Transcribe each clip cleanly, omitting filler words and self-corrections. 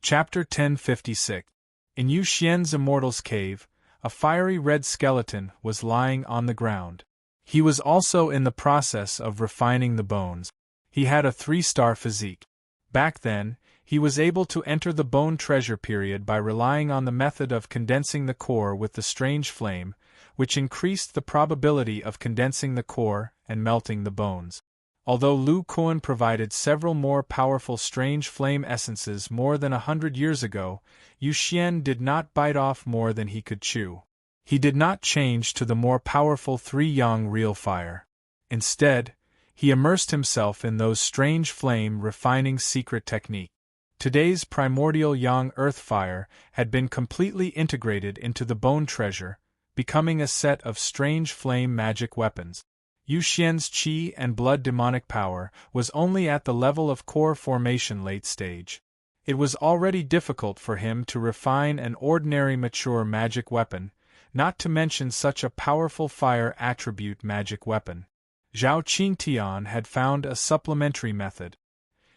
Chapter 1056. In Yu Xian's Immortal's Cave, a fiery red skeleton was lying on the ground. He was also in the process of refining the bones. He had a 3-star physique. Back then, he was able to enter the bone treasure period by relying on the method of condensing the core with the strange flame, which increased the probability of condensing the core and melting the bones. Although Lu Kuan provided several more powerful strange flame essences more than 100 years ago, Yu Xian did not bite off more than he could chew. He did not change to the more powerful 3-yang real fire. Instead, he immersed himself in those strange flame refining secret technique. Today's primordial yang earth fire had been completely integrated into the bone treasure, becoming a set of strange flame magic weapons. Yu Xian's qi and blood demonic power was only at the level of core formation late stage. It was already difficult for him to refine an ordinary mature magic weapon, not to mention such a powerful fire attribute magic weapon. Zhao Qingtian had found a supplementary method.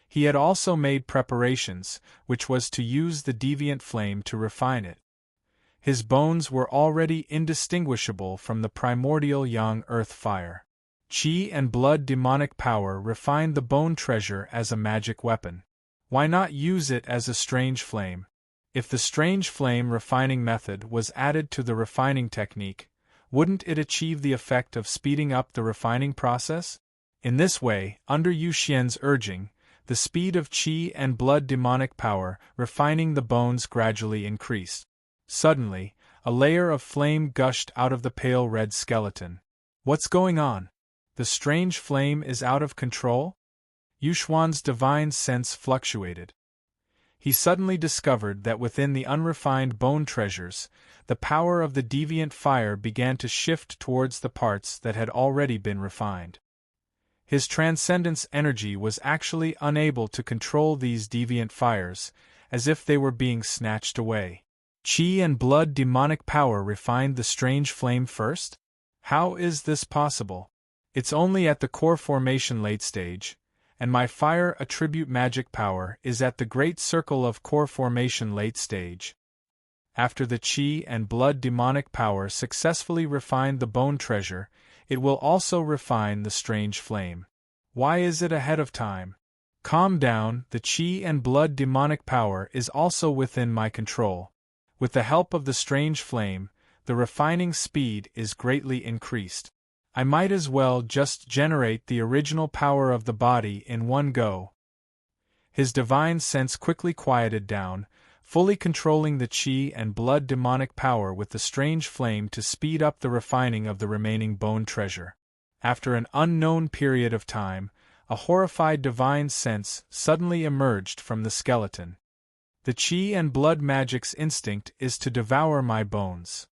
He had also made preparations, which was to use the deviant flame to refine it. His bones were already indistinguishable from the primordial yang earth fire. Qi and blood demonic power refined the bone treasure as a magic weapon. Why not use it as a strange flame? If the strange flame refining method was added to the refining technique, wouldn't it achieve the effect of speeding up the refining process? In this way, under Yu Xian's urging, the speed of qi and blood demonic power refining the bones gradually increased. Suddenly, a layer of flame gushed out of the pale red skeleton. What's going on? The strange flame is out of control? Yu Xuan's divine sense fluctuated. He suddenly discovered that within the unrefined bone treasures, the power of the deviant fire began to shift towards the parts that had already been refined. His transcendence energy was actually unable to control these deviant fires, as if they were being snatched away. Qi and blood demonic power refined the strange flame first? How is this possible? It's only at the core formation late stage, and my fire attribute magic power is at the great circle of core formation late stage. After the qi and blood demonic power successfully refined the bone treasure, it will also refine the strange flame. Why is it ahead of time? Calm down, the qi and blood demonic power is also within my control. With the help of the strange flame, the refining speed is greatly increased. I might as well just generate the original power of the body in one go. His divine sense quickly quieted down, fully controlling the qi and blood demonic power with the strange flame to speed up the refining of the remaining bone treasure. After an unknown period of time, a horrified divine sense suddenly emerged from the skeleton. The qi and blood magic's instinct is to devour my bones.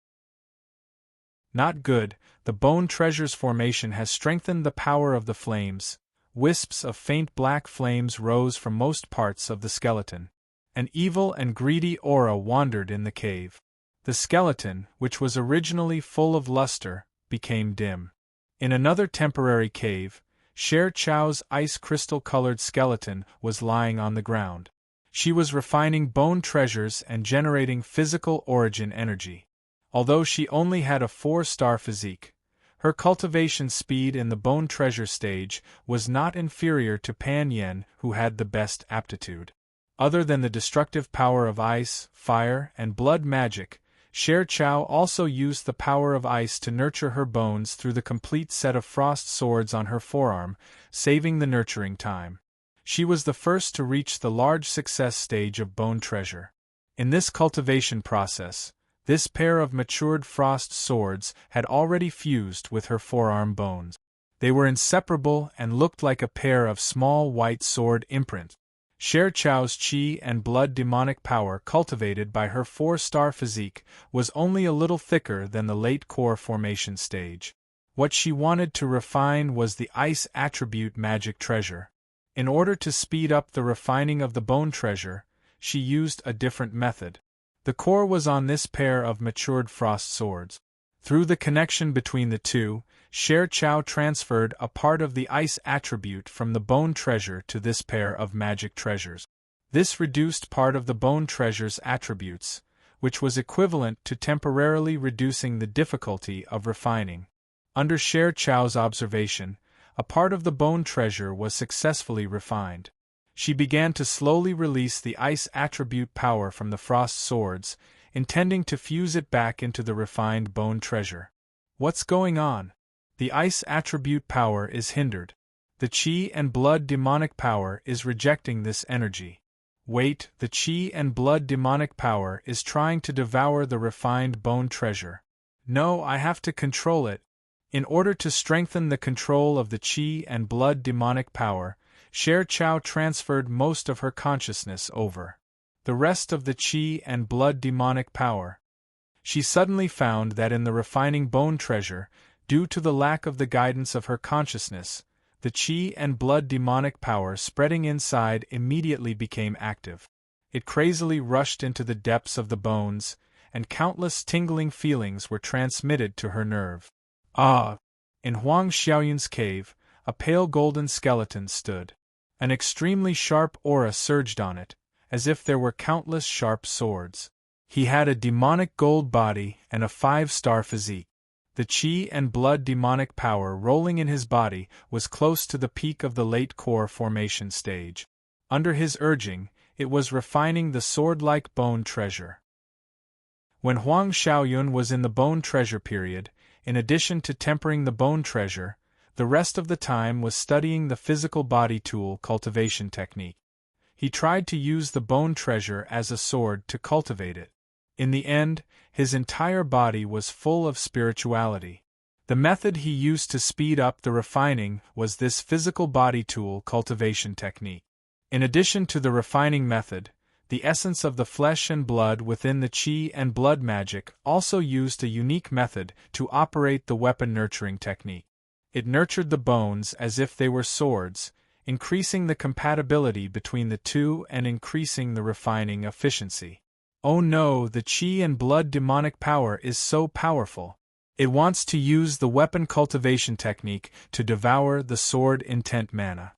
Not good, the bone treasure's formation has strengthened the power of the flames. Wisps of faint black flames rose from most parts of the skeleton. An evil and greedy aura wandered in the cave. The skeleton, which was originally full of luster, became dim. In another temporary cave, Sher Chow's ice crystal-colored skeleton was lying on the ground. She was refining bone treasures and generating physical origin energy. Although she only had a 4-star physique, her cultivation speed in the bone treasure stage was not inferior to Pan Yen, who had the best aptitude. Other than the destructive power of ice, fire, and blood magic, Sher Chow also used the power of ice to nurture her bones through the complete set of frost swords on her forearm, saving the nurturing time. She was the first to reach the large success stage of bone treasure. In this cultivation process, this pair of matured frost swords had already fused with her forearm bones. They were inseparable and looked like a pair of small white sword imprints. Sher Chow's qi and blood demonic power cultivated by her 4-star physique was only a little thicker than the late core formation stage. What she wanted to refine was the ice attribute magic treasure. In order to speed up the refining of the bone treasure, she used a different method. The core was on this pair of matured frost swords. Through the connection between the two, Sher Chow transferred a part of the ice attribute from the bone treasure to this pair of magic treasures. This reduced part of the bone treasure's attributes, which was equivalent to temporarily reducing the difficulty of refining. Under Sher Chow's observation, a part of the bone treasure was successfully refined. She began to slowly release the ice attribute power from the frost swords, intending to fuse it back into the refined bone treasure. What's going on? The ice attribute power is hindered. The chi and blood demonic power is rejecting this energy. Wait, the chi and blood demonic power is trying to devour the refined bone treasure. No, I have to control it. In order to strengthen the control of the chi and blood demonic power, Sher Chow transferred most of her consciousness over the rest of the chi and blood demonic power. She suddenly found that in the refining bone treasure, due to the lack of the guidance of her consciousness, the chi and blood demonic power spreading inside immediately became active. It crazily rushed into the depths of the bones, and countless tingling feelings were transmitted to her nerve. Ah! In Huang Xiaoyun's cave, a pale golden skeleton stood. An extremely sharp aura surged on it, as if there were countless sharp swords. He had a demonic gold body and a 5-star physique. The chi and blood demonic power rolling in his body was close to the peak of the late core formation stage. Under his urging, it was refining the sword-like bone treasure. When Huang Xiaoyun was in the bone treasure period, in addition to tempering the bone treasure, the rest of the time was studying the physical body tool cultivation technique. He tried to use the bone treasure as a sword to cultivate it. In the end, his entire body was full of spirituality. The method he used to speed up the refining was this physical body tool cultivation technique. In addition to the refining method, the essence of the flesh and blood within the chi and blood magic also used a unique method to operate the weapon nurturing technique. It nurtured the bones as if they were swords, increasing the compatibility between the two and increasing the refining efficiency. Oh no, the chi and blood demonic power is so powerful. It wants to use the weapon cultivation technique to devour the sword intent mana.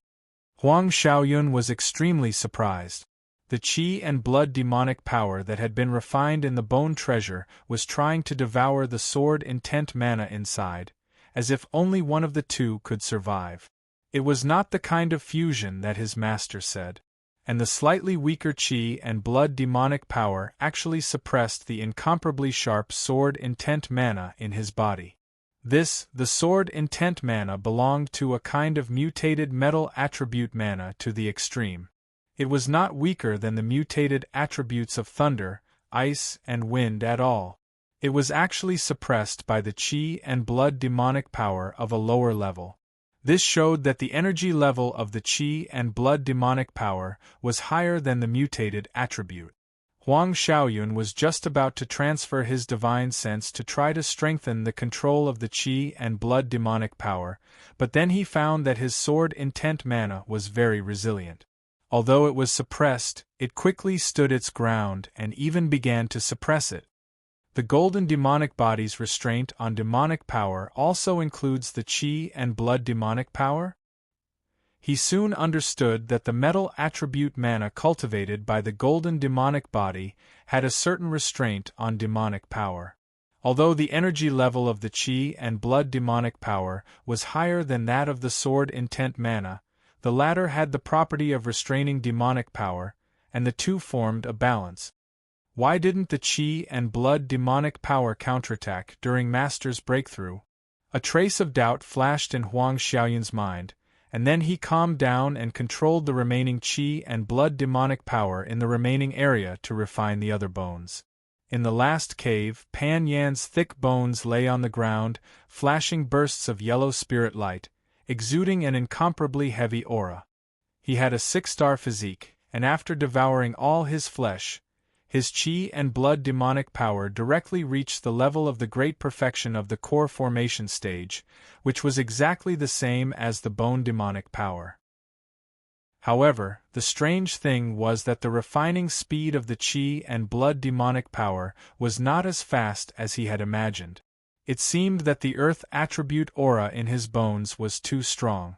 Huang Xiaoyun was extremely surprised. The chi and blood demonic power that had been refined in the bone treasure was trying to devour the sword intent mana inside, as if only one of the two could survive. It was not the kind of fusion that his master said. And the slightly weaker chi and blood demonic power actually suppressed the incomparably sharp sword intent mana in his body. The sword intent mana belonged to a kind of mutated metal attribute mana to the extreme. It was not weaker than the mutated attributes of thunder, ice, and wind at all. It was actually suppressed by the chi and blood demonic power of a lower level. This showed that the energy level of the chi and blood demonic power was higher than the mutated attribute. Huang Xiaoyun was just about to transfer his divine sense to try to strengthen the control of the chi and blood demonic power, but then he found that his sword intent mana was very resilient. Although it was suppressed, it quickly stood its ground and even began to suppress it. The golden demonic body's restraint on demonic power also includes the chi and blood demonic power? He soon understood that the metal attribute mana cultivated by the golden demonic body had a certain restraint on demonic power. Although the energy level of the chi and blood demonic power was higher than that of the sword intent mana, the latter had the property of restraining demonic power, and the two formed a balance. Why didn't the chi and blood demonic power counterattack during Master's breakthrough? A trace of doubt flashed in Huang Xiaoyun's mind, and then he calmed down and controlled the remaining chi and blood demonic power in the remaining area to refine the other bones. In the last cave, Pan Yan's thick bones lay on the ground, flashing bursts of yellow spirit light, exuding an incomparably heavy aura. He had a 6-star physique, and after devouring all his flesh, his chi and blood demonic power directly reached the level of the great perfection of the core formation stage, which was exactly the same as the bone demonic power. However, the strange thing was that the refining speed of the chi and blood demonic power was not as fast as he had imagined. It seemed that the earth attribute aura in his bones was too strong.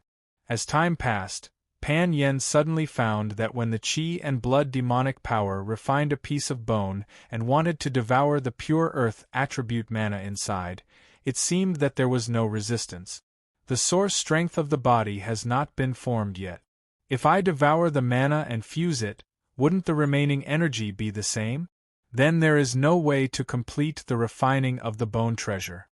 As time passed, Pan Yen suddenly found that when the qi and blood demonic power refined a piece of bone and wanted to devour the pure earth attribute mana inside, it seemed that there was no resistance. The source strength of the body has not been formed yet. If I devour the mana and fuse it, wouldn't the remaining energy be the same? Then there is no way to complete the refining of the bone treasure.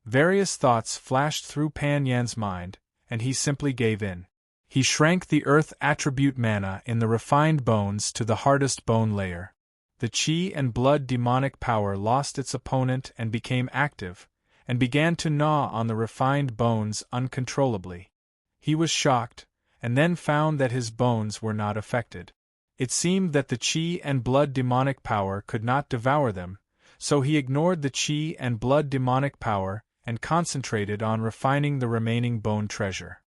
Various thoughts flashed through Pan Yan's mind, and he simply gave in. He shrank the earth attribute mana in the refined bones to the hardest bone layer. The qi and blood demonic power lost its opponent and became active, and began to gnaw on the refined bones uncontrollably. He was shocked, and then found that his bones were not affected. It seemed that the qi and blood demonic power could not devour them, so he ignored the qi and blood demonic power and concentrated on refining the remaining bone treasure.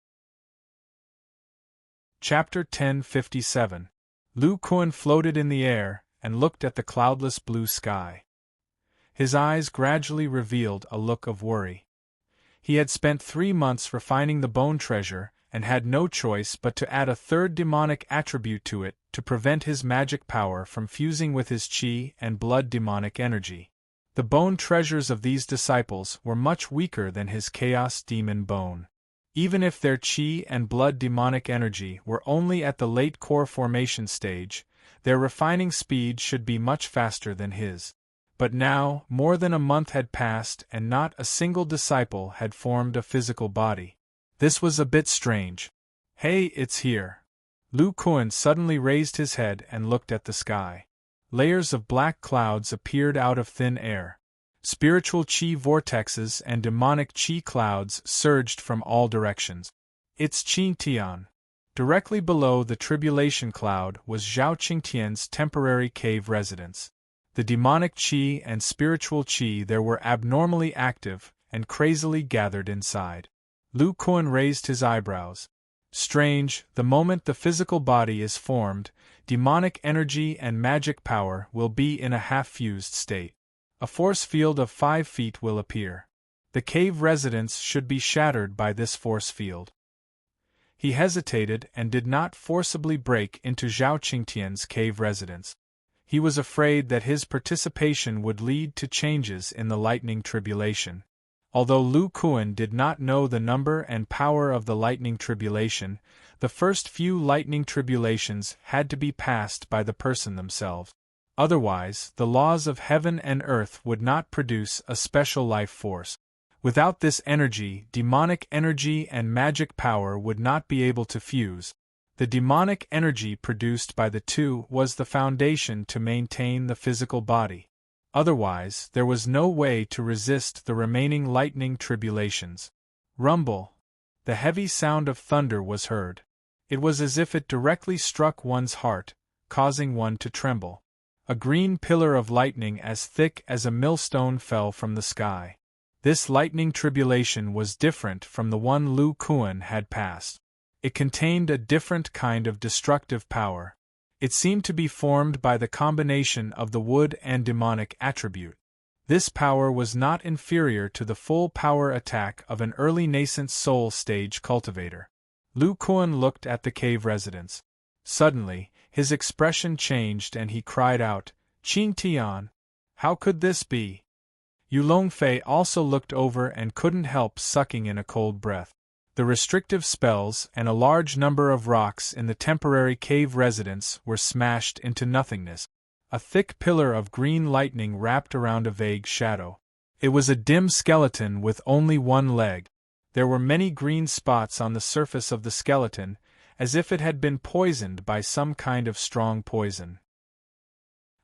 Chapter 1057. Lu Kuan floated in the air and looked at the cloudless blue sky. His eyes gradually revealed a look of worry. He had spent 3 months refining the bone treasure and had no choice but to add a third demonic attribute to it to prevent his magic power from fusing with his qi and blood demonic energy. The bone treasures of these disciples were much weaker than his chaos demon bone. Even if their qi and blood demonic energy were only at the late core formation stage, their refining speed should be much faster than his. But now, more than a month had passed and not a single disciple had formed a physical body. This was a bit strange. Hey, it's here. Lu Kuan suddenly raised his head and looked at the sky. Layers of black clouds appeared out of thin air. Spiritual qi vortexes and demonic qi clouds surged from all directions. It's Qingtian. Directly below the tribulation cloud was Zhao Qingtian's temporary cave residence. The demonic qi and spiritual qi there were abnormally active and crazily gathered inside. Lu Kuan raised his eyebrows. Strange, the moment the physical body is formed, demonic energy and magic power will be in a half-fused state. A force field of 5 feet will appear. The cave residence should be shattered by this force field. He hesitated and did not forcibly break into Zhao Qingtian's cave residence. He was afraid that his participation would lead to changes in the lightning tribulation. Although Lu Kuan did not know the number and power of the lightning tribulation, the first few lightning tribulations had to be passed by the person themselves. Otherwise, the laws of heaven and earth would not produce a special life force. Without this energy, demonic energy and magic power would not be able to fuse. The demonic energy produced by the two was the foundation to maintain the physical body. Otherwise, there was no way to resist the remaining lightning tribulations. Rumble. The heavy sound of thunder was heard. It was as if it directly struck one's heart, causing one to tremble. A green pillar of lightning as thick as a millstone fell from the sky. This lightning tribulation was different from the one Lu Kuan had passed. It contained a different kind of destructive power. It seemed to be formed by the combination of the wood and demonic attribute. This power was not inferior to the full power attack of an early nascent soul stage cultivator. Lu Kuan looked at the cave residence. Suddenly, his expression changed and he cried out, "Qingtian! How could this be?" Yu Longfei also looked over and couldn't help sucking in a cold breath. The restrictive spells and a large number of rocks in the temporary cave residence were smashed into nothingness. A thick pillar of green lightning wrapped around a vague shadow. It was a dim skeleton with only one leg. There were many green spots on the surface of the skeleton, as if it had been poisoned by some kind of strong poison.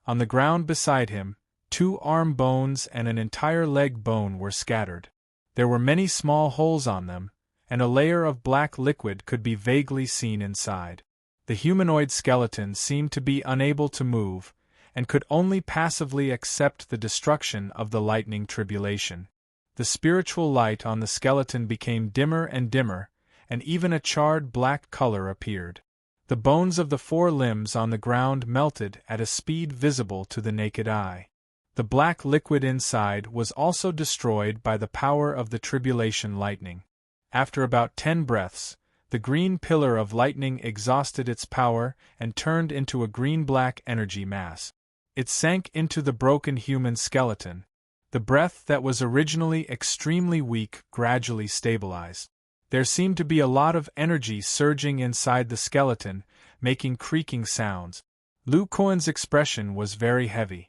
On the ground beside him, 2 arm bones and an entire leg bone were scattered. There were many small holes on them, and a layer of black liquid could be vaguely seen inside. The humanoid skeleton seemed to be unable to move, and could only passively accept the destruction of the lightning tribulation. The spiritual light on the skeleton became dimmer and dimmer, and even a charred black color appeared. The bones of the 4 limbs on the ground melted at a speed visible to the naked eye. The black liquid inside was also destroyed by the power of the tribulation lightning. After about 10 breaths, the The green pillar of lightning exhausted its power and turned into a green-black energy mass. It sank into the broken human skeleton. The breath that was originally extremely weak gradually stabilized. There seemed to be a lot of energy surging inside the skeleton, making creaking sounds. Lu Kuan's expression was very heavy.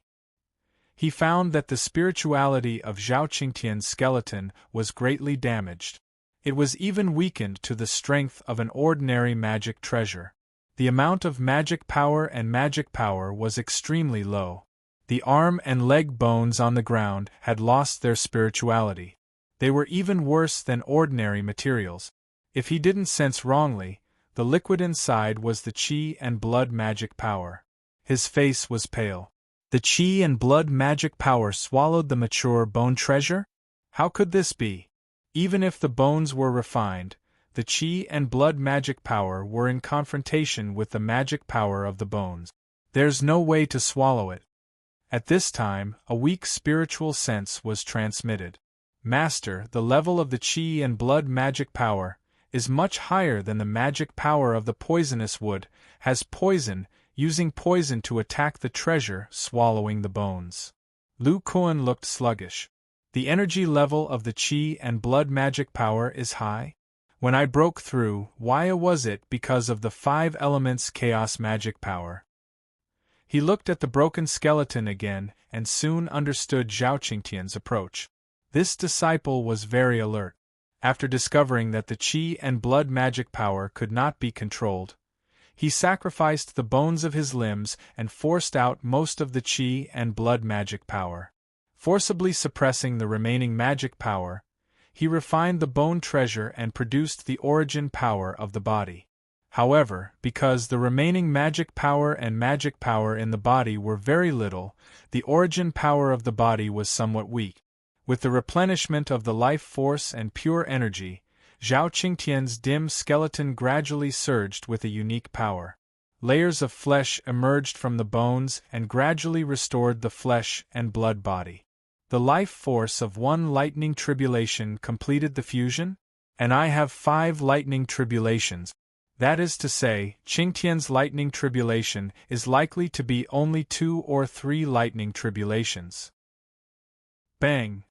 He found that the spirituality of Zhao Qingtian's skeleton was greatly damaged. It was even weakened to the strength of an ordinary magic treasure. The amount of magic power was extremely low. The arm and leg bones on the ground had lost their spirituality. They were even worse than ordinary materials. If he didn't sense wrongly, the liquid inside was the qi and blood magic power. His face was pale. The qi and blood magic power swallowed the mature bone treasure? How could this be? Even if the bones were refined, the qi and blood magic power were in confrontation with the magic power of the bones. There's no way to swallow it. At this time, a weak spiritual sense was transmitted. Master, the level of the qi and blood magic power is much higher than the magic power of the poisonous wood, has poison, using poison to attack the treasure, swallowing the bones. Lu Kuan looked sluggish. The energy level of the qi and blood magic power is high? When I broke through, why was it because of the 5 elements chaos magic power? He looked at the broken skeleton again and soon understood Zhao Qingtian's approach. This disciple was very alert. After discovering that the qi and blood magic power could not be controlled, he sacrificed the bones of his limbs and forced out most of the qi and blood magic power. Forcibly suppressing the remaining magic power, he refined the bone treasure and produced the origin power of the body. However, because the remaining magic power in the body were very little, the origin power of the body was somewhat weak. With the replenishment of the life force and pure energy, Zhao Qingtian's dim skeleton gradually surged with a unique power. Layers of flesh emerged from the bones and gradually restored the flesh and blood body. The life force of 1 lightning tribulation completed the fusion, and I have 5 lightning tribulations. That is to say, Qingtian's lightning tribulation is likely to be only 2 or 3 lightning tribulations. Bang!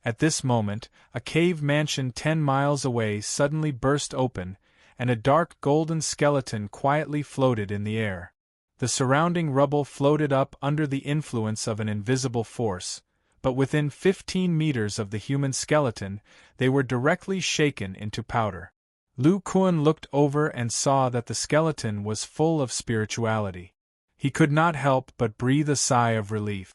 At this moment, a cave mansion 10 miles away suddenly burst open, and a dark golden skeleton quietly floated in the air. The surrounding rubble floated up under the influence of an invisible force, but within 15 meters of the human skeleton, they were directly shaken into powder. Lu Kuan looked over and saw that the skeleton was full of spirituality. He could not help but breathe a sigh of relief.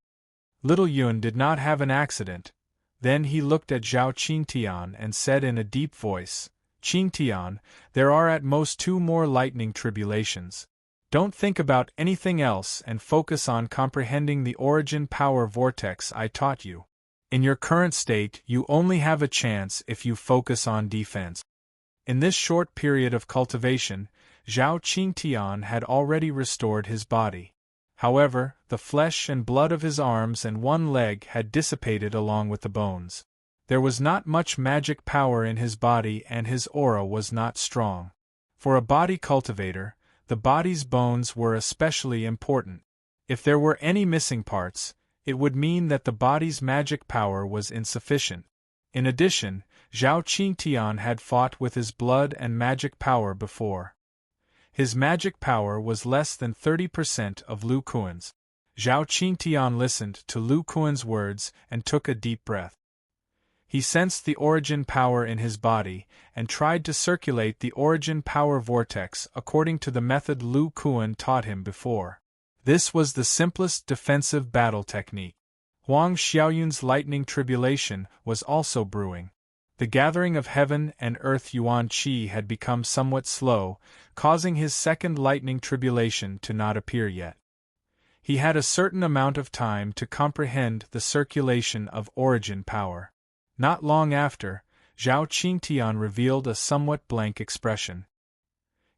Little Yun did not have an accident. Then he looked at Zhao Qingtian and said in a deep voice, "Qingtian, there are at most 2 more lightning tribulations. Don't think about anything else and focus on comprehending the origin power vortex I taught you. In your current state, you only have a chance if you focus on defense." In this short period of cultivation, Zhao Qingtian had already restored his body. However, the flesh and blood of his arms and 1 leg had dissipated along with the bones. There was not much magic power in his body and his aura was not strong. For a body cultivator, the body's bones were especially important. If there were any missing parts, it would mean that the body's magic power was insufficient. In addition, Zhao Qingtian had fought with his blood and magic power before. His magic power was less than 30% of Lu Kuan's. Zhao Qingtian listened to Lu Kuan's words and took a deep breath. He sensed the origin power in his body and tried to circulate the origin power vortex according to the method Lu Kuan taught him before. This was the simplest defensive battle technique. Huang Xiaoyun's lightning tribulation was also brewing. The gathering of heaven and earth Yuan Qi had become somewhat slow, causing his second lightning tribulation to not appear yet. He had a certain amount of time to comprehend the circulation of origin power. Not long after, Zhao Qingtian revealed a somewhat blank expression.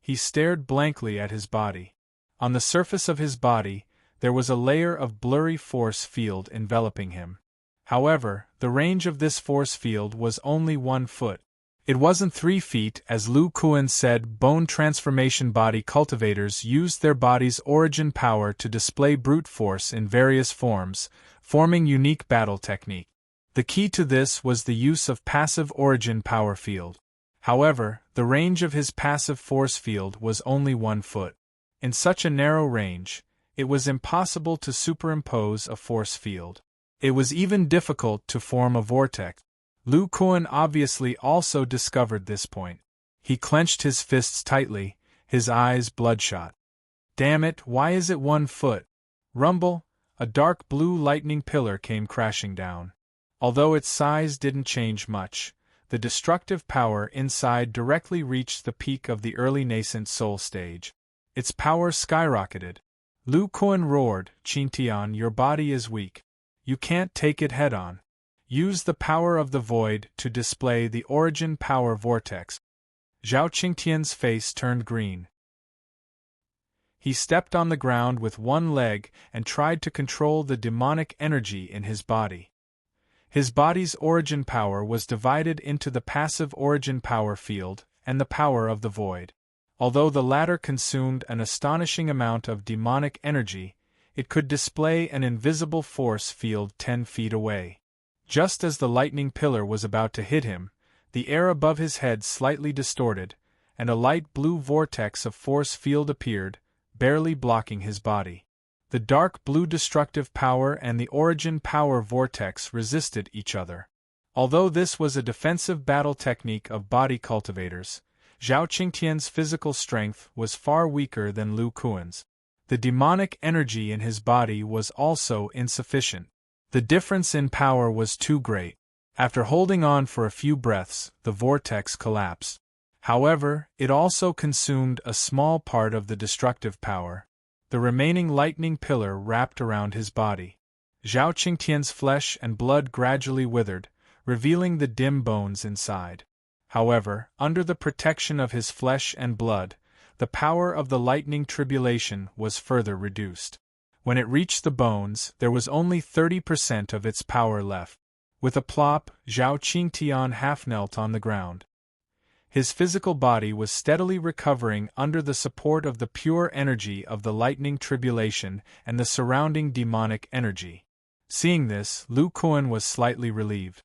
He stared blankly at his body. On the surface of his body, there was a layer of blurry force field enveloping him. However, the range of this force field was only 1 foot. It wasn't 3 feet, as Lu Kuan said. Bone transformation body cultivators used their body's origin power to display brute force in various forms, forming unique battle technique. The key to this was the use of passive origin power field. However, the range of his passive force field was only 1 foot. In such a narrow range, it was impossible to superimpose a force field. It was even difficult to form a vortex. Lu Kuan obviously also discovered this point. He clenched his fists tightly, his eyes bloodshot. Damn it, why is it 1 foot? Rumble, a dark blue lightning pillar came crashing down. Although its size didn't change much, the destructive power inside directly reached the peak of the early nascent soul stage. Its power skyrocketed. Lu Kuan roared, "Qingtian, your body is weak. You can't take it head-on. Use the power of the void to display the origin power vortex." Zhao Qingtian's face turned green. He stepped on the ground with one leg and tried to control the demonic energy in his body. His body's origin power was divided into the passive origin power field and the power of the void. Although the latter consumed an astonishing amount of demonic energy, it could display an invisible force field 10 feet away. Just as the lightning pillar was about to hit him, the air above his head slightly distorted, and a light blue vortex of force field appeared, barely blocking his body. The dark blue destructive power and the origin power vortex resisted each other. Although this was a defensive battle technique of body cultivators, Zhao Qingtian's physical strength was far weaker than Lu Kuan's. The demonic energy in his body was also insufficient. The difference in power was too great. After holding on for a few breaths, the vortex collapsed. However, it also consumed a small part of the destructive power. The remaining lightning pillar wrapped around his body. Zhao Qingtian's flesh and blood gradually withered, revealing the dim bones inside. However, under the protection of his flesh and blood, the power of the lightning tribulation was further reduced. When it reached the bones, there was only 30% of its power left. With a plop, Zhao Qingtian half-knelt on the ground. His physical body was steadily recovering under the support of the pure energy of the lightning tribulation and the surrounding demonic energy. Seeing this, Lu Kuan was slightly relieved.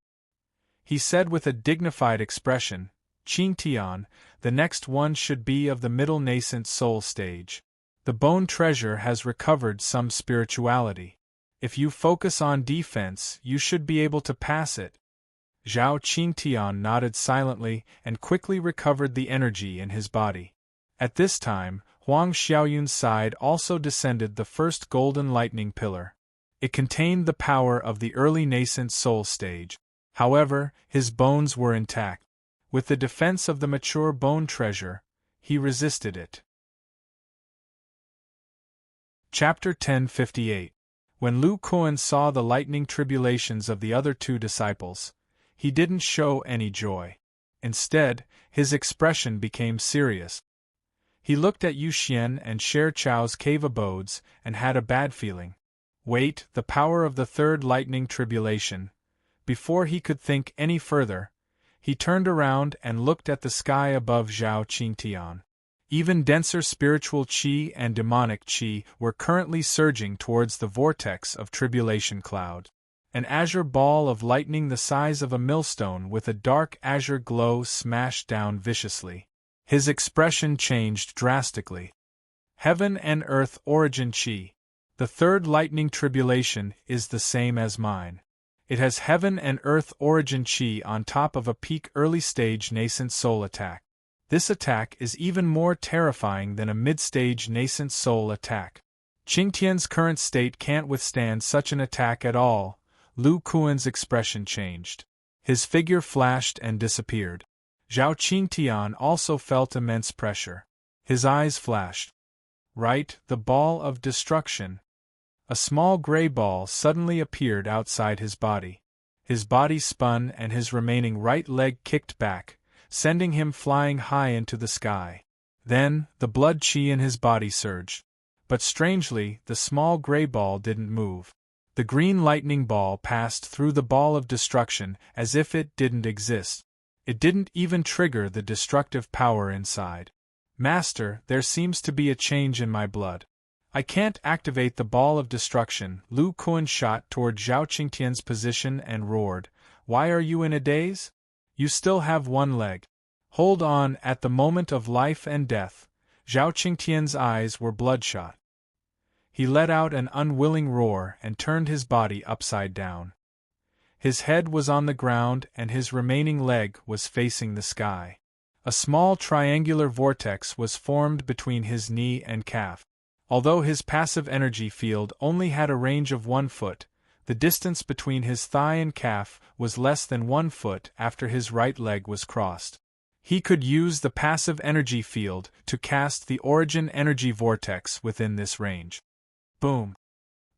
He said with a dignified expression, "Qingtian, the next one should be of the middle nascent soul stage. The bone treasure has recovered some spirituality. If you focus on defense, you should be able to pass it." Zhao Qingtian nodded silently and quickly recovered the energy in his body. At this time, Huang Xiaoyun's side also descended the first golden lightning pillar. It contained the power of the early nascent soul stage. However, his bones were intact. With the defense of the mature bone treasure, he resisted it. Chapter 1058. When Lu Kuan saw the lightning tribulations of the other 2 disciples, he didn't show any joy. Instead, his expression became serious. He looked at Yu Xian and Sher Chao's cave abodes and had a bad feeling. Wait, the power of the 3rd lightning tribulation. Before he could think any further, he turned around and looked at the sky above Zhao Qingtian. Even denser spiritual qi and demonic qi were currently surging towards the vortex of tribulation cloud. An azure ball of lightning the size of a millstone with a dark azure glow smashed down viciously. His expression changed drastically. Heaven and earth origin qi. The 3rd lightning tribulation is the same as mine. It has heaven and earth origin qi on top of a peak early stage nascent soul attack. This attack is even more terrifying than a mid-stage nascent soul attack. Qingtian's current state can't withstand such an attack at all. Lu Kuan's expression changed. His figure flashed and disappeared. Zhao Qingtian also felt immense pressure. His eyes flashed. Right, the ball of destruction. A small gray ball suddenly appeared outside his body. His body spun and his remaining right leg kicked back, sending him flying high into the sky. Then, the blood qi in his body surged. But strangely, the small gray ball didn't move. The green lightning ball passed through the ball of destruction as if it didn't exist. It didn't even trigger the destructive power inside. Master, there seems to be a change in my blood. I can't activate the ball of destruction. Lu Kuan shot toward Zhao Qingtian's position and roared, "Why are you in a daze? You still have one leg. Hold on." At the moment of life and death, Zhao Qingtian's eyes were bloodshot. He let out an unwilling roar and turned his body upside down. His head was on the ground and his remaining leg was facing the sky. A small triangular vortex was formed between his knee and calf. Although his passive energy field only had a range of 1 foot, the distance between his thigh and calf was less than 1 foot after his right leg was crossed. He could use the passive energy field to cast the origin energy vortex within this range. Boom!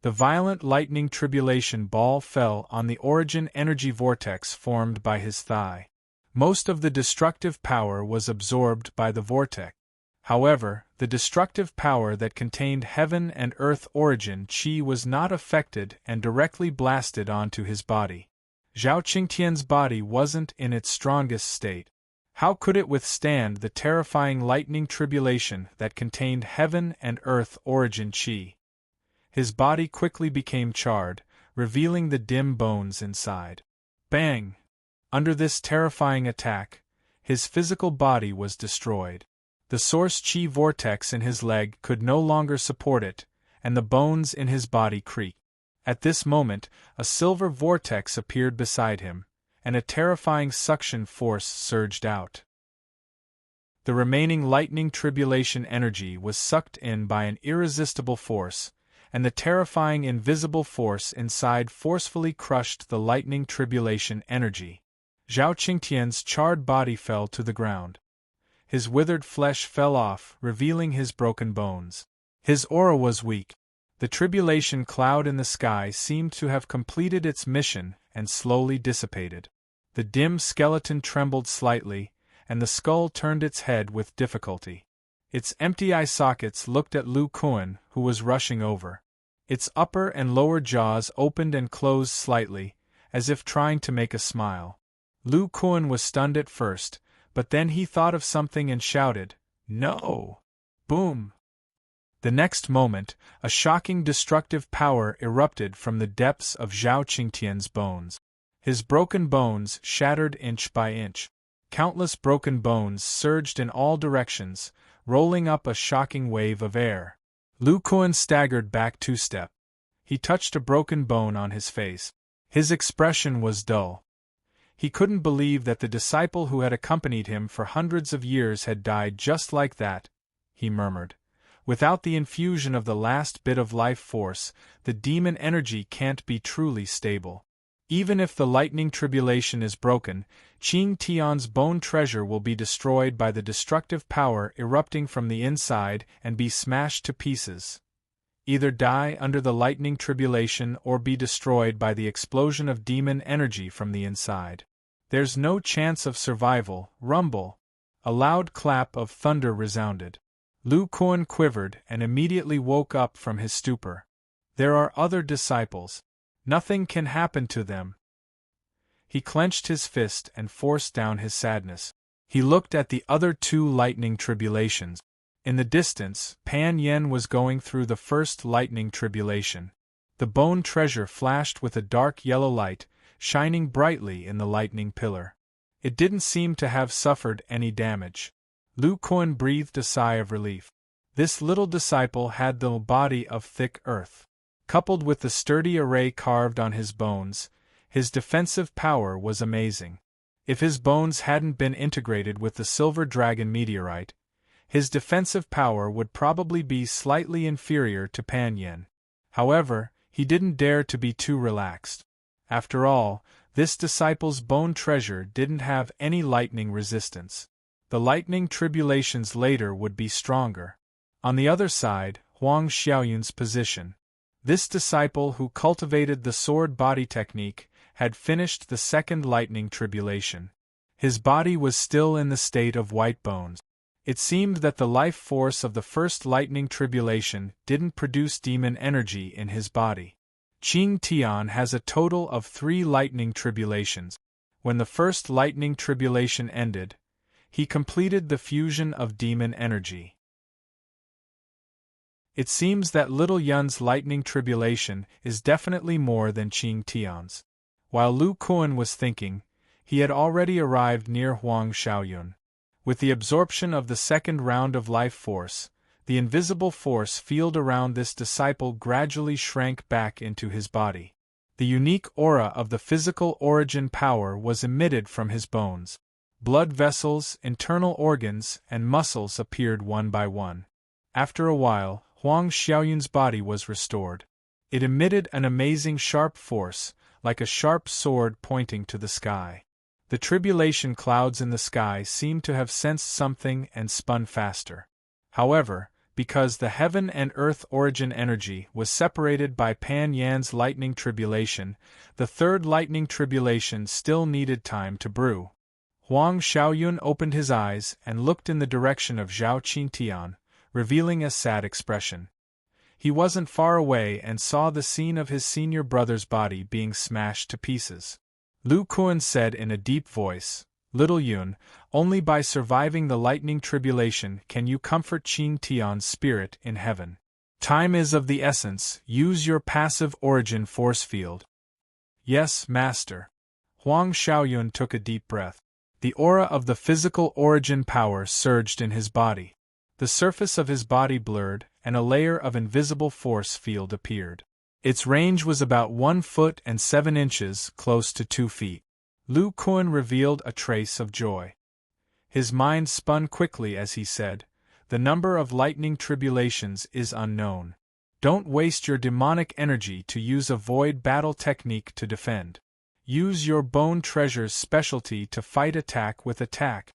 The violent lightning tribulation ball fell on the origin energy vortex formed by his thigh. Most of the destructive power was absorbed by the vortex. However, the destructive power that contained heaven and earth origin chi was not affected and directly blasted onto his body. Zhao Qingtian's body wasn't in its strongest state. How could it withstand the terrifying lightning tribulation that contained heaven and earth origin chi? His body quickly became charred, revealing the dim bones inside. Bang! Under this terrifying attack, his physical body was destroyed. The source chi vortex in his leg could no longer support it, and the bones in his body creaked. At this moment, a silver vortex appeared beside him, and a terrifying suction force surged out. The remaining lightning tribulation energy was sucked in by an irresistible force, and the terrifying invisible force inside forcefully crushed the lightning tribulation energy. Zhao Qingtian's charred body fell to the ground. His withered flesh fell off, revealing his broken bones. His aura was weak. The tribulation cloud in the sky seemed to have completed its mission and slowly dissipated. The dim skeleton trembled slightly, and the skull turned its head with difficulty. Its empty eye sockets looked at Lu Kuan, who was rushing over. Its upper and lower jaws opened and closed slightly, as if trying to make a smile. Lu Kuan was stunned at first, but then he thought of something and shouted, "No!" Boom! The next moment, a shocking destructive power erupted from the depths of Zhao Qingtian's bones. His broken bones shattered inch by inch. Countless broken bones surged in all directions, rolling up a shocking wave of air. Lu Kuan staggered back 2 steps. He touched a broken bone on his face. His expression was dull. He couldn't believe that the disciple who had accompanied him for hundreds of years had died just like that, he murmured. Without the infusion of the last bit of life force, the demon energy can't be truly stable. Even if the lightning tribulation is broken, Qing Tian's bone treasure will be destroyed by the destructive power erupting from the inside and be smashed to pieces. Either die under the lightning tribulation or be destroyed by the explosion of demon energy from the inside. There's no chance of survival. Rumble! A loud clap of thunder resounded. Lu Kuan quivered and immediately woke up from his stupor. There are other disciples. Nothing can happen to them. He clenched his fist and forced down his sadness. He looked at the other 2 lightning tribulations. In the distance, Pan Yen was going through the first lightning tribulation. The bone treasure flashed with a dark yellow light, shining brightly in the lightning pillar. It didn't seem to have suffered any damage. Lu Kuan breathed a sigh of relief. This little disciple had the body of thick earth. Coupled with the sturdy array carved on his bones, his defensive power was amazing. If his bones hadn't been integrated with the silver dragon meteorite, his defensive power would probably be slightly inferior to Pan Yen. However, he didn't dare to be too relaxed. After all, this disciple's bone treasure didn't have any lightning resistance. The lightning tribulations later would be stronger. On the other side, Huang Xiaoyun's position. This disciple who cultivated the sword body technique had finished the second lightning tribulation. His body was still in the state of white bones. It seemed that the life force of the first lightning tribulation didn't produce demon energy in his body. Qing Tian has a total of 3 lightning tribulations. When the first lightning tribulation ended, he completed the fusion of demon energy. It seems that Little Yun's lightning tribulation is definitely more than Qing Tian's. While Lu Kuan was thinking, he had already arrived near Huang Xiaoyun. With the absorption of the second round of life force, the invisible force field around this disciple gradually shrank back into his body. The unique aura of the physical origin power was emitted from his bones. Blood vessels, internal organs, and muscles appeared one by one. After a while, Huang Xiaoyun's body was restored. It emitted an amazing sharp force, like a sharp sword pointing to the sky. The tribulation clouds in the sky seemed to have sensed something and spun faster. However, because the heaven and earth origin energy was separated by Pan Yan's lightning tribulation, the third lightning tribulation still needed time to brew. Huang Xiaoyun opened his eyes and looked in the direction of Zhao Qingtian, revealing a sad expression. He wasn't far away and saw the scene of his senior brother's body being smashed to pieces. Lu Kuan said in a deep voice, "Little Yun, only by surviving the lightning tribulation can you comfort Qing Tian's spirit in heaven. Time is of the essence, use your passive origin force field." "Yes, Master." Huang Xiaoyun took a deep breath. The aura of the physical origin power surged in his body. The surface of his body blurred, and a layer of invisible force field appeared. Its range was about 1 foot and 7 inches, close to 2 feet. Lu Kuan revealed a trace of joy. His mind spun quickly as he said, "The number of lightning tribulations is unknown. Don't waste your demonic energy to use a void battle technique to defend. Use your bone treasure's specialty to fight attack with attack.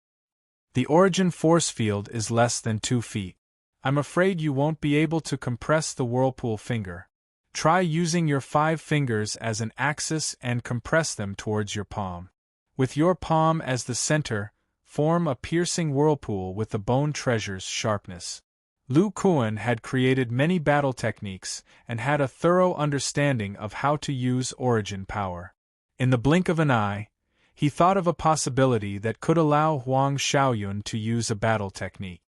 The origin force field is less than 2 feet. I'm afraid you won't be able to compress the whirlpool finger. Try using your 5 fingers as an axis and compress them towards your palm. With your palm as the center, form a piercing whirlpool with the bone treasure's sharpness." Lu Kuan had created many battle techniques and had a thorough understanding of how to use origin power. In the blink of an eye, he thought of a possibility that could allow Huang Xiaoyun to use a battle technique.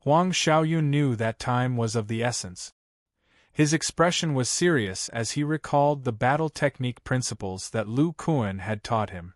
Huang Xiaoyun knew that time was of the essence. His expression was serious as he recalled the battle technique principles that Lu Kuan had taught him.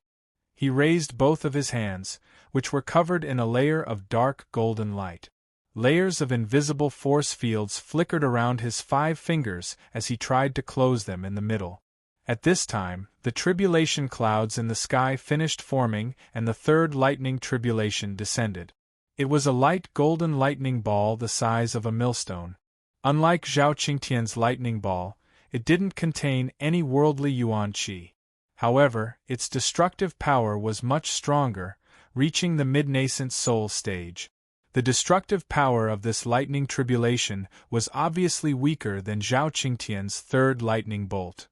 He raised both of his hands, which were covered in a layer of dark golden light. Layers of invisible force fields flickered around his 5 fingers as he tried to close them in the middle. At this time, the tribulation clouds in the sky finished forming and the third lightning tribulation descended. It was a light golden lightning ball the size of a millstone. Unlike Zhao Qingtian's lightning ball, it didn't contain any worldly yuan qi. However, its destructive power was much stronger, reaching the mid-nascent soul stage. The destructive power of this lightning tribulation was obviously weaker than Zhao Qingtian's third lightning bolt.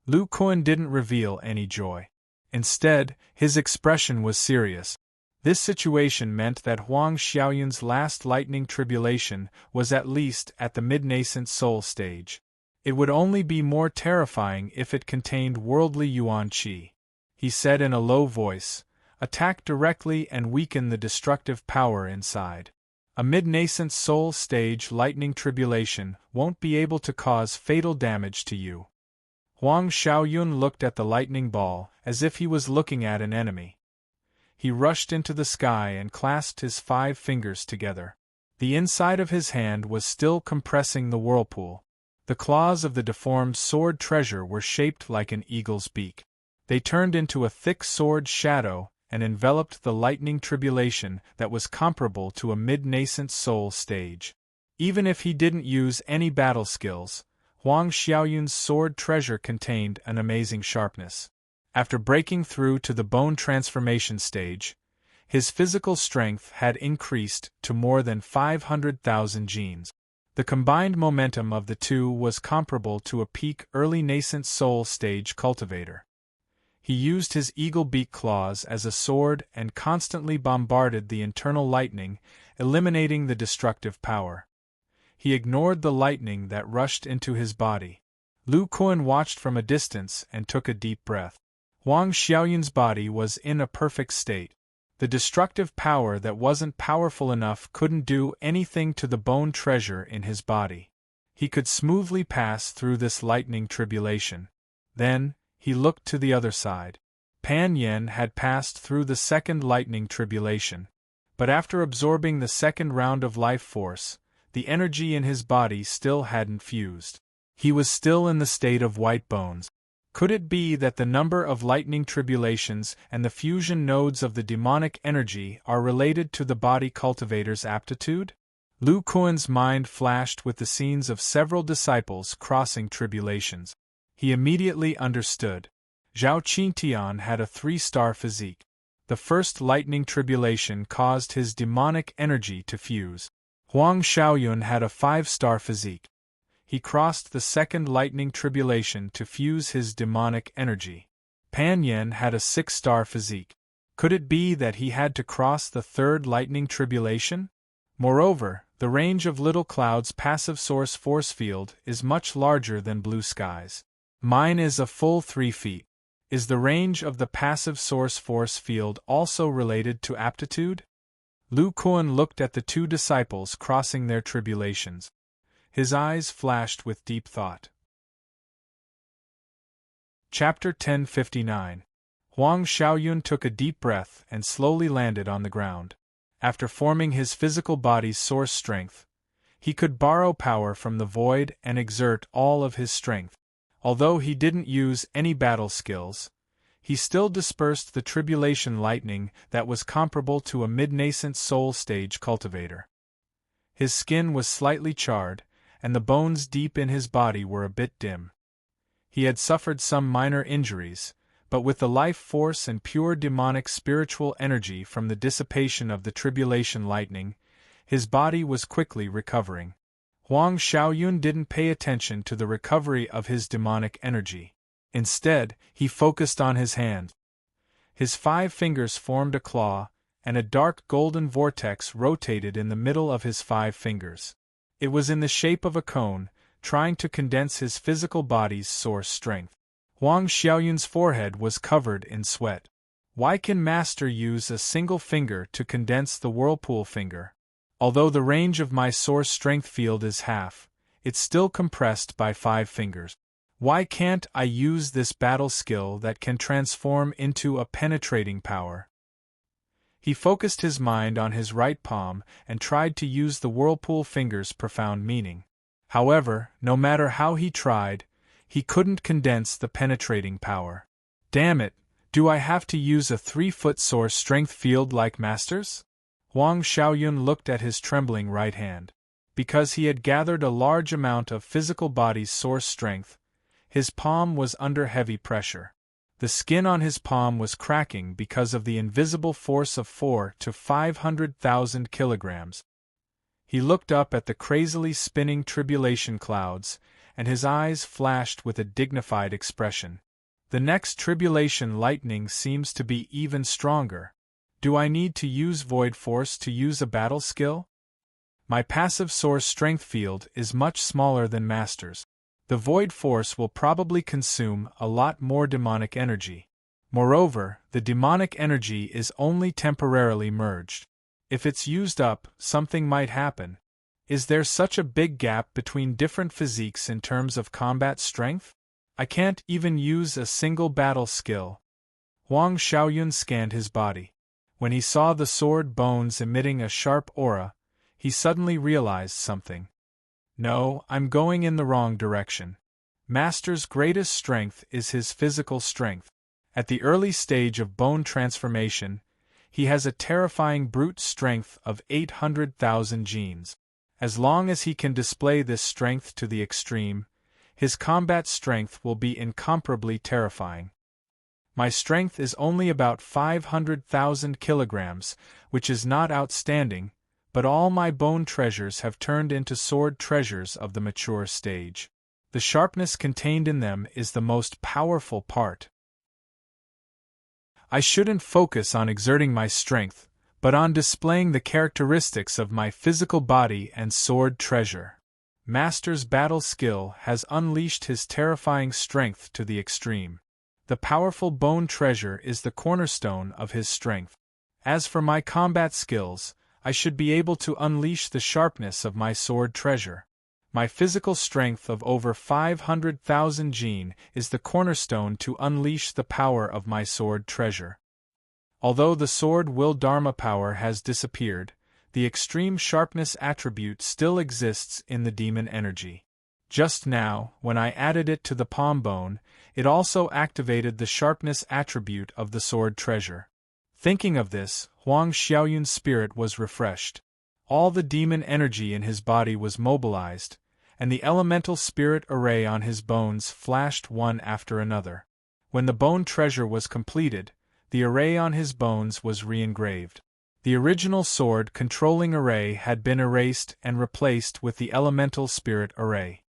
Lu Kuan didn't reveal any joy. Instead, his expression was serious. This situation meant that Huang Xiaoyun's last lightning tribulation was at least at the mid-nascent soul stage. It would only be more terrifying if it contained worldly yuan qi. He said in a low voice, "Attack directly and weaken the destructive power inside. A mid-nascent soul stage lightning tribulation won't be able to cause fatal damage to you." Huang Xiaoyun looked at the lightning ball as if he was looking at an enemy. He rushed into the sky and clasped his 5 fingers together. The inside of his hand was still compressing the whirlpool. The claws of the deformed sword treasure were shaped like an eagle's beak. They turned into a thick sword shadow and enveloped the lightning tribulation that was comparable to a mid-nascent soul stage. Even if he didn't use any battle skills, Huang Xiaoyun's sword treasure contained an amazing sharpness. After breaking through to the bone transformation stage, his physical strength had increased to more than 500,000 genes. The combined momentum of the two was comparable to a peak early nascent soul stage cultivator. He used his eagle beak claws as a sword and constantly bombarded the internal lightning, eliminating the destructive power. He ignored the lightning that rushed into his body. Lu Kuan watched from a distance and took a deep breath. Huang Xiaoyun's body was in a perfect state. The destructive power that wasn't powerful enough couldn't do anything to the bone treasure in his body. He could smoothly pass through this lightning tribulation. Then, he looked to the other side. Pan Yen had passed through the second lightning tribulation. But after absorbing the second round of life force, the energy in his body still hadn't fused. He was still in the state of white bones. Could it be that the number of lightning tribulations and the fusion nodes of the demonic energy are related to the body cultivator's aptitude? Lu Kuan's mind flashed with the scenes of several disciples crossing tribulations. He immediately understood. Zhao Qingtian had a 3-star physique. The first lightning tribulation caused his demonic energy to fuse. Huang Xiaoyun had a 5-star physique. He crossed the second lightning tribulation to fuse his demonic energy. Pan Yen had a 6-star physique. Could it be that he had to cross the third lightning tribulation? Moreover, the range of Little Cloud's passive source force field is much larger than Blue Sky's. Mine is a full 3 feet. Is the range of the passive source force field also related to aptitude? Lu Kuan looked at the 2 disciples crossing their tribulations. His eyes flashed with deep thought. Chapter 1059. Huang Xiaoyun took a deep breath and slowly landed on the ground. After forming his physical body's source strength, he could borrow power from the void and exert all of his strength. Although he didn't use any battle skills, he still dispersed the tribulation lightning that was comparable to a mid-nascent soul stage cultivator. His skin was slightly charred, and the bones deep in his body were a bit dim. He had suffered some minor injuries, but with the life force and pure demonic spiritual energy from the dissipation of the tribulation lightning, his body was quickly recovering. Huang Xiaoyun didn't pay attention to the recovery of his demonic energy. Instead, he focused on his hand. His 5 fingers formed a claw, and a dark golden vortex rotated in the middle of his 5 fingers. It was in the shape of a cone, trying to condense his physical body's source strength. Huang Xiaoyun's forehead was covered in sweat. Why can Master use a single finger to condense the whirlpool finger? Although the range of my source strength field is half, it's still compressed by 5 fingers. Why can't I use this battle skill that can transform into a penetrating power? He focused his mind on his right palm and tried to use the whirlpool finger's profound meaning. However, no matter how he tried, he couldn't condense the penetrating power. Damn it, do I have to use a 3-foot source strength field like Master's? Huang Xiaoyun looked at his trembling right hand. Because he had gathered a large amount of physical body's source strength, his palm was under heavy pressure. The skin on his palm was cracking because of the invisible force of 4 to 500,000 kilograms. He looked up at the crazily spinning tribulation clouds, and his eyes flashed with a dignified expression. The next tribulation lightning seems to be even stronger. Do I need to use void force to use a battle skill? My passive source strength field is much smaller than Master's. The void force will probably consume a lot more demonic energy. Moreover, the demonic energy is only temporarily merged. If it's used up, something might happen. Is there such a big gap between different physiques in terms of combat strength? I can't even use a single battle skill. Huang Xiaoyun scanned his body. When he saw the sword bones emitting a sharp aura, he suddenly realized something. No, I'm going in the wrong direction. Master's greatest strength is his physical strength. At the early stage of bone transformation, he has a terrifying brute strength of 800,000 genes. As long as he can display this strength to the extreme, his combat strength will be incomparably terrifying. My strength is only about 500,000 kilograms, which is not outstanding, but all my bone treasures have turned into sword treasures of the mature stage. The sharpness contained in them is the most powerful part. I shouldn't focus on exerting my strength, but on displaying the characteristics of my physical body and sword treasure. Master's battle skill has unleashed his terrifying strength to the extreme. The powerful bone treasure is the cornerstone of his strength. As for my combat skills, I should be able to unleash the sharpness of my sword treasure. My physical strength of over 500,000 gene is the cornerstone to unleash the power of my sword treasure. Although the sword will dharma power has disappeared, the extreme sharpness attribute still exists in the demon energy. Just now, when I added it to the palm bone, it also activated the sharpness attribute of the sword treasure. Thinking of this, Huang Xiaoyun's spirit was refreshed. All the demon energy in his body was mobilized, and the elemental spirit array on his bones flashed one after another. When the bone treasure was completed, the array on his bones was re-engraved. The original sword controlling array had been erased and replaced with the elemental spirit array.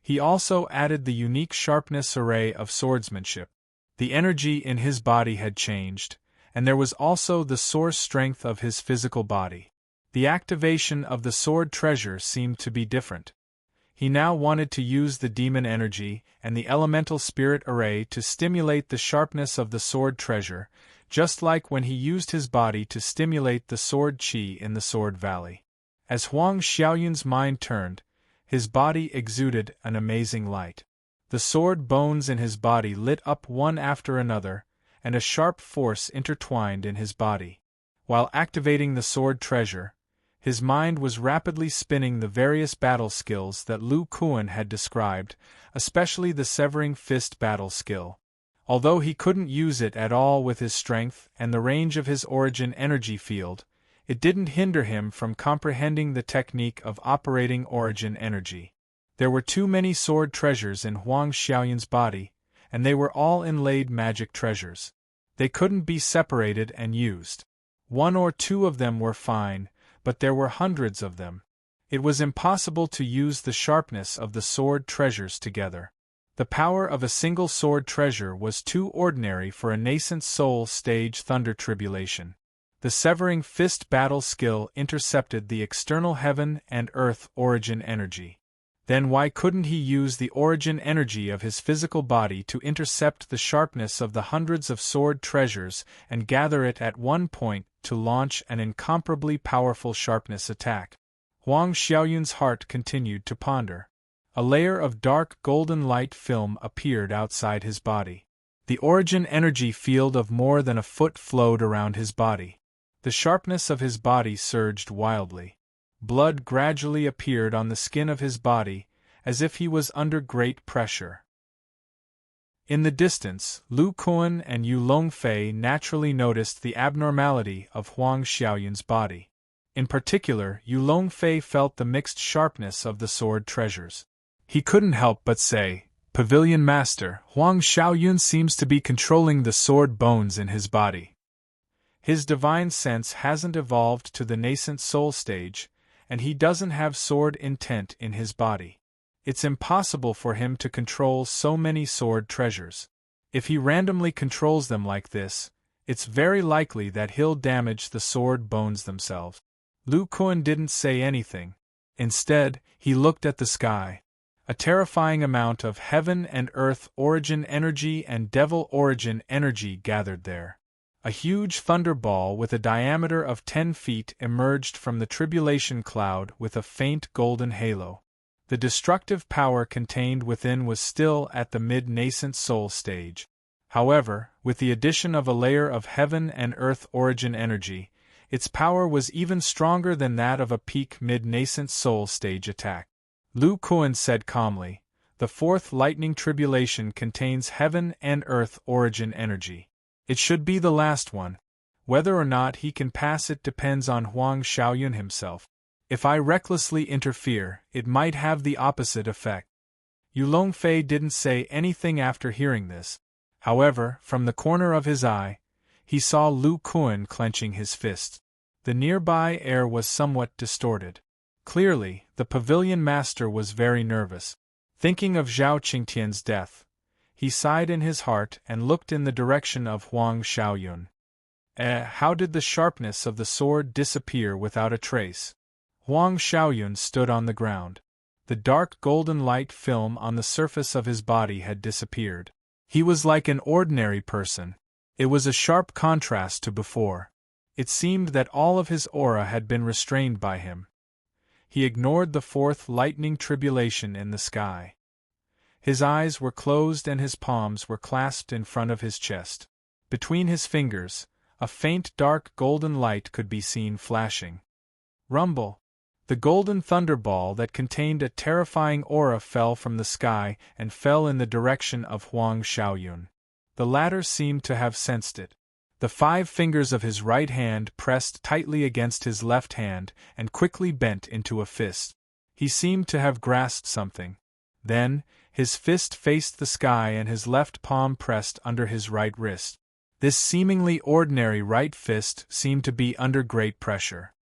He also added the unique sharpness array of swordsmanship. The energy in his body had changed, and there was also the source strength of his physical body. The activation of the sword treasure seemed to be different. He now wanted to use the demon energy and the elemental spirit array to stimulate the sharpness of the sword treasure, just like when he used his body to stimulate the sword qi in the Sword Valley. As Huang Xiaoyun's mind turned, his body exuded an amazing light. The sword bones in his body lit up one after another, and a sharp force intertwined in his body. While activating the sword treasure, his mind was rapidly spinning the various battle skills that Lu Kuan had described, especially the severing fist battle skill. Although he couldn't use it at all with his strength and the range of his origin energy field, it didn't hinder him from comprehending the technique of operating origin energy. There were too many sword treasures in Huang Xiaoyun's body, and they were all inlaid magic treasures. They couldn't be separated and used. One or two of them were fine, but there were hundreds of them. It was impossible to use the sharpness of the sword treasures together. The power of a single sword treasure was too ordinary for a nascent soul stage thunder tribulation. The severing fist battle skill intercepted the external heaven and earth origin energy. Then why couldn't he use the origin energy of his physical body to intercept the sharpness of the hundreds of sword treasures and gather it at one point to launch an incomparably powerful sharpness attack? Huang Xiaoyun's heart continued to ponder. A layer of dark golden light film appeared outside his body. The origin energy field of more than a foot flowed around his body. The sharpness of his body surged wildly. Blood gradually appeared on the skin of his body, as if he was under great pressure. In the distance, Lu Kuan and Yu Longfei naturally noticed the abnormality of Huang Xiaoyun's body. In particular, Yu Longfei felt the mixed sharpness of the sword treasures. He couldn't help but say, "Pavilion Master, Huang Xiaoyun seems to be controlling the sword bones in his body. His divine sense hasn't evolved to the nascent soul stage, and he doesn't have sword intent in his body. It's impossible for him to control so many sword treasures. If he randomly controls them like this, it's very likely that he'll damage the sword bones themselves." Lu Kuan didn't say anything. Instead, he looked at the sky. A terrifying amount of heaven and earth origin energy and devil origin energy gathered there. A huge thunderball with a diameter of 10 feet emerged from the tribulation cloud with a faint golden halo. The destructive power contained within was still at the mid-nascent soul stage. However, with the addition of a layer of heaven and earth origin energy, its power was even stronger than that of a peak mid-nascent soul stage attack. Lu Kuan said calmly, "The fourth lightning tribulation contains heaven and earth origin energy. It should be the last one. Whether or not he can pass it depends on Huang Xiaoyun himself. If I recklessly interfere, it might have the opposite effect." Yu Longfei didn't say anything after hearing this. However, from the corner of his eye, he saw Lu Kuan clenching his fists. The nearby air was somewhat distorted. Clearly, the pavilion master was very nervous. Thinking of Zhao Qingtian's death, he sighed in his heart and looked in the direction of Huang Xiaoyun. How did the sharpness of the sword disappear without a trace? Huang Xiaoyun stood on the ground. The dark golden light film on the surface of his body had disappeared. He was like an ordinary person. It was a sharp contrast to before. It seemed that all of his aura had been restrained by him. He ignored the fourth lightning tribulation in the sky. His eyes were closed and his palms were clasped in front of his chest. Between his fingers, a faint dark golden light could be seen flashing. Rumble! The golden thunderball that contained a terrifying aura fell from the sky and fell in the direction of Huang Xiaoyun. The latter seemed to have sensed it. The 5 fingers of his right hand pressed tightly against his left hand and quickly bent into a fist. He seemed to have grasped something. Then, his fist faced the sky and his left palm pressed under his right wrist. This seemingly ordinary right fist seemed to be under great pressure.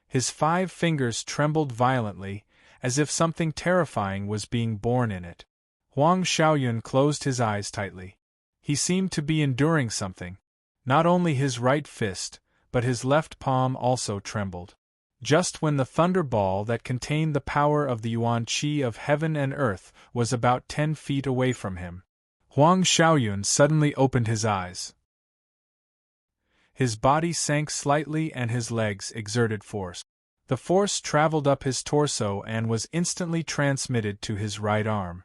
His 5 fingers trembled violently, as if something terrifying was being born in it. Huang Xiaoyun closed his eyes tightly. He seemed to be enduring something. Not only his right fist, but his left palm also trembled. Just when the thunderball that contained the power of the Yuan Qi of heaven and earth was about 10 feet away from him, Huang Xiaoyun suddenly opened his eyes. His body sank slightly and his legs exerted force. The force traveled up his torso and was instantly transmitted to his right arm.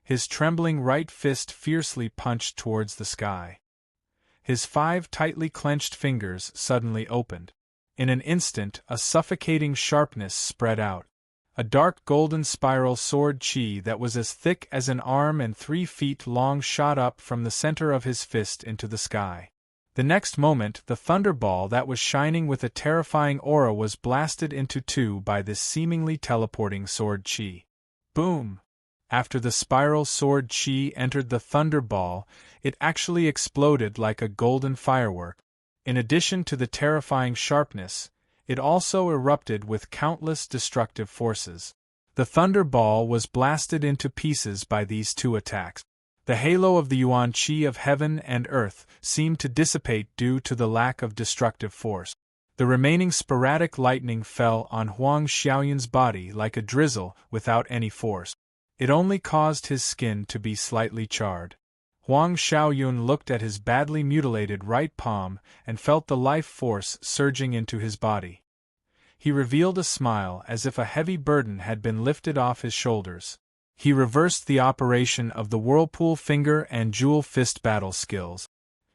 His trembling right fist fiercely punched towards the sky. His 5 tightly clenched fingers suddenly opened. In an instant, a suffocating sharpness spread out. A dark golden spiral sword qi that was as thick as an arm and 3 feet long shot up from the center of his fist into the sky. The next moment, the thunderball that was shining with a terrifying aura was blasted into 2 by this seemingly teleporting sword qi. Boom! After the spiral sword qi entered the thunderball, it actually exploded like a golden firework. In addition to the terrifying sharpness, it also erupted with countless destructive forces. The thunderball was blasted into pieces by these 2 attacks. The halo of the Yuan Qi of heaven and earth seemed to dissipate due to the lack of destructive force. The remaining sporadic lightning fell on Huang Xiaoyun's body like a drizzle without any force. It only caused his skin to be slightly charred. Huang Xiaoyun looked at his badly mutilated right palm and felt the life force surging into his body. He revealed a smile as if a heavy burden had been lifted off his shoulders. He reversed the operation of the whirlpool finger and jewel fist battle skills.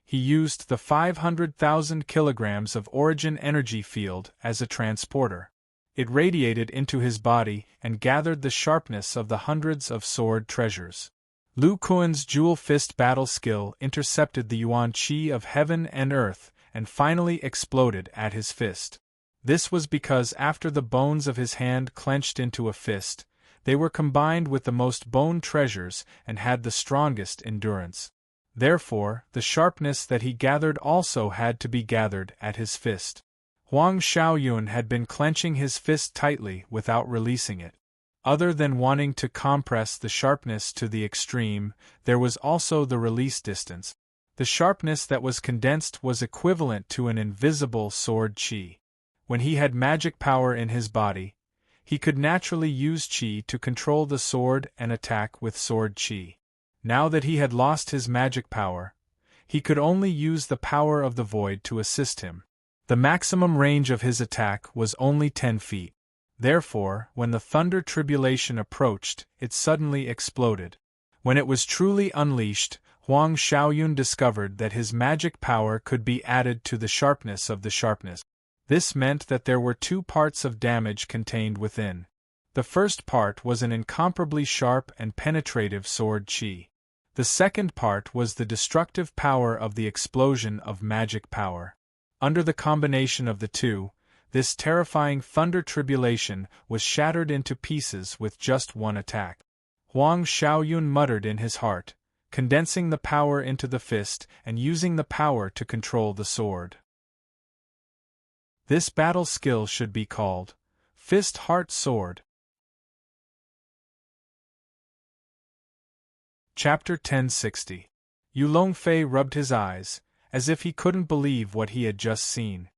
He used the 500,000 kilograms of origin energy field as a transporter. It radiated into his body and gathered the sharpness of the hundreds of sword treasures. Lu Kuan's jewel fist battle skill intercepted the Yuan Qi of heaven and earth and finally exploded at his fist. This was because after the bones of his hand clenched into a fist, they were combined with the most bone treasures and had the strongest endurance. Therefore, the sharpness that he gathered also had to be gathered at his fist. Huang Xiaoyun had been clenching his fist tightly without releasing it. Other than wanting to compress the sharpness to the extreme, there was also the release distance. The sharpness that was condensed was equivalent to an invisible sword qi. When he had magic power in his body, he could naturally use qi to control the sword and attack with sword qi. Now that he had lost his magic power, he could only use the power of the void to assist him. The maximum range of his attack was only 10 feet. Therefore, when the thunder tribulation approached, it suddenly exploded. When it was truly unleashed, Huang Xiaoyun discovered that his magic power could be added to the sharpness of the sharpness. This meant that there were 2 parts of damage contained within. The first part was an incomparably sharp and penetrative sword qi. The second part was the destructive power of the explosion of magic power. Under the combination of the 2, this terrifying thunder tribulation was shattered into pieces with just 1 attack. Huang Xiaoyun muttered in his heart, condensing the power into the fist and using the power to control the sword. This battle skill should be called Fist Heart Sword. Chapter 1060. Yu Longfei rubbed his eyes, as if he couldn't believe what he had just seen.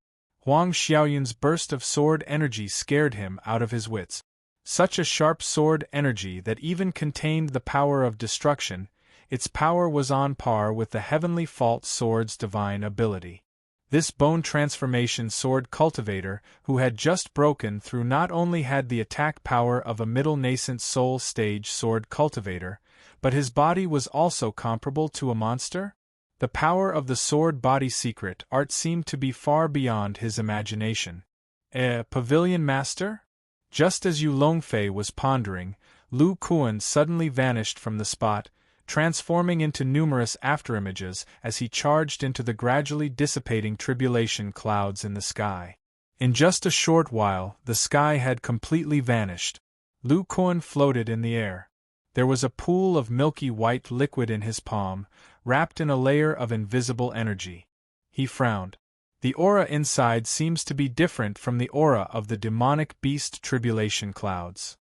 Huang Xiaoyun's burst of sword energy scared him out of his wits. Such a sharp sword energy that even contained the power of destruction, Its power was on par with the Heavenly Fault Sword's divine ability. This bone transformation sword cultivator, who had just broken through, not only had the attack power of a middle nascent soul stage sword cultivator, but his body was also comparable to a monster? The power of the sword body secret art seemed to be far beyond his imagination. Pavilion Master? Just as Yu Longfei was pondering, Lu Kuan suddenly vanished from the spot, transforming into numerous afterimages as he charged into the gradually dissipating tribulation clouds in the sky. In just a short while, the sky had completely vanished. Lu Kuan floated in the air. There was a pool of milky white liquid in his palm, wrapped in a layer of invisible energy. He frowned. The aura inside seems to be different from the aura of the demonic beast tribulation clouds.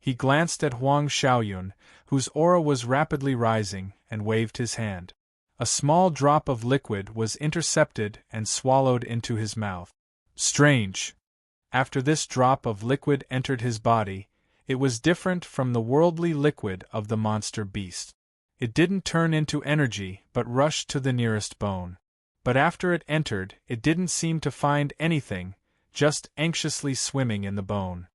He glanced at Huang Xiaoyun, whose aura was rapidly rising, and waved his hand. A small drop of liquid was intercepted and swallowed into his mouth. Strange. After this drop of liquid entered his body, it was different from the worldly liquid of the monster beast. It didn't turn into energy but rushed to the nearest bone. But after it entered, it didn't seem to find anything, just anxiously swimming in the bone.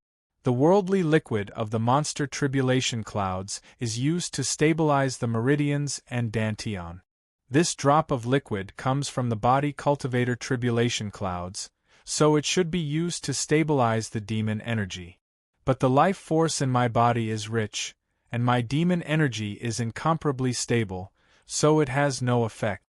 The worldly liquid of the monster tribulation clouds is used to stabilize the meridians and dantian. This drop of liquid comes from the body cultivator tribulation clouds, so it should be used to stabilize the demon energy. But the life force in my body is rich, and my demon energy is incomparably stable, so it has no effect.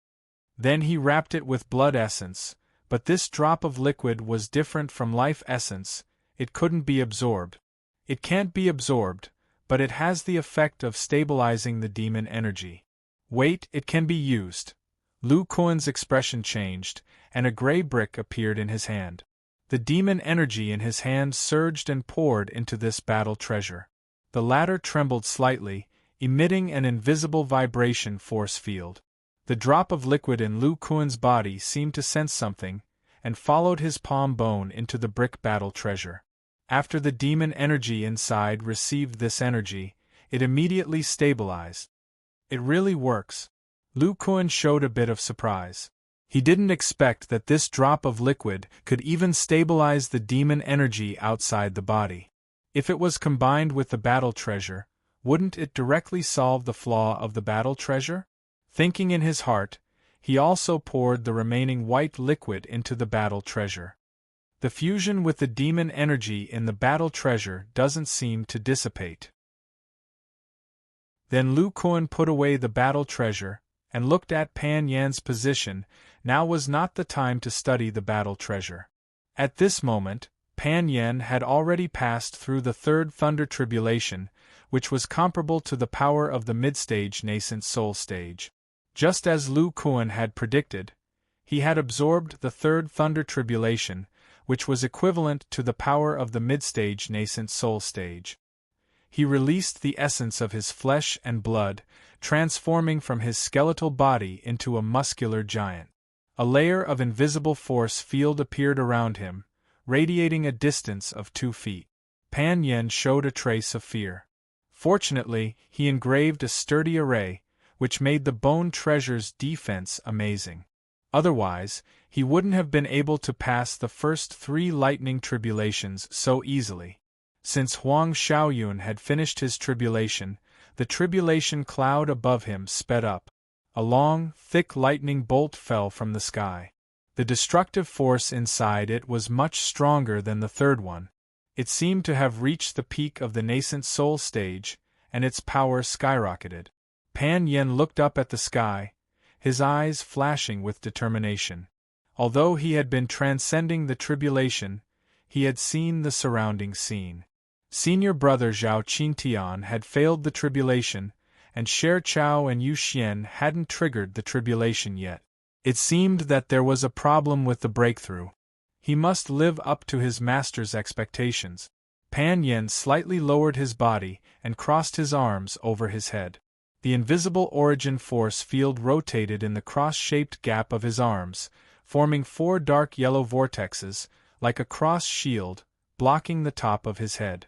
Then he wrapped it with blood essence, but this drop of liquid was different from life essence. It couldn't be absorbed. It can't be absorbed, but it has the effect of stabilizing the demon energy. Wait, it can be used. Lu Kuan's expression changed, and a gray brick appeared in his hand. The demon energy in his hand surged and poured into this battle treasure. The latter trembled slightly, emitting an invisible vibration force field. The drop of liquid in Lu Kuan's body seemed to sense something, and followed his palm bone into the brick battle treasure. After the demon energy inside received this energy, it immediately stabilized. It really works. Lu Kuan showed a bit of surprise. He didn't expect that this drop of liquid could even stabilize the demon energy outside the body. If it was combined with the battle treasure, wouldn't it directly solve the flaw of the battle treasure? Thinking in his heart, he also poured the remaining white liquid into the battle treasure. The fusion with the demon energy in the battle treasure doesn't seem to dissipate. Then Lu Kuan put away the battle treasure, and looked at Pan Yan's position. Now was not the time to study the battle treasure. At this moment, Pan Yan had already passed through the third thunder tribulation, which was comparable to the power of the mid-stage nascent soul stage. Just as Lu Kuan had predicted, he had absorbed the third thunder tribulation, which was equivalent to the power of the mid-stage nascent soul stage. He released the essence of his flesh and blood, transforming from his skeletal body into a muscular giant. A layer of invisible force field appeared around him, radiating a distance of 2 feet. Pan Yan showed a trace of fear. Fortunately, he engraved a sturdy array, which made the bone treasure's defense amazing. Otherwise, he wouldn't have been able to pass the first 3 lightning tribulations so easily. Since Huang Xiaoyun had finished his tribulation, the tribulation cloud above him sped up. A long, thick lightning bolt fell from the sky. The destructive force inside it was much stronger than the third one. It seemed to have reached the peak of the nascent soul stage, and its power skyrocketed. Pan Yan looked up at the sky, his eyes flashing with determination. Although he had been transcending the tribulation, he had seen the surrounding scene. Senior brother Zhao Qintian had failed the tribulation, and Sher Chao and Yu Xian hadn't triggered the tribulation yet. It seemed that there was a problem with the breakthrough. He must live up to his master's expectations. Pan Yan slightly lowered his body and crossed his arms over his head. The invisible origin force field rotated in the cross-shaped gap of his arms, forming 4 dark yellow vortexes, like a cross shield, blocking the top of his head.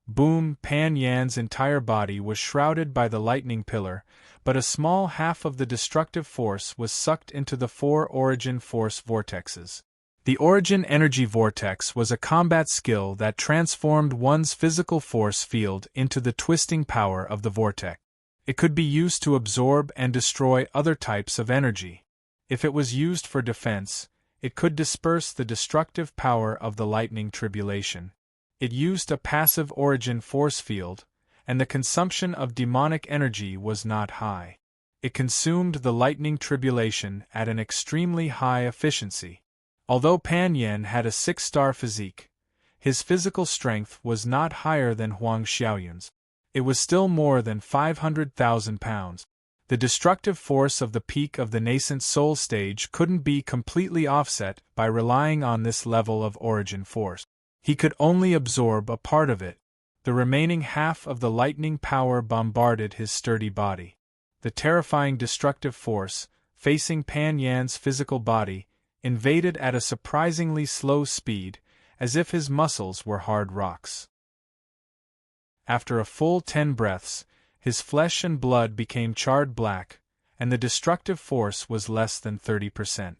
Boom! Pan Yan's entire body was shrouded by the lightning pillar, but a small half of the destructive force was sucked into the 4 origin force vortexes. The origin energy vortex was a combat skill that transformed one's physical force field into the twisting power of the vortex. It could be used to absorb and destroy other types of energy. If it was used for defense, it could disperse the destructive power of the lightning tribulation. It used a passive origin force field, and the consumption of demonic energy was not high. It consumed the lightning tribulation at an extremely high efficiency. Although Pan Yan had a 6-star physique, his physical strength was not higher than Huang Xiaoyun's. It was still more than 500,000 pounds. The destructive force of the peak of the nascent soul stage couldn't be completely offset by relying on this level of origin force. He could only absorb a part of it. The remaining half of the lightning power bombarded his sturdy body. The terrifying destructive force, facing Pan Yan's physical body, invaded at a surprisingly slow speed, as if his muscles were hard rocks. After a full 10 breaths, his flesh and blood became charred black, and the destructive force was less than 30%.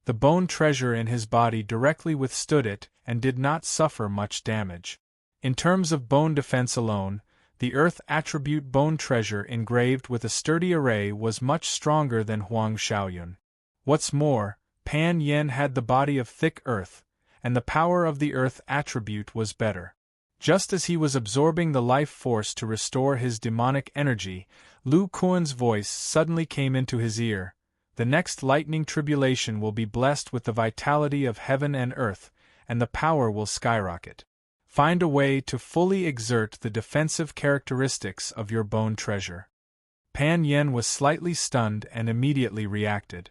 The bone treasure in his body directly withstood it and did not suffer much damage. In terms of bone defense alone, the earth attribute bone treasure engraved with a sturdy array was much stronger than Huang Xiaoyun. What's more, Pan Yan had the body of thick earth, and the power of the earth attribute was better. Just as he was absorbing the life force to restore his demonic energy, Lu Kuan's voice suddenly came into his ear. The next lightning tribulation will be blessed with the vitality of heaven and earth, and the power will skyrocket. Find a way to fully exert the defensive characteristics of your bone treasure. Pan Yan was slightly stunned and immediately reacted.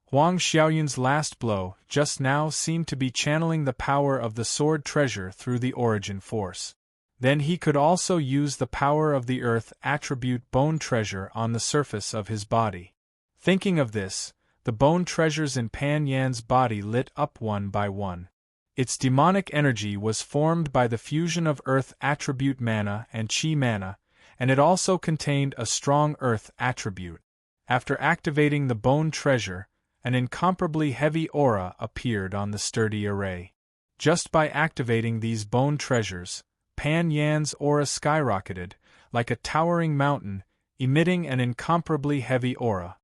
Huang Xiaoyun's last blow just now seemed to be channeling the power of the sword treasure through the origin force. Then he could also use the power of the earth attribute bone treasure on the surface of his body. Thinking of this, the bone treasures in Pan Yan's body lit up one by one. Its demonic energy was formed by the fusion of earth attribute mana and chi mana, and it also contained a strong earth attribute. After activating the bone treasure, an incomparably heavy aura appeared on the sturdy array. Just by activating these bone treasures, Pan Yan's aura skyrocketed, like a towering mountain, emitting an incomparably heavy aura.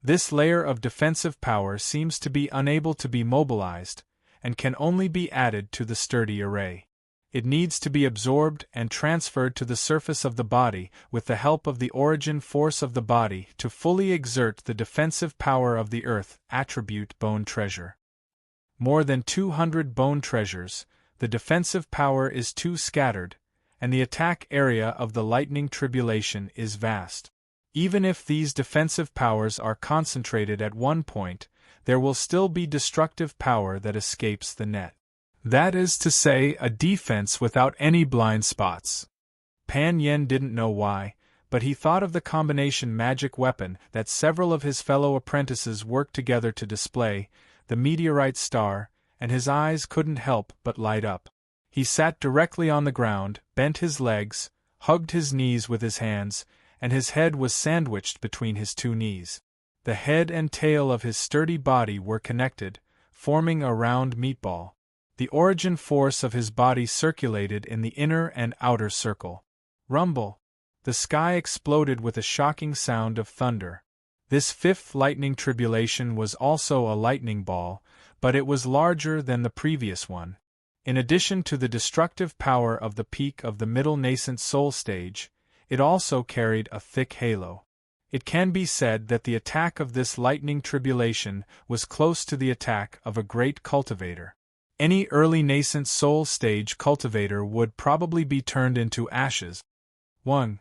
This layer of defensive power seems to be unable to be mobilized, and can only be added to the sturdy array. It needs to be absorbed and transferred to the surface of the body with the help of the origin force of the body to fully exert the defensive power of the earth attribute bone treasure. More than 200 bone treasures, the defensive power is too scattered, and the attack area of the lightning tribulation is vast. Even if these defensive powers are concentrated at one point, there will still be destructive power that escapes the net. That is to say, a defense without any blind spots. Pan Yan didn't know why, but he thought of the combination magic weapon that several of his fellow apprentices worked together to display, the meteorite star, and his eyes couldn't help but light up. He sat directly on the ground, bent his legs, hugged his knees with his hands, and his head was sandwiched between his 2 knees. The head and tail of his sturdy body were connected, forming a round meatball. The origin force of his body circulated in the inner and outer circle. Rumble! The sky exploded with a shocking sound of thunder. This 5th lightning tribulation was also a lightning ball, but it was larger than the previous one. In addition to the destructive power of the peak of the middle nascent soul stage, it also carried a thick halo. It can be said that the attack of this lightning tribulation was close to the attack of a great cultivator. Any early nascent soul stage cultivator would probably be turned into ashes. 1.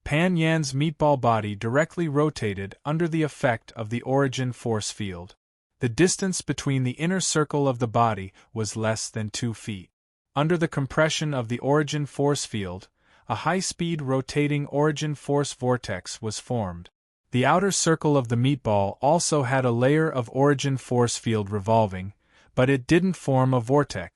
Pan Yan's meatball body directly rotated under the effect of the origin force field. The distance between the inner circle of the body was less than 2 feet. Under the compression of the origin force field, a high-speed rotating origin force vortex was formed. The outer circle of the meatball also had a layer of origin force field revolving, but it didn't form a vortex.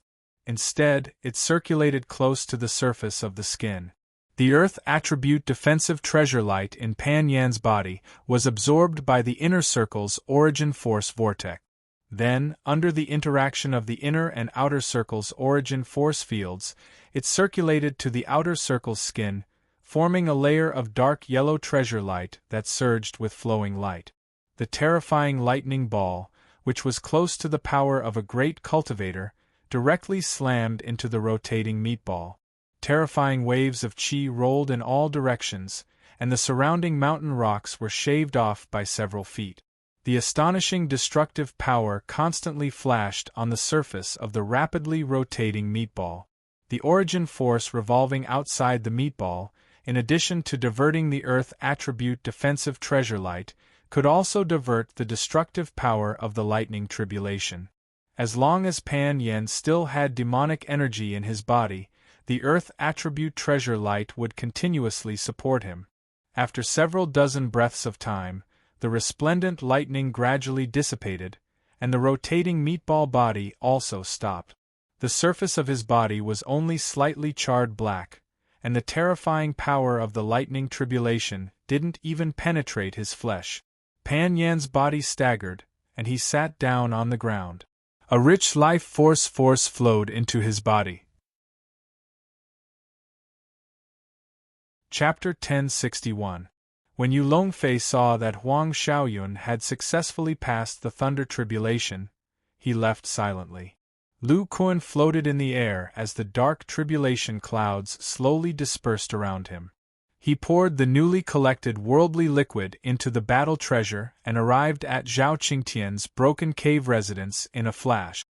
Instead, it circulated close to the surface of the skin. The earth attribute defensive treasure light in Pan Yan's body was absorbed by the inner circle's origin force vortex. Then, under the interaction of the inner and outer circle's origin force fields, it circulated to the outer circle's skin, forming a layer of dark yellow treasure light that surged with flowing light. The terrifying lightning ball, which was close to the power of a great cultivator, directly slammed into the rotating meatball. Terrifying waves of chi rolled in all directions, and the surrounding mountain rocks were shaved off by several feet. The astonishing destructive power constantly flashed on the surface of the rapidly rotating meatball. The origin force revolving outside the meatball, in addition to diverting the earth attribute defensive treasure light, could also divert the destructive power of the lightning tribulation. As long as Pan Yan still had demonic energy in his body, the earth attribute treasure light would continuously support him. After several dozen breaths of time, the resplendent lightning gradually dissipated, and the rotating meatball body also stopped. The surface of his body was only slightly charred black, and the terrifying power of the lightning tribulation didn't even penetrate his flesh. Pan Yan's body staggered, and he sat down on the ground. A rich life force flowed into his body. Chapter 1061. When Yu Longfei saw that Huang Xiaoyun had successfully passed the thunder tribulation, he left silently. Lu Kuan floated in the air as the dark tribulation clouds slowly dispersed around him. He poured the newly collected worldly liquid into the battle treasure and arrived at Zhao Qingtian's broken cave residence in a flash.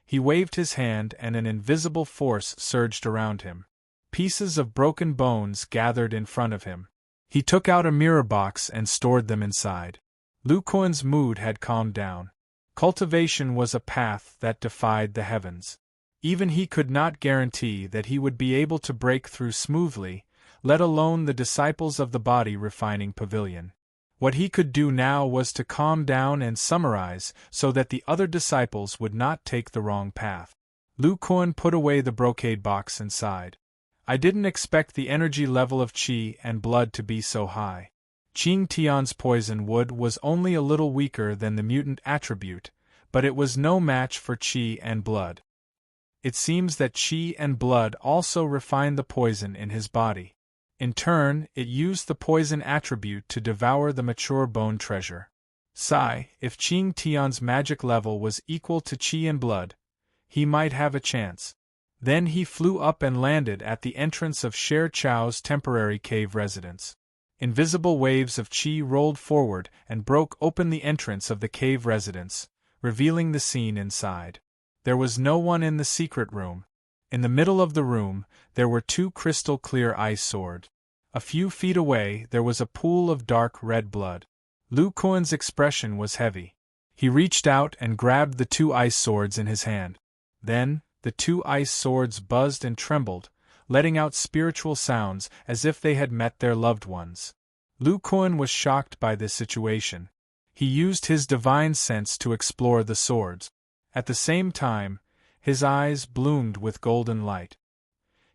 He waved his hand and an invisible force surged around him. Pieces of broken bones gathered in front of him. He took out a mirror box and stored them inside. Lu Kuan's mood had calmed down. Cultivation was a path that defied the heavens. Even he could not guarantee that he would be able to break through smoothly, let alone the disciples of the body refining pavilion. What he could do now was to calm down and summarize so that the other disciples would not take the wrong path. Lu Kuan put away the brocade box and sighed. I didn't expect the energy level of qi and blood to be so high. Qing Tian's poison wood was only a little weaker than the mutant attribute, but it was no match for qi and blood. It seems that qi and blood also refined the poison in his body. In turn, it used the poison attribute to devour the mature bone treasure. If Qing Tian's magic level was equal to qi and blood, he might have a chance. Then he flew up and landed at the entrance of Sher Chao's temporary cave residence. Invisible waves of qi rolled forward and broke open the entrance of the cave residence, revealing the scene inside. There was no one in the secret room. In the middle of the room, there were two crystal-clear ice swords. A few feet away, there was a pool of dark red blood. Lu Kuan's expression was heavy. He reached out and grabbed the two ice swords in his hand. Then, the two ice swords buzzed and trembled, letting out spiritual sounds as if they had met their loved ones. Lu Kuan was shocked by this situation. He used his divine sense to explore the swords. At the same time, his eyes bloomed with golden light.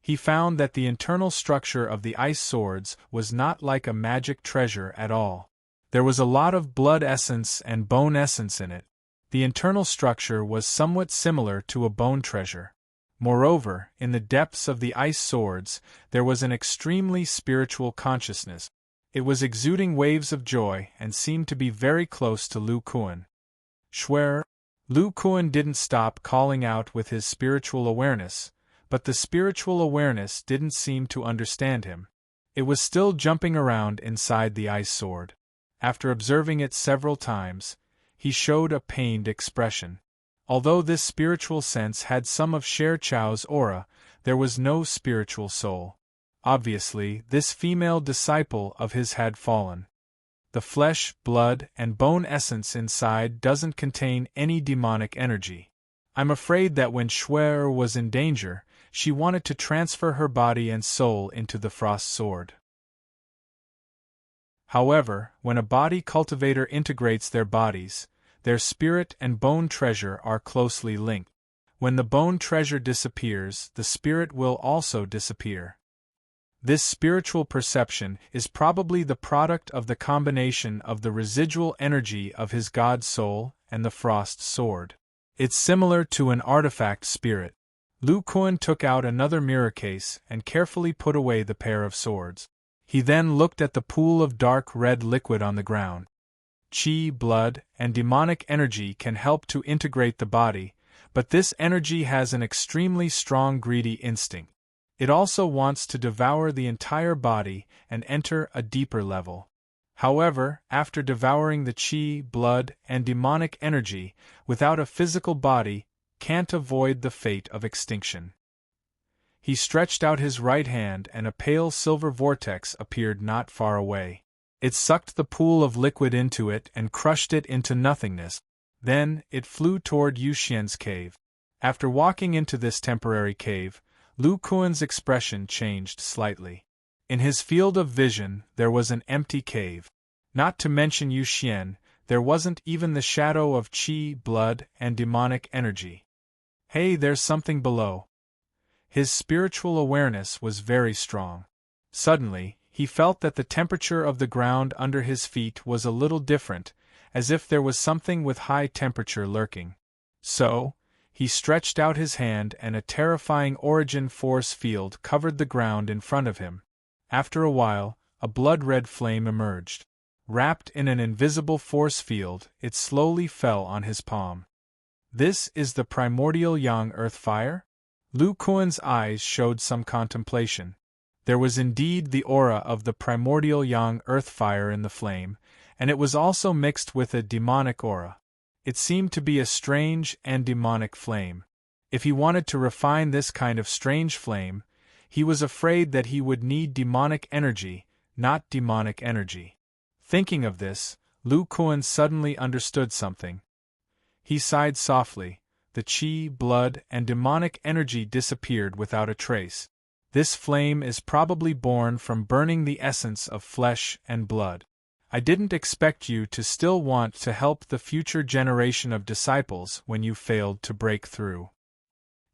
He found that the internal structure of the ice swords was not like a magic treasure at all. There was a lot of blood essence and bone essence in it. The internal structure was somewhat similar to a bone treasure. Moreover, in the depths of the ice swords, there was an extremely spiritual consciousness. It was exuding waves of joy and seemed to be very close to Lu Kuan. Schwer. Lu Kuan didn't stop calling out with his spiritual awareness, but the spiritual awareness didn't seem to understand him. It was still jumping around inside the ice sword. After observing it several times, he showed a pained expression. Although this spiritual sense had some of Sher Chao's aura, there was no spiritual soul. Obviously, this female disciple of his had fallen. The flesh, blood, and bone essence inside doesn't contain any demonic energy. I'm afraid that when Schwer was in danger, she wanted to transfer her body and soul into the frost sword. However, when a body cultivator integrates their bodies, their spirit and bone treasure are closely linked. When the bone treasure disappears, the spirit will also disappear. This spiritual perception is probably the product of the combination of the residual energy of his god soul and the frost sword. It's similar to an artifact spirit. Lu Kuan took out another mirror case and carefully put away the pair of swords. He then looked at the pool of dark red liquid on the ground. Qi, blood, and demonic energy can help to integrate the body, but this energy has an extremely strong greedy instinct. It also wants to devour the entire body and enter a deeper level. However, after devouring the qi, blood, and demonic energy, without a physical body, can't avoid the fate of extinction. He stretched out his right hand and a pale silver vortex appeared not far away. It sucked the pool of liquid into it and crushed it into nothingness. Then, it flew toward Yu Xian's cave. After walking into this temporary cave, Lu Kuan's expression changed slightly. In his field of vision, there was an empty cave. Not to mention Yu Xian, there wasn't even the shadow of qi, blood, and demonic energy. Hey, there's something below. His spiritual awareness was very strong. Suddenly, he felt that the temperature of the ground under his feet was a little different, as if there was something with high temperature lurking. So, he stretched out his hand and a terrifying origin force field covered the ground in front of him. After a while, a blood-red flame emerged. Wrapped in an invisible force field, it slowly fell on his palm. This is the primordial yang earth fire? Lu Kuan's eyes showed some contemplation. There was indeed the aura of the primordial yang earth fire in the flame, and it was also mixed with a demonic aura. It seemed to be a strange and demonic flame. If he wanted to refine this kind of strange flame, he was afraid that he would need demonic energy, not demonic energy. Thinking of this, Lu Kuan suddenly understood something. He sighed softly. The qi, blood, and demonic energy disappeared without a trace. This flame is probably born from burning the essence of flesh and blood. I didn't expect you to still want to help the future generation of disciples when you failed to break through.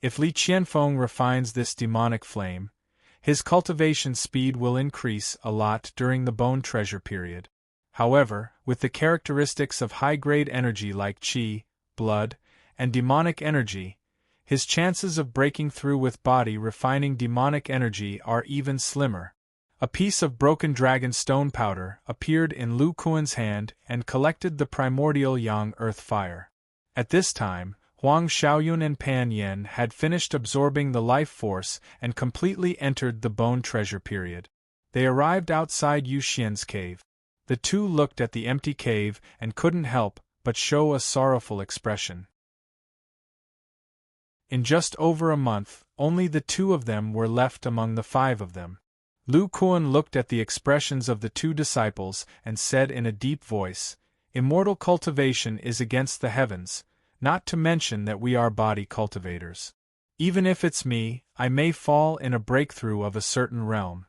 If Li Qianfeng refines this demonic flame, his cultivation speed will increase a lot during the bone treasure period. However, with the characteristics of high-grade energy like qi, blood, and demonic energy, his chances of breaking through with body refining demonic energy are even slimmer. A piece of broken dragon stone powder appeared in Lu Kuan's hand and collected the primordial yang earth fire. At this time, Huang Xiaoyun and Pan Yen had finished absorbing the life force and completely entered the bone treasure period. They arrived outside Yu Xian's cave. The two looked at the empty cave and couldn't help but show a sorrowful expression. In just over a month, only the two of them were left among the five of them. Lu Kuan looked at the expressions of the two disciples and said in a deep voice, "Immortal cultivation is against the heavens, not to mention that we are body cultivators. Even if it's me, I may fall in a breakthrough of a certain realm.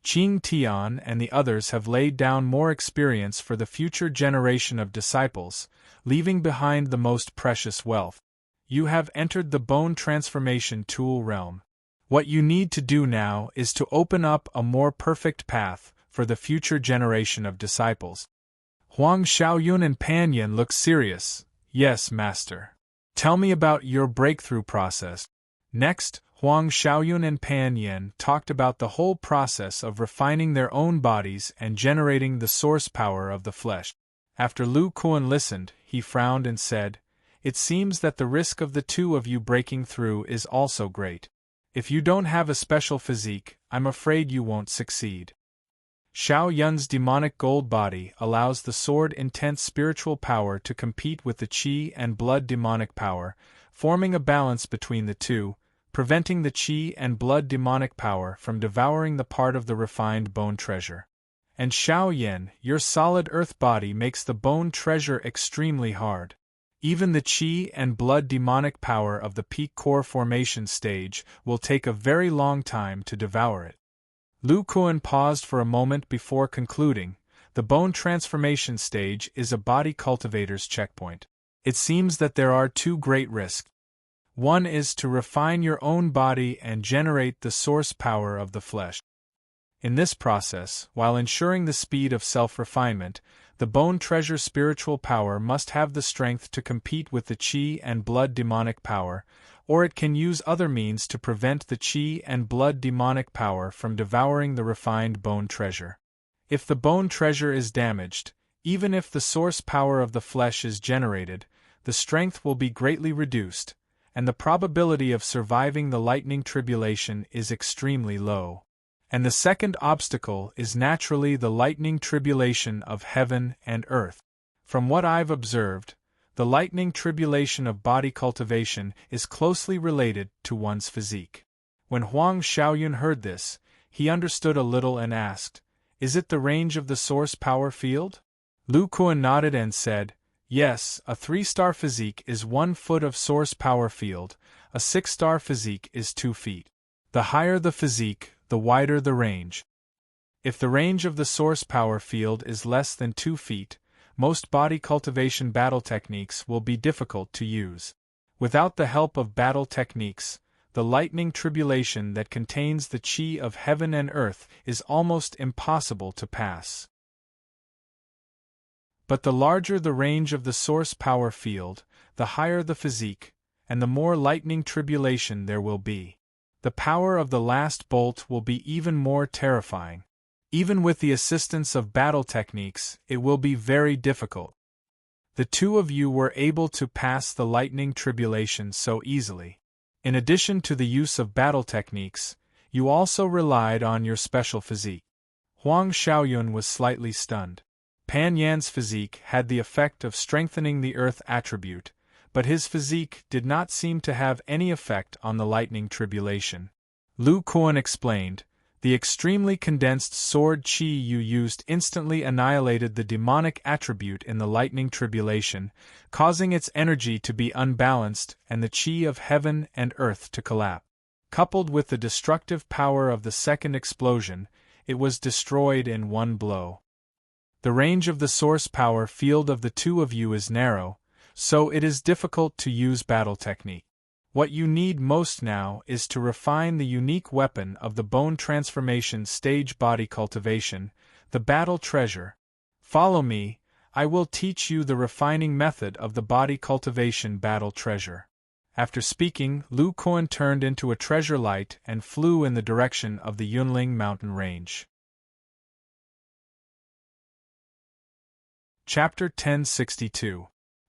Qing Tian and the others have laid down more experience for the future generation of disciples, leaving behind the most precious wealth. You have entered the bone transformation tool realm. What you need to do now is to open up a more perfect path for the future generation of disciples." Huang Xiaoyun and Pan Yen looked serious. "Yes, Master. Tell me about your breakthrough process." Next, Huang Xiaoyun and Pan Yen talked about the whole process of refining their own bodies and generating the source power of the flesh. After Lu Kuan listened, he frowned and said, "It seems that the risk of the two of you breaking through is also great. If you don't have a special physique, I'm afraid you won't succeed." Xiao Yun's demonic gold body allows the sword intense spiritual power to compete with the qi and blood demonic power, forming a balance between the two, preventing the qi and blood demonic power from devouring the part of the refined bone treasure. And Xiao Yan, your solid earth body makes the bone treasure extremely hard. Even the qi and blood demonic power of the peak core formation stage will take a very long time to devour it. Lu Kuan paused for a moment before concluding, "The bone transformation stage is a body cultivator's checkpoint. It seems that there are two great risks. One is to refine your own body and generate the source power of the flesh. In this process, while ensuring the speed of self-refinement, the bone treasure spiritual power must have the strength to compete with the chi and blood demonic power, or it can use other means to prevent the chi and blood demonic power from devouring the refined bone treasure. If the bone treasure is damaged, even if the source power of the flesh is generated, the strength will be greatly reduced, and the probability of surviving the lightning tribulation is extremely low. And the second obstacle is naturally the lightning tribulation of heaven and earth. From what I've observed, the lightning tribulation of body cultivation is closely related to one's physique. When Huang Xiaoyun heard this, he understood a little and asked, "Is it the range of the source power field?" Lu Kuan nodded and said, "Yes, a 3-star physique is 1 foot of source power field, a 6-star physique is 2 feet. The higher the physique, the wider the range. If the range of the source power field is less than 2 feet, most body cultivation battle techniques will be difficult to use. Without the help of battle techniques, the lightning tribulation that contains the chi of heaven and earth is almost impossible to pass. But the larger the range of the source power field, the higher the physique, and the more lightning tribulation there will be. The power of the last bolt will be even more terrifying. Even with the assistance of battle techniques, it will be very difficult. The two of you were able to pass the lightning tribulation so easily. In addition to the use of battle techniques, you also relied on your special physique." Huang Xiaoyun was slightly stunned. Pan Yan's physique had the effect of strengthening the earth attribute, but his physique did not seem to have any effect on the lightning tribulation. Lu Kuan explained, "The extremely condensed sword chi you used instantly annihilated the demonic attribute in the lightning tribulation, causing its energy to be unbalanced and the chi of heaven and earth to collapse. Coupled with the destructive power of the second explosion, it was destroyed in one blow. The range of the source power field of the two of you is narrow, so it is difficult to use battle technique. What you need most now is to refine the unique weapon of the bone transformation stage body cultivation, the battle treasure. Follow me, I will teach you the refining method of the body cultivation battle treasure." After speaking, Lu Kuan turned into a treasure light and flew in the direction of the Yunling mountain range. Chapter 1062.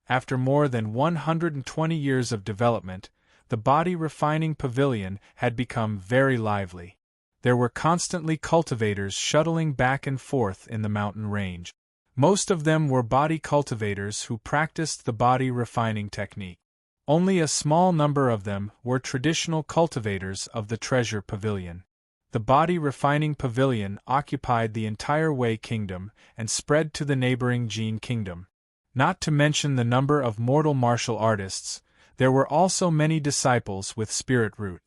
After more than 120 years of development, the body refining pavilion had become very lively. There were constantly cultivators shuttling back and forth in the mountain range. Most of them were body cultivators who practiced the body refining technique. Only a small number of them were traditional cultivators of the treasure pavilion. The body refining pavilion occupied the entire Wei kingdom and spread to the neighboring Jin kingdom. Not to mention the number of mortal martial artists, there were also many disciples with spirit root.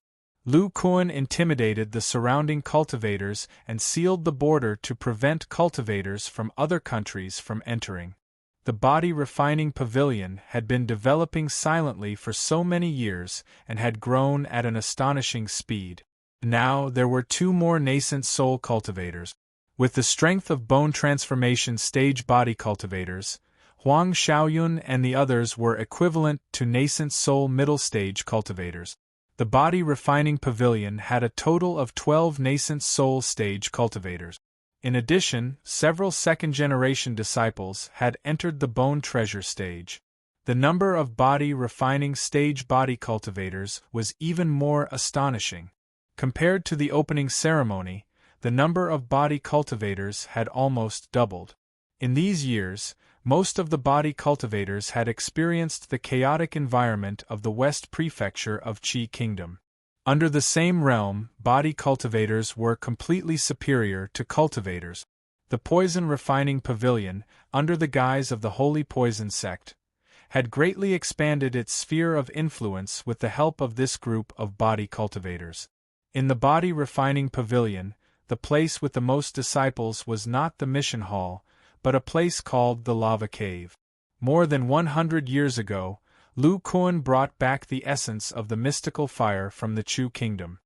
Lu Kuan intimidated the surrounding cultivators and sealed the border to prevent cultivators from other countries from entering. The body refining pavilion had been developing silently for so many years and had grown at an astonishing speed. Now there were 2 more nascent soul cultivators. With the strength of bone transformation stage body cultivators, Huang Xiaoyun and the others were equivalent to nascent soul middle stage cultivators. The body refining pavilion had a total of 12 nascent soul stage cultivators. In addition, several second-generation disciples had entered the bone treasure stage. The number of body refining stage body cultivators was even more astonishing. Compared to the opening ceremony, the number of body cultivators had almost doubled. In these years, most of the body cultivators had experienced the chaotic environment of the West Prefecture of Qi Kingdom. Under the same realm, body cultivators were completely superior to cultivators. The poison refining pavilion, under the guise of the Holy Poison Sect, had greatly expanded its sphere of influence with the help of this group of body cultivators. In the body refining pavilion, the place with the most disciples was not the mission hall, but a place called the Lava Cave. More than 100 years ago, Lu Kuan brought back the essence of the mystical fire from the Chu kingdom.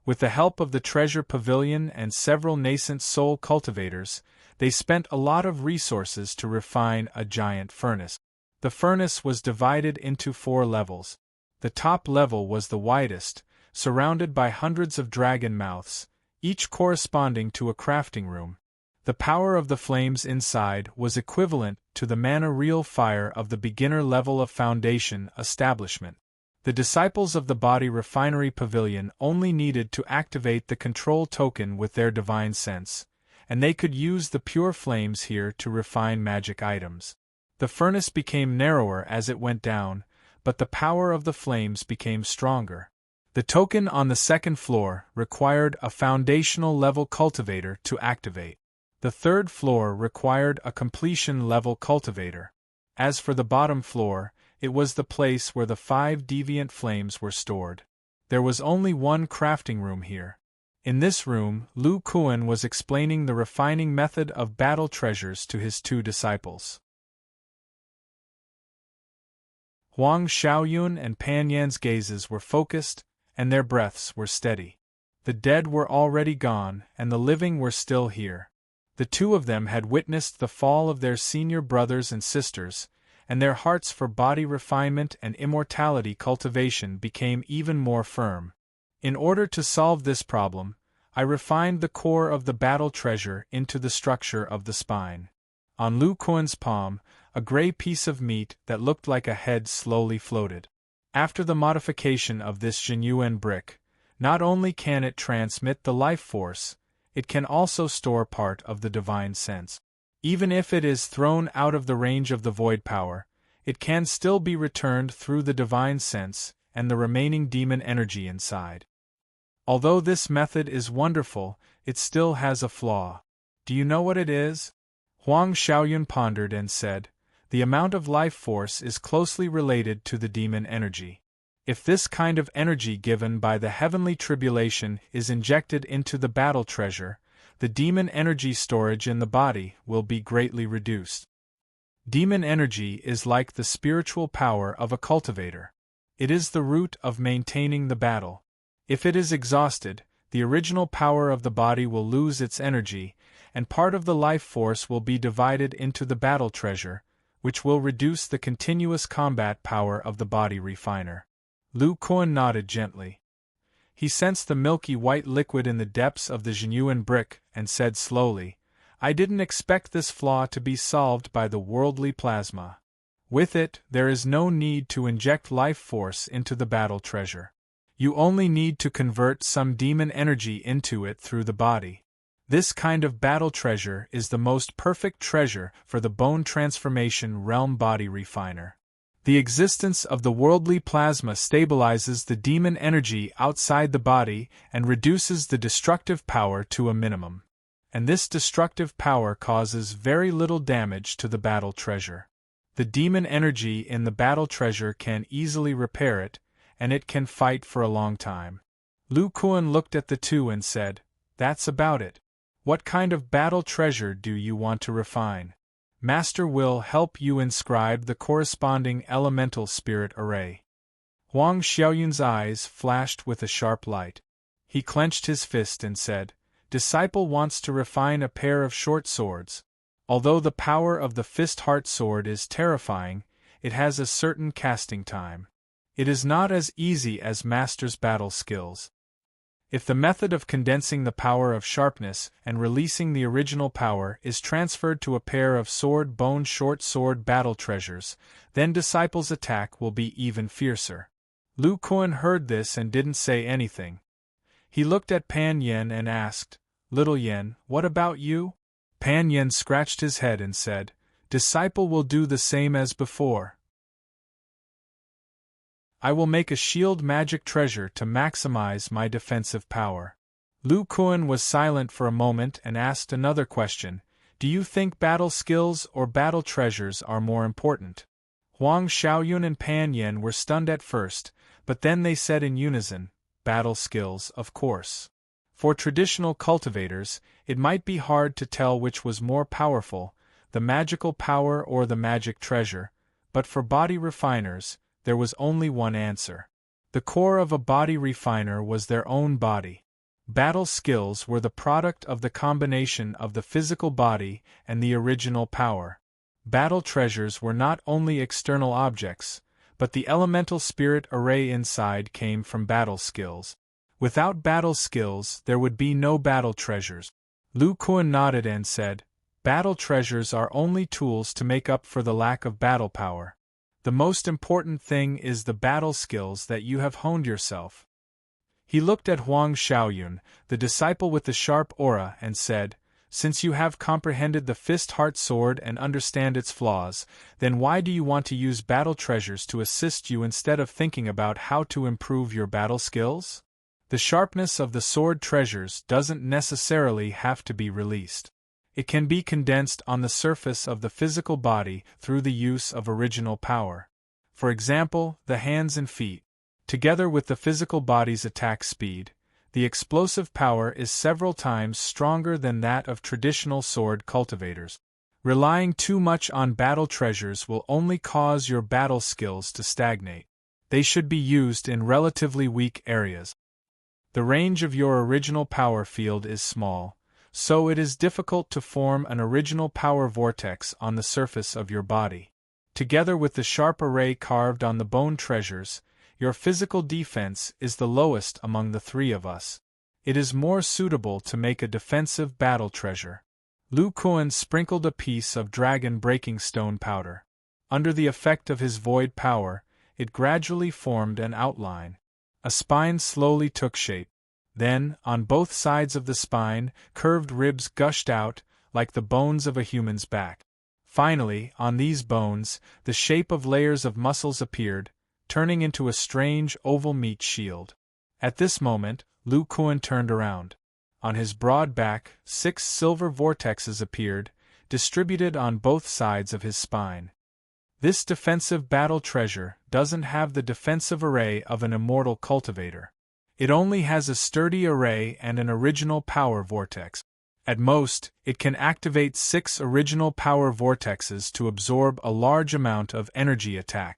With the help of the treasure pavilion and several nascent soul cultivators, they spent a lot of resources to refine a giant furnace. The furnace was divided into 4 levels. The top level was the widest, surrounded by hundreds of dragon mouths, each corresponding to a crafting room. The power of the flames inside was equivalent to the mana-real fire of the beginner level of Foundation establishment. The disciples of the Body Refinery Pavilion only needed to activate the control token with their divine sense, and they could use the pure flames here to refine magic items. The furnace became narrower as it went down, but the power of the flames became stronger. The token on the 2nd floor required a foundational level cultivator to activate. The 3rd floor required a completion level cultivator. As for the bottom floor, it was the place where the 5 deviant flames were stored. There was only one crafting room here. In this room, Lu Kuan was explaining the refining method of battle treasures to his 2 disciples. Huang Xiaoyun and Pan Yan's gazes were focused, and their breaths were steady. The dead were already gone, and the living were still here. The 2 of them had witnessed the fall of their senior brothers and sisters, and their hearts for body refinement and immortality cultivation became even more firm. In order to solve this problem, I refined the core of the battle treasure into the structure of the spine. On Lu Kuan's palm, a gray piece of meat that looked like a head slowly floated. After the modification of this genuine brick, not only can it transmit the life force, it can also store part of the divine sense. Even if it is thrown out of the range of the void power, it can still be returned through the divine sense and the remaining demon energy inside. Although this method is wonderful, it still has a flaw. Do you know what it is? Huang Xiaoyun pondered and said, the amount of life force is closely related to the demon energy. If this kind of energy given by the heavenly tribulation is injected into the battle treasure, the demon energy storage in the body will be greatly reduced. Demon energy is like the spiritual power of a cultivator. It is the root of maintaining the battle. If it is exhausted, the original power of the body will lose its energy, and part of the life force will be divided into the battle treasure, which will reduce the continuous combat power of the body refiner. Lu Kuan nodded gently. He sensed the milky white liquid in the depths of the genuine brick and said slowly, I didn't expect this flaw to be solved by the worldly plasma. With it, there is no need to inject life force into the battle treasure. You only need to convert some demon energy into it through the body. This kind of battle treasure is the most perfect treasure for the bone transformation realm body refiner. The existence of the worldly plasma stabilizes the demon energy outside the body and reduces the destructive power to a minimum. And this destructive power causes very little damage to the battle treasure. The demon energy in the battle treasure can easily repair it, and it can fight for a long time. Lu Kuan looked at the 2 and said, That's about it. What kind of battle treasure do you want to refine? Master will help you inscribe the corresponding elemental spirit array. Huang Xiaoyun's eyes flashed with a sharp light. He clenched his fist and said, Disciple wants to refine a pair of short swords. Although the power of the fist-heart sword is terrifying, it has a certain casting time. It is not as easy as Master's battle skills. If the method of condensing the power of sharpness and releasing the original power is transferred to a pair of sword-bone short sword battle treasures, then Disciple's attack will be even fiercer. Lu Kuan heard this and didn't say anything. He looked at Pan Yen and asked, Little Yen, what about you? Pan Yen scratched his head and said, Disciple will do the same as before. I will make a shield magic treasure to maximize my defensive power. Lu Kuan was silent for a moment and asked another question, Do you think battle skills or battle treasures are more important? Huang Xiaoyun and Pan Yen were stunned at first, but then they said in unison, Battle skills, of course. For traditional cultivators, it might be hard to tell which was more powerful, the magical power or the magic treasure, but for body refiners, there was only one answer. The core of a body refiner was their own body. Battle skills were the product of the combination of the physical body and the original power. Battle treasures were not only external objects, but the elemental spirit array inside came from battle skills. Without battle skills, there would be no battle treasures. Lu Kuan nodded and said, "Battle treasures are only tools to make up for the lack of battle power. The most important thing is the battle skills that you have honed yourself." He looked at Huang Xiaoyun, the disciple with the sharp aura, and said, "Since you have comprehended the fist-heart sword and understand its flaws, then why do you want to use battle treasures to assist you instead of thinking about how to improve your battle skills? The sharpness of the sword treasures doesn't necessarily have to be released. It can be condensed on the surface of the physical body through the use of original power. For example, the hands and feet. Together with the physical body's attack speed, the explosive power is several times stronger than that of traditional sword cultivators. Relying too much on battle treasures will only cause your battle skills to stagnate. They should be used in relatively weak areas. The range of your original power field is small, so it is difficult to form an original power vortex on the surface of your body. Together with the sharp array carved on the bone treasures, your physical defense is the lowest among the three of us. It is more suitable to make a defensive battle treasure." Lu Kuan sprinkled a piece of dragon-breaking stone powder. Under the effect of his void power, it gradually formed an outline. A spine slowly took shape. Then, on both sides of the spine, curved ribs gushed out, like the bones of a human's back. Finally, on these bones, the shape of layers of muscles appeared, turning into a strange oval meat shield. At this moment, Lu Kuan turned around. On his broad back, 6 silver vortexes appeared, distributed on both sides of his spine. This defensive battle treasure doesn't have the defensive array of an immortal cultivator. It only has a sturdy array and an original power vortex. At most, it can activate 6 original power vortexes to absorb a large amount of energy attack.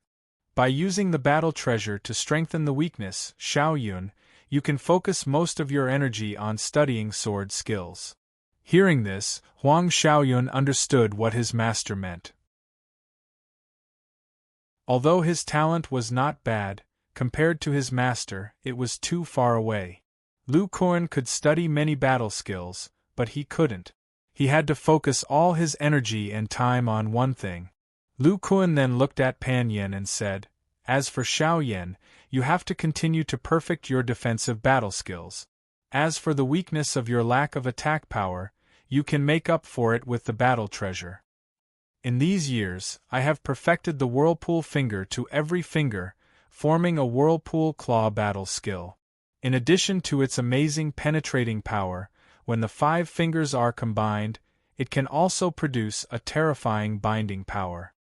By using the battle treasure to strengthen the weakness, Xiaoyun, you can focus most of your energy on studying sword skills. Hearing this, Huang Xiaoyun understood what his master meant. Although his talent was not bad, compared to his master, it was too far away. Lu Kuan could study many battle skills, but he couldn't. He had to focus all his energy and time on one thing. Lu Kuan then looked at Pan Yin and said, "As for Xiao Yan, you have to continue to perfect your defensive battle skills. As for the weakness of your lack of attack power, you can make up for it with the battle treasure. In these years, I have perfected the whirlpool finger to every finger, forming a whirlpool claw battle skill. In addition to its amazing penetrating power, when the 5 fingers are combined, it can also produce a terrifying binding power.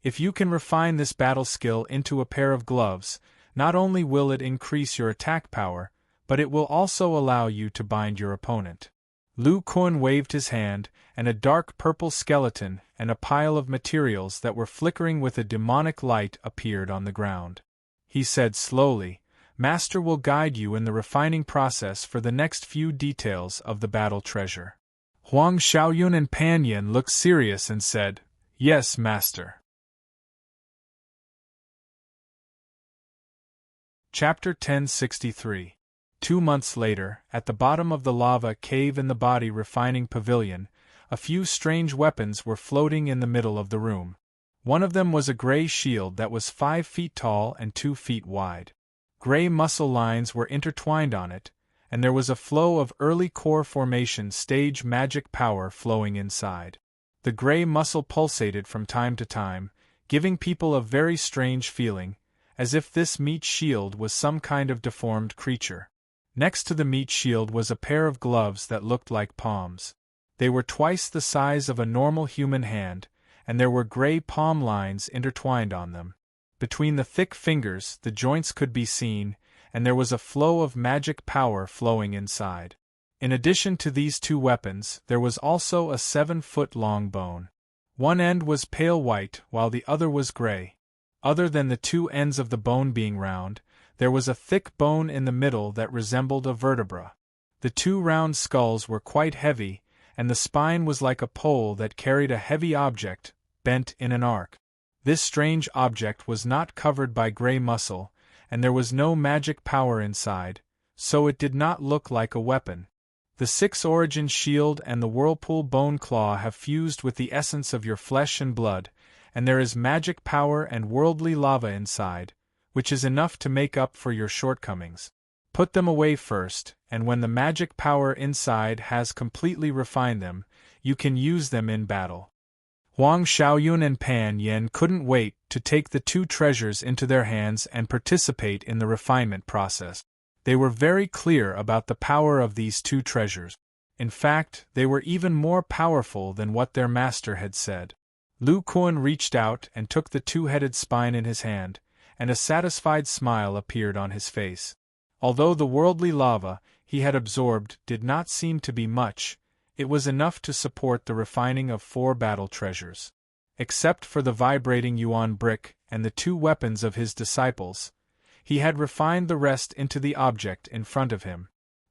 If you can refine this battle skill into a pair of gloves, not only will it increase your attack power, but it will also allow you to bind your opponent." Lu Kuan waved his hand, and a dark purple skeleton and a pile of materials that were flickering with a demonic light appeared on the ground. He said slowly, "Master will guide you in the refining process for the next few details of the battle treasure." Huang Xiaoyun and Pan Yin looked serious and said, "Yes, Master." Chapter 1063. 2 months later, at the bottom of the lava cave in the body refining pavilion, a few strange weapons were floating in the middle of the room. One of them was a gray shield that was 5 feet tall and 2 feet wide. Gray muscle lines were intertwined on it, and there was a flow of early core formation stage magic power flowing inside. The gray muscle pulsated from time to time, giving people a very strange feeling, as if this meat shield was some kind of deformed creature. Next to the meat shield was a pair of gloves that looked like palms. They were twice the size of a normal human hand, and there were gray palm lines intertwined on them. Between the thick fingers, the joints could be seen, and there was a flow of magic power flowing inside. In addition to these 2 weapons, there was also a 7-foot-long bone. One end was pale white while the other was gray. Other than the two ends of the bone being round, there was a thick bone in the middle that resembled a vertebra. The two round skulls were quite heavy, and the spine was like a pole that carried a heavy object, bent in an arc. This strange object was not covered by gray muscle, and there was no magic power inside, so it did not look like a weapon. The Six Origin Shield and the Whirlpool Bone Claw have fused with the essence of your flesh and blood, and there is magic power and worldly lava inside, which is enough to make up for your shortcomings. Put them away first, and when the magic power inside has completely refined them, you can use them in battle. Huang Xiaoyun and Pan Yen couldn't wait to take the two treasures into their hands and participate in the refinement process. They were very clear about the power of these two treasures. In fact, they were even more powerful than what their master had said. Lu Kuan reached out and took the two-headed spine in his hand, and a satisfied smile appeared on his face. Although the worldly lava he had absorbed did not seem to be much, it was enough to support the refining of 4 battle treasures. Except for the vibrating yuan brick and the 2 weapons of his disciples, he had refined the rest into the object in front of him.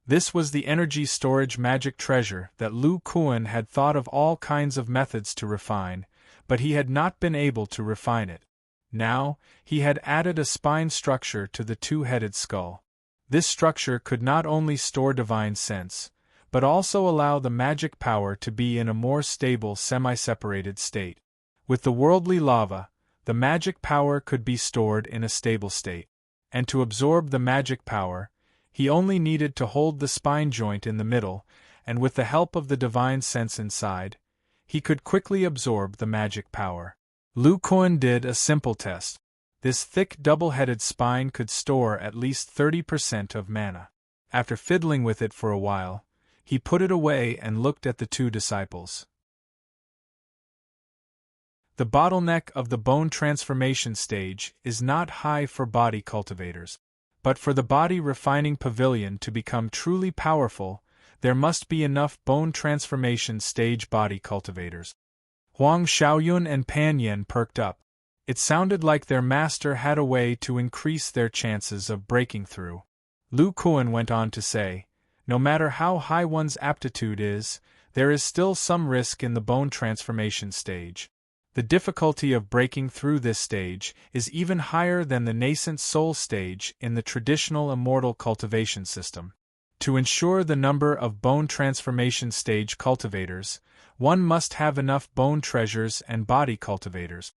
This was the energy storage magic treasure that Lu Kuan had thought of all kinds of methods to refine, but he had not been able to refine it. Now, he had added a spine structure to the two-headed skull. This structure could not only store divine sense, but also allow the magic power to be in a more stable semi-separated state. With the worldly lava, the magic power could be stored in a stable state. And to absorb the magic power, he only needed to hold the spine joint in the middle, and with the help of the divine sense inside, he could quickly absorb the magic power. Lu Kuan did a simple test. This thick double-headed spine could store at least 30% of mana. After fiddling with it for a while, he put it away and looked at the 2 disciples. The bottleneck of the bone transformation stage is not high for body cultivators. But for the body refining pavilion to become truly powerful, there must be enough bone transformation stage body cultivators. Huang Xiaoyun and Pan Yen perked up. It sounded like their master had a way to increase their chances of breaking through. Lu Kuan went on to say, no matter how high one's aptitude is, there is still some risk in the bone transformation stage. The difficulty of breaking through this stage is even higher than the nascent soul stage in the traditional immortal cultivation system. To ensure the number of bone transformation stage cultivators, one must have enough bone treasures and body cultivators.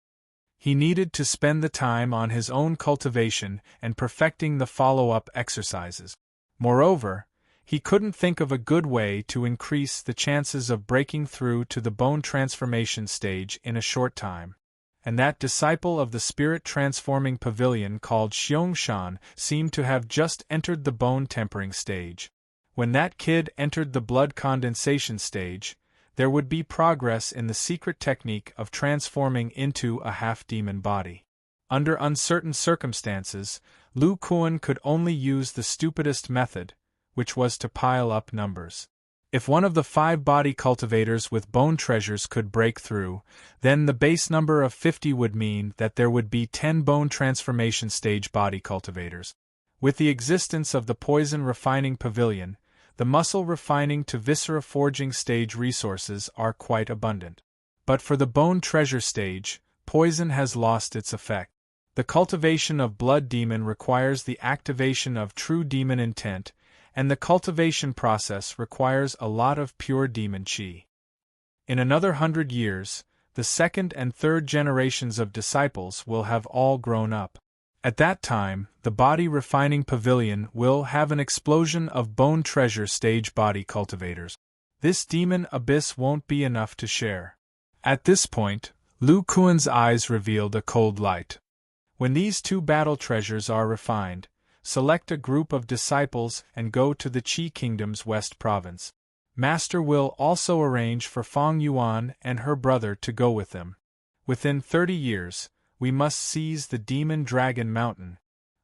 He needed to spend the time on his own cultivation and perfecting the follow-up exercises. Moreover, he couldn't think of a good way to increase the chances of breaking through to the bone transformation stage in a short time. And that disciple of the spirit-transforming pavilion called Xiong seemed to have just entered the bone-tempering stage. When that kid entered the blood condensation stage, there would be progress in the secret technique of transforming into a half-demon body. Under uncertain circumstances, Lu Kuan could only use the stupidest method, which was to pile up numbers. If one of the 5 body cultivators with bone treasures could break through, then the base number of 50 would mean that there would be 10 bone transformation stage body cultivators. With the existence of the poison refining pavilion, the muscle refining to viscera forging stage resources are quite abundant. But for the bone treasure stage, poison has lost its effect. The cultivation of blood demon requires the activation of true demon intent, and the cultivation process requires a lot of pure demon chi. In another 100 years, the 2nd and 3rd generations of disciples will have all grown up. At that time, the body refining pavilion will have an explosion of bone treasure stage body cultivators. This demon abyss won't be enough to share. At this point, Lu Kuan's eyes revealed a cold light. When these 2 battle treasures are refined, select a group of disciples and go to the Qi Kingdom's West Province. Master will also arrange for Fang Yuan and her brother to go with them. Within 30 years, we must seize the Demon Dragon Mountain.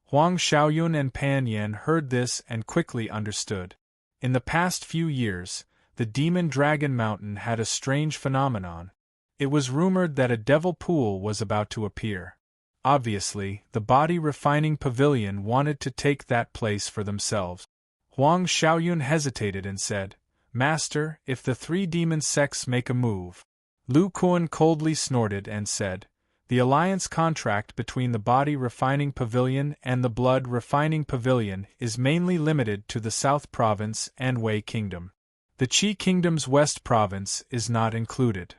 Huang Xiaoyun and Pan Yen heard this and quickly understood. In the past few years, the Demon Dragon Mountain had a strange phenomenon. It was rumored that a devil pool was about to appear. Obviously, the body refining pavilion wanted to take that place for themselves. Huang Xiaoyun hesitated and said, "Master, if the three demon sects make a move." Lu Kuan coldly snorted and said, "The alliance contract between the body refining pavilion and the blood refining pavilion is mainly limited to the South Province and Wei Kingdom. The Qi Kingdom's West Province is not included.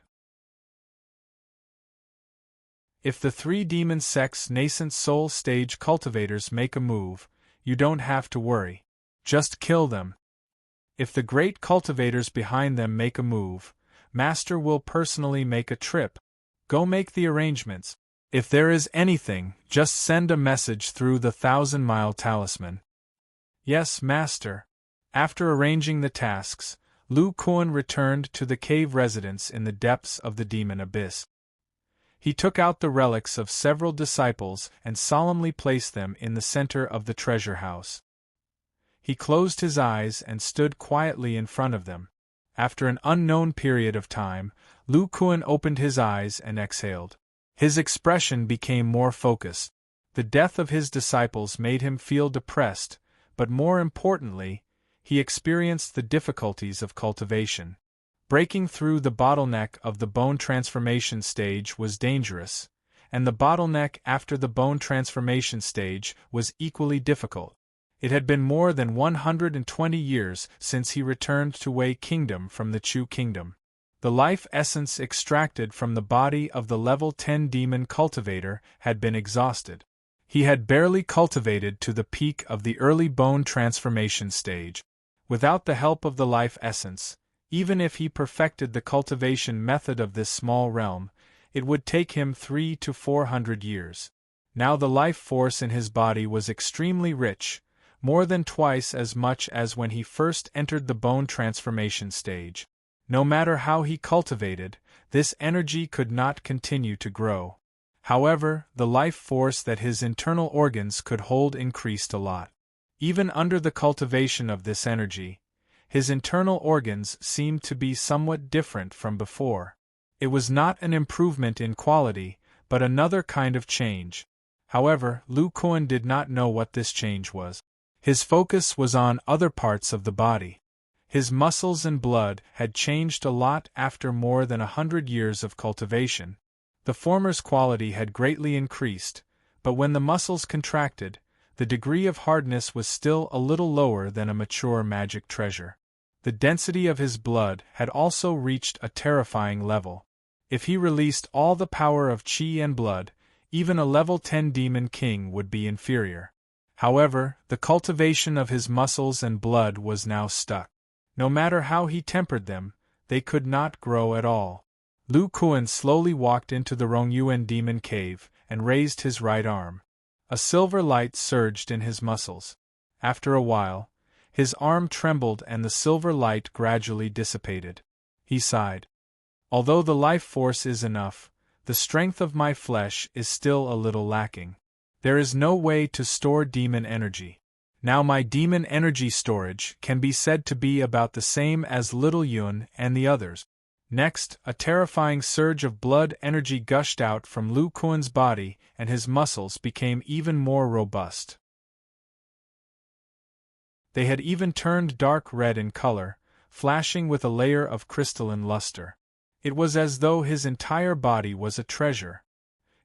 If the three demon sects' nascent soul stage cultivators make a move, you don't have to worry. Just kill them. If the great cultivators behind them make a move, Master will personally make a trip. Go make the arrangements. If there is anything, just send a message through the 1,000-mile talisman." "Yes, Master." After arranging the tasks, Lu Kuan returned to the cave residence in the depths of the demon abyss. He took out the relics of several disciples and solemnly placed them in the center of the treasure house. He closed his eyes and stood quietly in front of them. After an unknown period of time, Lu Kuan opened his eyes and exhaled. His expression became more focused. The death of his disciples made him feel depressed, but more importantly, he experienced the difficulties of cultivation. Breaking through the bottleneck of the bone transformation stage was dangerous, and the bottleneck after the bone transformation stage was equally difficult. It had been more than 120 years since he returned to Wei Kingdom from the Chu Kingdom. The life essence extracted from the body of the level 10 demon cultivator had been exhausted. He had barely cultivated to the peak of the early bone transformation stage. Without the help of the life essence, even if he perfected the cultivation method of this small realm, it would take him 300 to 400 years. Now the life force in his body was extremely rich, more than twice as much as when he first entered the bone transformation stage. No matter how he cultivated, this energy could not continue to grow. However, the life force that his internal organs could hold increased a lot. Even under the cultivation of this energy, his internal organs seemed to be somewhat different from before. It was not an improvement in quality, but another kind of change. However, Lu Kuan did not know what this change was. His focus was on other parts of the body. His muscles and blood had changed a lot after more than 100 years of cultivation. The former's quality had greatly increased, but when the muscles contracted, the degree of hardness was still a little lower than a mature magic treasure. The density of his blood had also reached a terrifying level. If he released all the power of Qi and blood, even a level 10 demon king would be inferior. However, the cultivation of his muscles and blood was now stuck. No matter how he tempered them, they could not grow at all. Lu Kuan slowly walked into the Rongyuan demon cave and raised his right arm. A silver light surged in his muscles. After a while, his arm trembled and the silver light gradually dissipated. He sighed. "Although the life force is enough, the strength of my flesh is still a little lacking. There is no way to store demon energy. Now my demon energy storage can be said to be about the same as Little Yun and the others." Next, a terrifying surge of blood energy gushed out from Lu Kuan's body and his muscles became even more robust. They had even turned dark red in color, flashing with a layer of crystalline luster. It was as though his entire body was a treasure.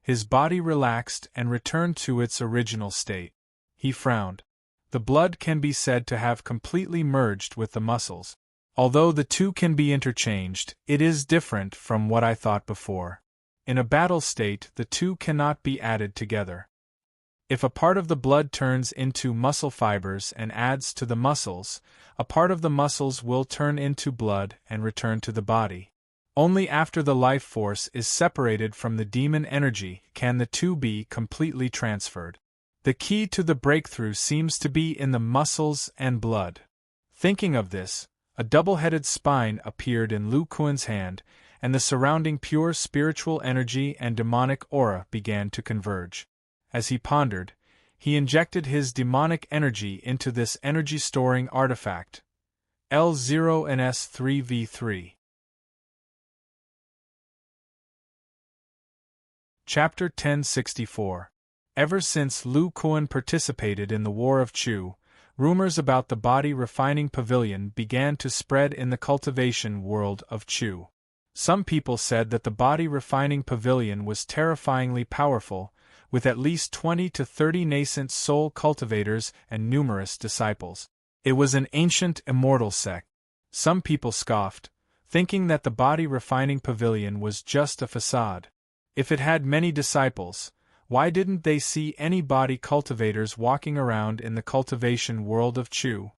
His body relaxed and returned to its original state. He frowned. The blood can be said to have completely merged with the muscles. Although the two can be interchanged, it is different from what I thought before. In a battle state, the two cannot be added together. If a part of the blood turns into muscle fibers and adds to the muscles, a part of the muscles will turn into blood and return to the body. Only after the life force is separated from the demon energy can the two be completely transferred. The key to the breakthrough seems to be in the muscles and blood. Thinking of this, a double-headed spine appeared in Lu Kuan's hand, and the surrounding pure spiritual energy and demonic aura began to converge. As he pondered, he injected his demonic energy into this energy-storing artifact, L0NS3V3. Chapter 1064. Ever since Lu Kuan participated in the War of Chu, rumors about the body refining pavilion began to spread in the cultivation world of Chu. Some people said that the body refining pavilion was terrifyingly powerful, with at least 20 to 30 nascent soul cultivators and numerous disciples. It was an ancient immortal sect. Some people scoffed, thinking that the body refining pavilion was just a facade. If it had many disciples, why didn't they see any body cultivators walking around in the cultivation world of Chu?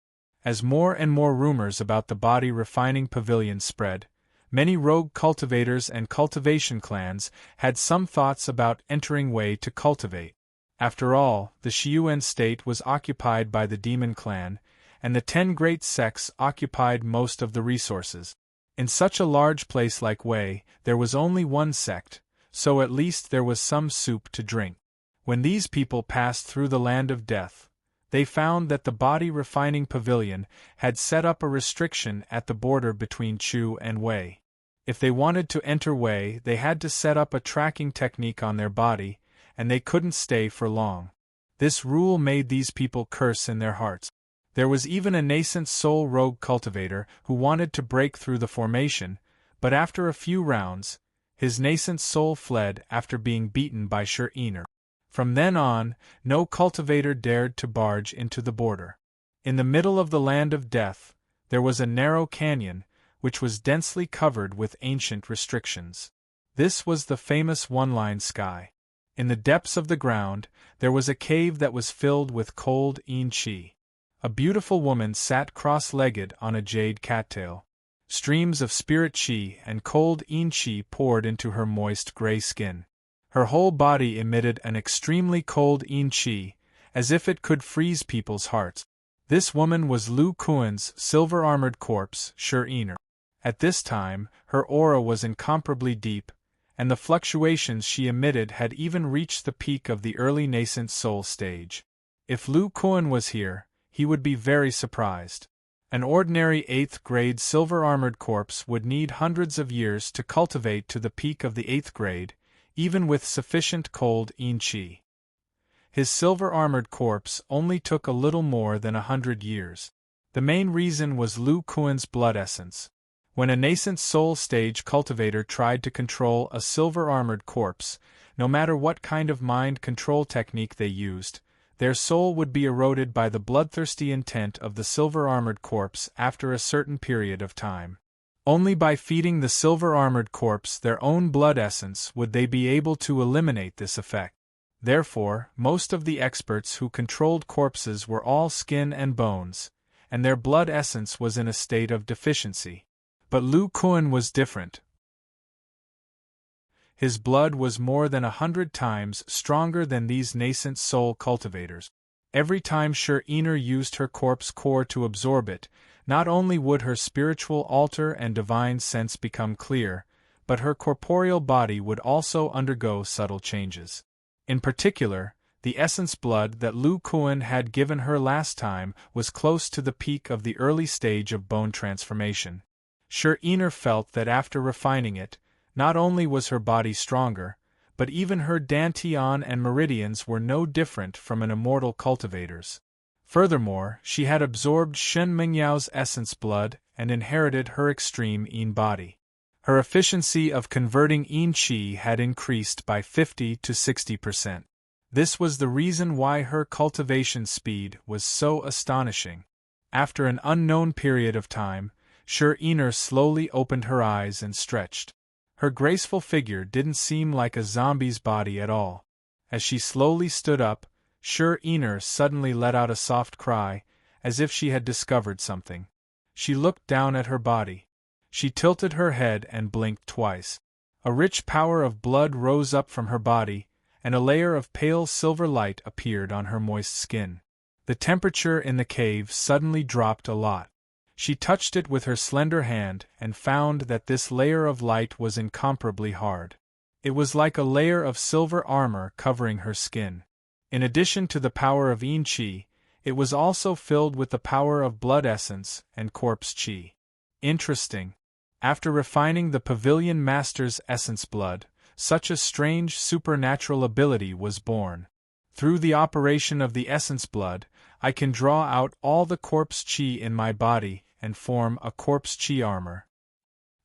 As more and more rumors about the body refining pavilion spread, many rogue cultivators and cultivation clans had some thoughts about entering Wei to cultivate. After all, the Xiuan state was occupied by the demon clan, and the 10 great sects occupied most of the resources. In such a large place like Wei, there was only one sect, so at least there was some soup to drink. When these people passed through the land of death, they found that the body refining pavilion had set up a restriction at the border between Chu and Wei. If they wanted to enter Wei, they had to set up a tracking technique on their body, and they couldn't stay for long. This rule made these people curse in their hearts. There was even a nascent soul rogue cultivator who wanted to break through the formation, but after a few rounds, his nascent soul fled after being beaten by Serene. From then on, no cultivator dared to barge into the border. In the middle of the land of death, there was a narrow canyon, which was densely covered with ancient restrictions. This was the famous one-line sky. In the depths of the ground, there was a cave that was filled with cold yin qi. A beautiful woman sat cross-legged on a jade cattail. Streams of spirit qi and cold yin qi poured into her moist gray skin. Her whole body emitted an extremely cold yin qi, as if it could freeze people's hearts. This woman was Lu Kuan's silver-armored corpse, Serene. At this time, her aura was incomparably deep, and the fluctuations she emitted had even reached the peak of the early nascent soul stage. If Lu Kuan was here, he would be very surprised. An ordinary 8th grade silver-armored corpse would need hundreds of years to cultivate to the peak of the 8th grade, even with sufficient cold yin qi. His silver-armored corpse only took a little more than 100 years. The main reason was Lu Kuan's blood essence. When a nascent soul stage cultivator tried to control a silver-armored corpse, no matter what kind of mind control technique they used, their soul would be eroded by the bloodthirsty intent of the silver-armored corpse after a certain period of time. Only by feeding the silver-armored corpse their own blood essence would they be able to eliminate this effect. Therefore, most of the experts who controlled corpses were all skin and bones, and their blood essence was in a state of deficiency. But Lu Kuan was different. His blood was more than 100 times stronger than these nascent soul cultivators. Every time Serene used her corpse core to absorb it, not only would her spiritual altar and divine sense become clear, but her corporeal body would also undergo subtle changes. In particular, the essence blood that Lu Kuan had given her last time was close to the peak of the early stage of bone transformation. Serene felt that after refining it, not only was her body stronger, but even her dantian and meridians were no different from an immortal cultivator's. Furthermore, she had absorbed Shen Mingyao's essence blood and inherited her extreme yin body. Her efficiency of converting yin qi had increased by 50 to 60%. This was the reason why her cultivation speed was so astonishing. After an unknown period of time, Serene slowly opened her eyes and stretched. Her graceful figure didn't seem like a zombie's body at all. As she slowly stood up, Serene suddenly let out a soft cry, as if she had discovered something. She looked down at her body. She tilted her head and blinked twice. A rich power of blood rose up from her body, and a layer of pale silver light appeared on her moist skin. The temperature in the cave suddenly dropped a lot. She touched it with her slender hand and found that this layer of light was incomparably hard. It was like a layer of silver armor covering her skin. In addition to the power of yin qi, it was also filled with the power of blood essence and corpse qi. Interesting. After refining the Pavilion Master's essence blood, such a strange supernatural ability was born. Through the operation of the essence blood, I can draw out all the corpse chi in my body and form a corpse chi armor.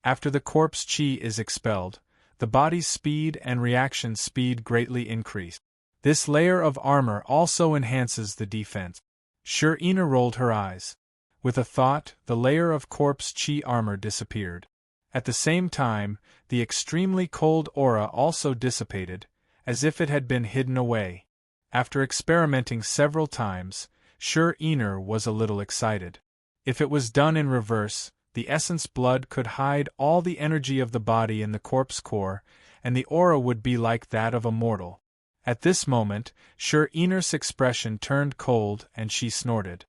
After the corpse chi is expelled, the body's speed and reaction speed greatly increase. This layer of armor also enhances the defense. Serene rolled her eyes. With a thought, the layer of corpse chi armor disappeared. At the same time, the extremely cold aura also dissipated, as if it had been hidden away. After experimenting several times, Serene was a little excited. If it was done in reverse, the essence blood could hide all the energy of the body in the corpse core, and the aura would be like that of a mortal. At this moment, Serene's expression turned cold and she snorted.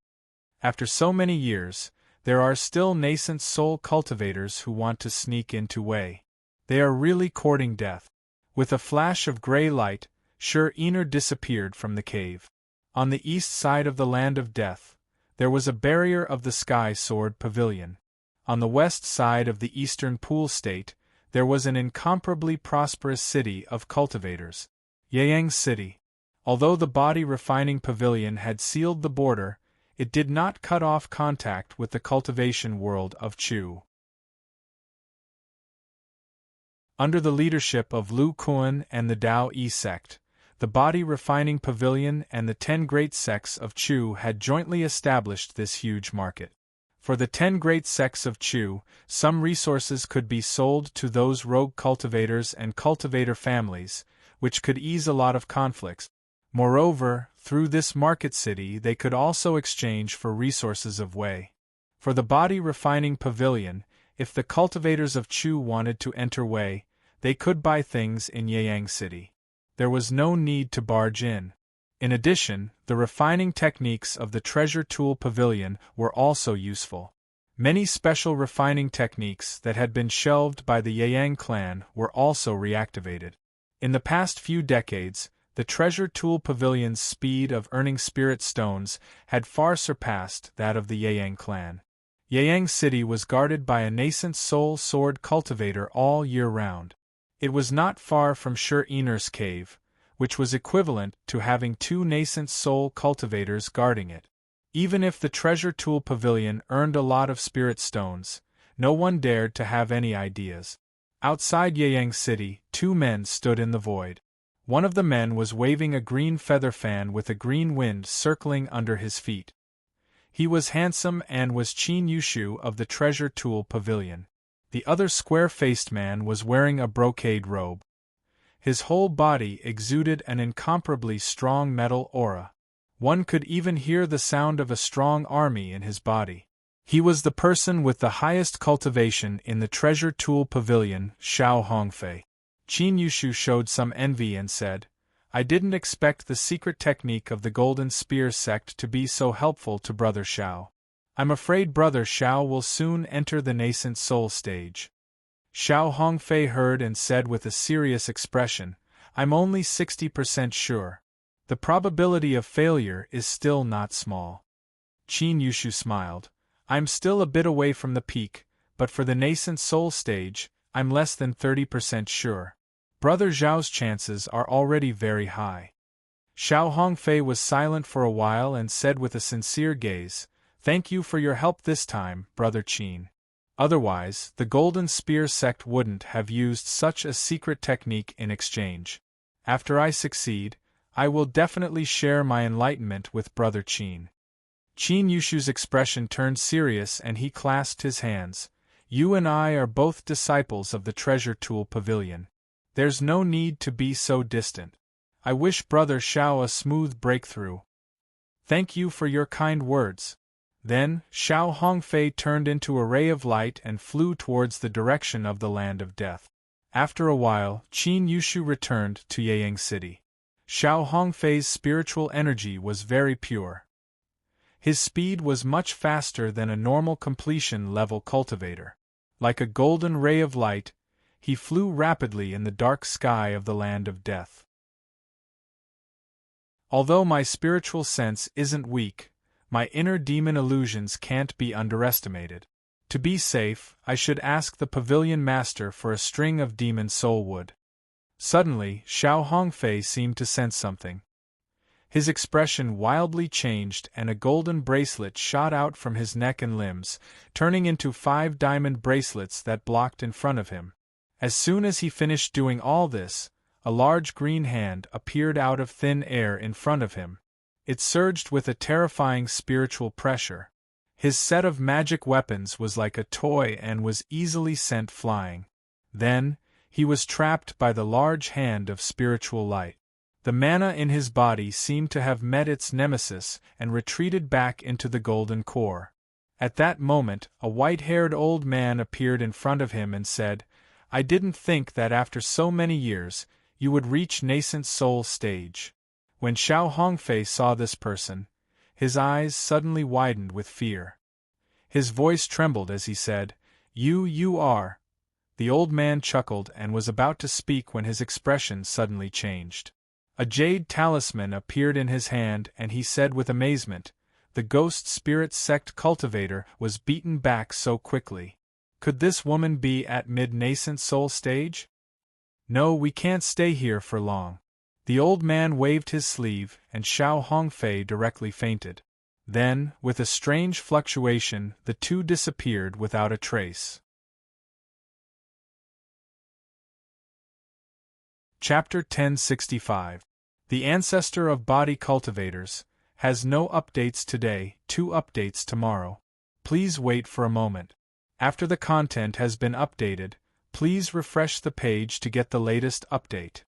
After so many years, there are still nascent soul cultivators who want to sneak into Wei. They are really courting death. With a flash of gray light, Serene disappeared from the cave. On the east side of the land of death, there was a barrier of the sky sword pavilion. On the west side of the eastern pool state, there was an incomparably prosperous city of cultivators. Yang City. Although the body refining pavilion had sealed the border, it did not cut off contact with the cultivation world of Chu. Under the leadership of Lu Kuan and the Tao Yi sect, the body refining pavilion and the 10 great sects of Chu had jointly established this huge market. For the 10 great sects of Chu, some resources could be sold to those rogue cultivators and cultivator families, which could ease a lot of conflicts. Moreover, through this market city they could also exchange for resources of Wei. For the body refining pavilion, if the cultivators of Chu wanted to enter Wei, they could buy things in Yang City. There was no need to barge in. In addition, the refining techniques of the treasure tool pavilion were also useful. Many special refining techniques that had been shelved by the Yang clan were also reactivated. In the past few decades, the treasure tool pavilion's speed of earning spirit stones had far surpassed that of the Yang clan. Yang City was guarded by a nascent soul sword cultivator all year round. It was not far from Serene's cave, which was equivalent to having 2 nascent soul cultivators guarding it. Even if the treasure tool pavilion earned a lot of spirit stones, no one dared to have any ideas. Outside Yang City, 2 men stood in the void. One of the men was waving a green feather fan with a green wind circling under his feet. He was handsome and was Qin Yushu of the treasure tool pavilion. The other square-faced man was wearing a brocade robe. His whole body exuded an incomparably strong metal aura. One could even hear the sound of a strong army in his body. He was the person with the highest cultivation in the treasure tool pavilion, Xiao Hongfei. Qin Yushu showed some envy and said, "I didn't expect the secret technique of the Golden Spear sect to be so helpful to Brother Xiao. I'm afraid Brother Xiao will soon enter the nascent soul stage." Xiao Hongfei heard and said with a serious expression, "I'm only 60% sure. The probability of failure is still not small." Qin Yushu smiled. "I'm still a bit away from the peak, but for the nascent soul stage, I'm less than 30% sure. Brother Zhao's chances are already very high." Xiao Hongfei was silent for a while and said with a sincere gaze, "Thank you for your help this time, Brother Qin. Otherwise, the Golden Spear sect wouldn't have used such a secret technique in exchange. After I succeed, I will definitely share my enlightenment with Brother Qin." Qin Yushu's expression turned serious and he clasped his hands. "You and I are both disciples of the treasure tool pavilion. There's no need to be so distant. I wish Brother Xiao a smooth breakthrough. Thank you for your kind words." Then, Xiao Hongfei turned into a ray of light and flew towards the direction of the land of death. After a while, Qin Yushu returned to Yang City. Xiao Hongfei's spiritual energy was very pure. His speed was much faster than a normal completion-level cultivator. Like a golden ray of light, he flew rapidly in the dark sky of the land of death. Although my spiritual sense isn't weak, my inner demon illusions can't be underestimated. To be safe, I should ask the pavilion master for a string of demon soul wood. Suddenly, Xiao Hongfei seemed to sense something. His expression wildly changed and a golden bracelet shot out from his neck and limbs, turning into 5 diamond bracelets that blocked in front of him. As soon as he finished doing all this, a large green hand appeared out of thin air in front of him. It surged with a terrifying spiritual pressure. His set of magic weapons was like a toy and was easily sent flying. Then, he was trapped by the large hand of spiritual light. The mana in his body seemed to have met its nemesis and retreated back into the golden core. At that moment, a white-haired old man appeared in front of him and said, "I didn't think that after so many years, you would reach nascent soul stage." When Xiao Hongfei saw this person, his eyes suddenly widened with fear. His voice trembled as he said, You are." The old man chuckled and was about to speak when his expression suddenly changed. A jade talisman appeared in his hand and he said with amazement, "The ghost spirit sect cultivator was beaten back so quickly. Could this woman be at mid-nascent soul stage? No, we can't stay here for long." The old man waved his sleeve and Xiao Hongfei directly fainted. Then, with a strange fluctuation, the two disappeared without a trace. Chapter 1065. The Ancestor of Body Cultivators has no updates today, 2 updates tomorrow. Please wait for a moment. After the content has been updated, please refresh the page to get the latest update.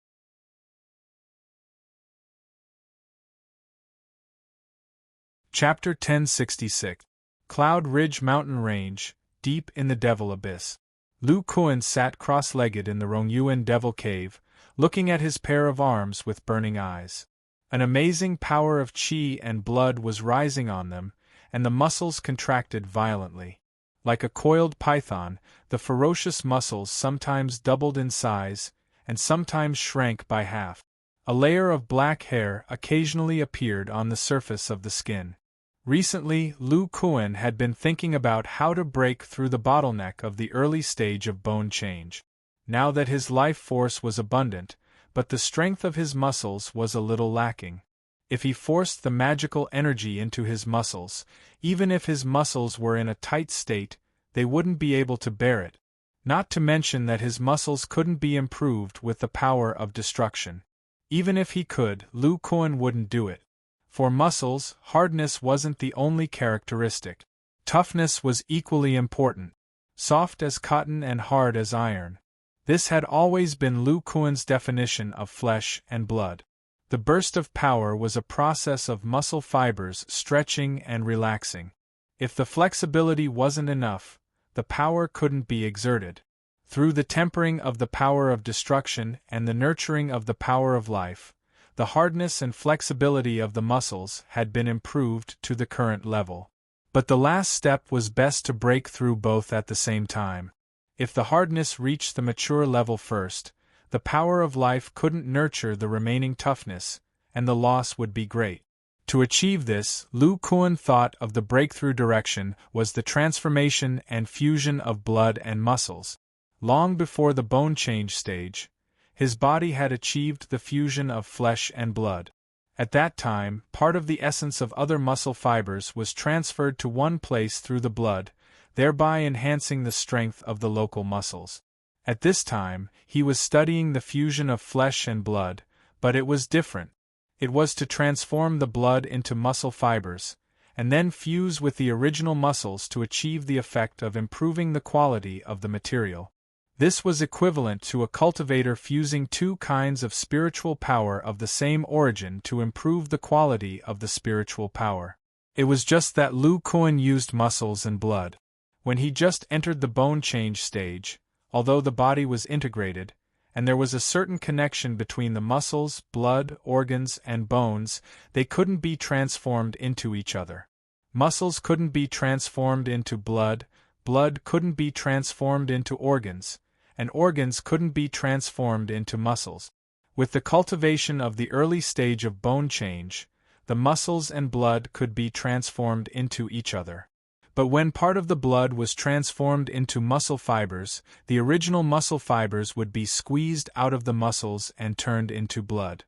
Chapter 1066. Cloud Ridge Mountain Range, deep in the Devil Abyss. Lu Kuan sat cross-legged in the Rongyuan Devil Cave, looking at his pair of arms with burning eyes. An amazing power of qi and blood was rising on them, and the muscles contracted violently. Like a coiled python, the ferocious muscles sometimes doubled in size, and sometimes shrank by half. A layer of black hair occasionally appeared on the surface of the skin. Recently, Lu Kuan had been thinking about how to break through the bottleneck of the early stage of bone change. Now that his life force was abundant, but the strength of his muscles was a little lacking. If he forced the magical energy into his muscles, even if his muscles were in a tight state, they wouldn't be able to bear it. Not to mention that his muscles couldn't be improved with the power of destruction. Even if he could, Lu Kuan wouldn't do it. For muscles, hardness wasn't the only characteristic. Toughness was equally important. Soft as cotton and hard as iron. This had always been Lu Kuan's definition of flesh and blood. The burst of power was a process of muscle fibers stretching and relaxing. If the flexibility wasn't enough, the power couldn't be exerted. Through the tempering of the power of destruction and the nurturing of the power of life, the hardness and flexibility of the muscles had been improved to the current level. But the last step was best to break through both at the same time. If the hardness reached the mature level first, the power of life couldn't nurture the remaining toughness, and the loss would be great. To achieve this, Lu Kuan thought of the breakthrough direction was the transformation and fusion of blood and muscles. Long before the bone change stage, his body had achieved the fusion of flesh and blood. At that time, part of the essence of other muscle fibers was transferred to one place through the blood, thereby enhancing the strength of the local muscles. At this time, he was studying the fusion of flesh and blood, but it was different. It was to transform the blood into muscle fibers, and then fuse with the original muscles to achieve the effect of improving the quality of the material. This was equivalent to a cultivator fusing 2 kinds of spiritual power of the same origin to improve the quality of the spiritual power. It was just that Lu Kuan used muscles and blood. When he just entered the bone change stage, although the body was integrated, and there was a certain connection between the muscles, blood, organs, and bones, they couldn't be transformed into each other. Muscles couldn't be transformed into blood, blood couldn't be transformed into organs, and organs couldn't be transformed into muscles. With the cultivation of the early stage of bone change, the muscles and blood could be transformed into each other. But when part of the blood was transformed into muscle fibers, the original muscle fibers would be squeezed out of the muscles and turned into blood.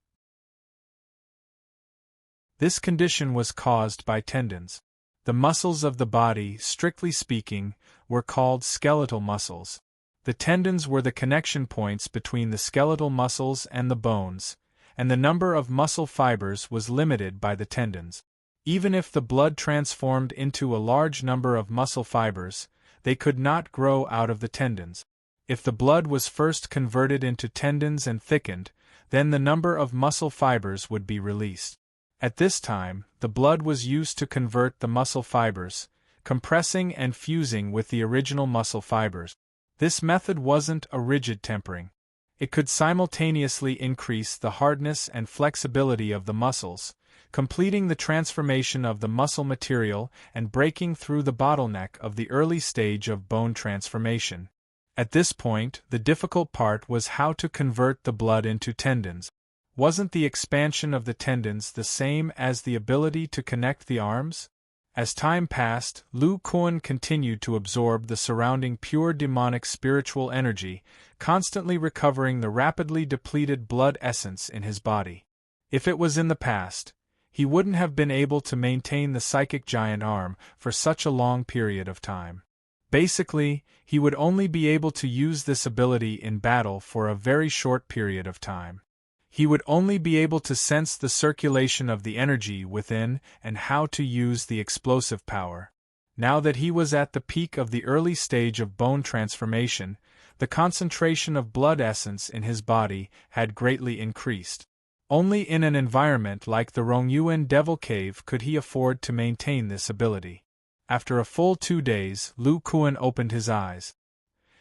This condition was caused by tendons. The muscles of the body, strictly speaking, were called skeletal muscles. The tendons were the connection points between the skeletal muscles and the bones, and the number of muscle fibers was limited by the tendons. Even if the blood transformed into a large number of muscle fibers, they could not grow out of the tendons. If the blood was first converted into tendons and thickened, then the number of muscle fibers would be released. At this time, the blood was used to convert the muscle fibers, compressing and fusing with the original muscle fibers. This method wasn't a rigid tempering. It could simultaneously increase the hardness and flexibility of the muscles, completing the transformation of the muscle material and breaking through the bottleneck of the early stage of bone transformation. At this point, the difficult part was how to convert the blood into tendons. Wasn't the expansion of the tendons the same as the ability to connect the arms? As time passed, Lu Kuan continued to absorb the surrounding pure demonic spiritual energy, constantly recovering the rapidly depleted blood essence in his body. If it was in the past, he wouldn't have been able to maintain the psychic giant arm for such a long period of time. Basically, he would only be able to use this ability in battle for a very short period of time. He would only be able to sense the circulation of the energy within and how to use the explosive power. Now that he was at the peak of the early stage of bone transformation, the concentration of blood essence in his body had greatly increased. Only in an environment like the Rongyuan Devil Cave could he afford to maintain this ability. After a full 2 days, Lu Kuan opened his eyes.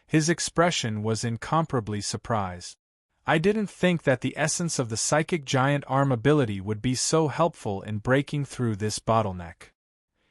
His expression was incomparably surprised. I didn't think that the essence of the psychic giant arm ability would be so helpful in breaking through this bottleneck.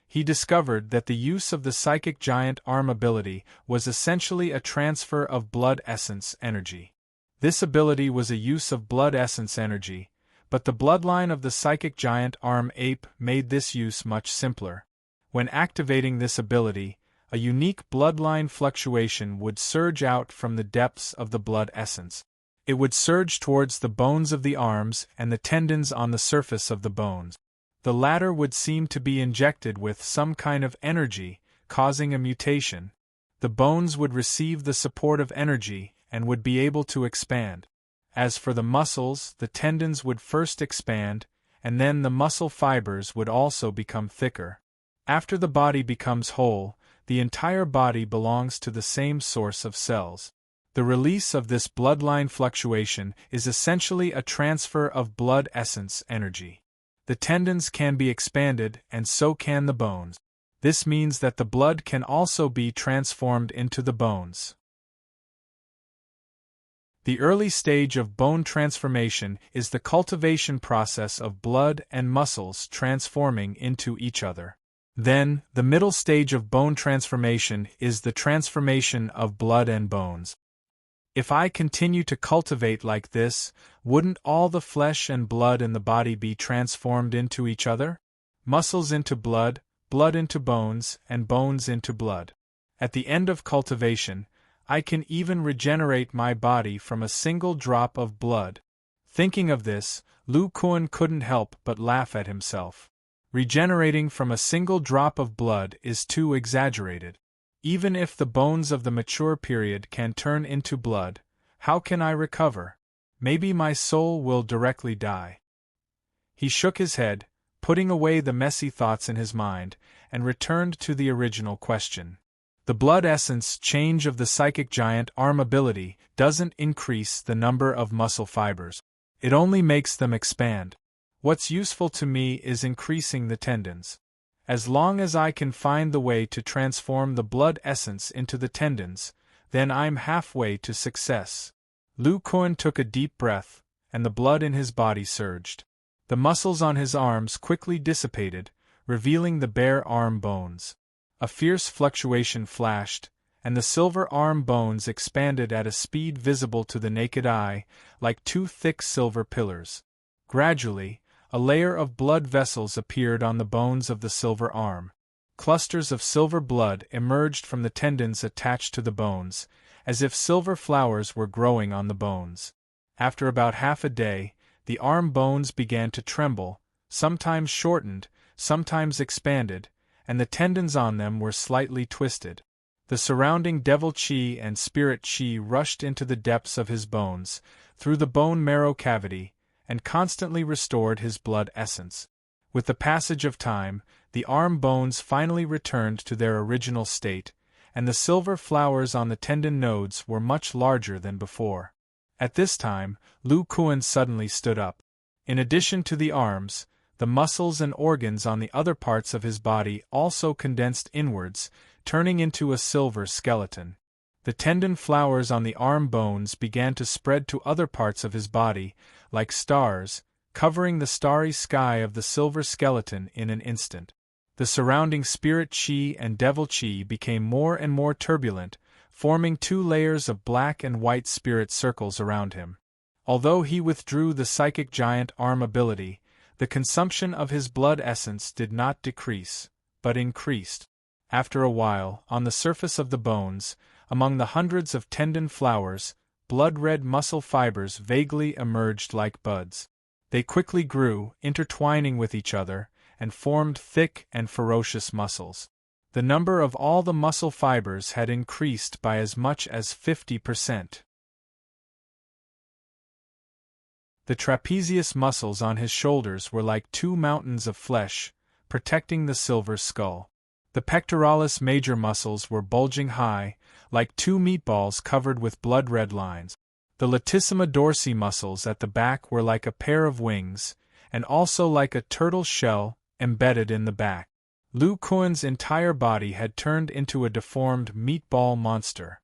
He discovered that the use of the psychic giant arm ability was essentially a transfer of blood essence energy. This ability was a use of blood essence energy, but the bloodline of the psychic giant arm ape made this use much simpler. When activating this ability, a unique bloodline fluctuation would surge out from the depths of the blood essence. It would surge towards the bones of the arms and the tendons on the surface of the bones. The latter would seem to be injected with some kind of energy, causing a mutation. The bones would receive the support of energy and would be able to expand. As for the muscles, the tendons would first expand, and then the muscle fibers would also become thicker. After the body becomes whole, the entire body belongs to the same source of cells. The release of this bloodline fluctuation is essentially a transfer of blood essence energy. The tendons can be expanded, and so can the bones. This means that the blood can also be transformed into the bones. The early stage of bone transformation is the cultivation process of blood and muscles transforming into each other. Then, the middle stage of bone transformation is the transformation of blood and bones. If I continue to cultivate like this, wouldn't all the flesh and blood in the body be transformed into each other? Muscles into blood, blood into bones, and bones into blood. At the end of cultivation, I can even regenerate my body from a single drop of blood. Thinking of this, Lu Kuan couldn't help but laugh at himself. Regenerating from a single drop of blood is too exaggerated. Even if the bones of the mature period can turn into blood, how can I recover? Maybe my soul will directly die. He shook his head, putting away the messy thoughts in his mind, and returned to the original question. The blood essence change of the psychic giant arm ability doesn't increase the number of muscle fibers. It only makes them expand. What's useful to me is increasing the tendons. As long as I can find the way to transform the blood essence into the tendons, then I'm halfway to success. Lu Kuan took a deep breath, and the blood in his body surged. The muscles on his arms quickly dissipated, revealing the bare arm bones. A fierce fluctuation flashed, and the silver arm bones expanded at a speed visible to the naked eye, like 2 thick silver pillars. Gradually, a layer of blood vessels appeared on the bones of the silver arm. Clusters of silver blood emerged from the tendons attached to the bones, as if silver flowers were growing on the bones. After about half a day, the arm bones began to tremble, sometimes shortened, sometimes expanded, and the tendons on them were slightly twisted. The surrounding devil chi and spirit chi rushed into the depths of his bones, through the bone marrow cavity, and constantly restored his blood essence. With the passage of time, the arm bones finally returned to their original state, and the silver flowers on the tendon nodes were much larger than before. At this time, Lu Kuan suddenly stood up. In addition to the arms, the muscles and organs on the other parts of his body also condensed inwards, turning into a silver skeleton. The tendon flowers on the arm bones began to spread to other parts of his body, like stars, covering the starry sky of the silver skeleton in an instant. The surrounding spirit chi and devil chi became more and more turbulent, forming 2 layers of black and white spirit circles around him. Although he withdrew the psychic giant arm ability, the consumption of his blood essence did not decrease, but increased. After a while, on the surface of the bones, among the hundreds of tendon flowers, blood-red muscle fibers vaguely emerged like buds. They quickly grew, intertwining with each other, and formed thick and ferocious muscles. The number of all the muscle fibers had increased by as much as 50%. The trapezius muscles on his shoulders were like 2 mountains of flesh, protecting the silver skull. The pectoralis major muscles were bulging high, like 2 meatballs covered with blood-red lines. The latissima dorsi muscles at the back were like a pair of wings, and also like a turtle shell embedded in the back. Lu Kuan's entire body had turned into a deformed meatball monster.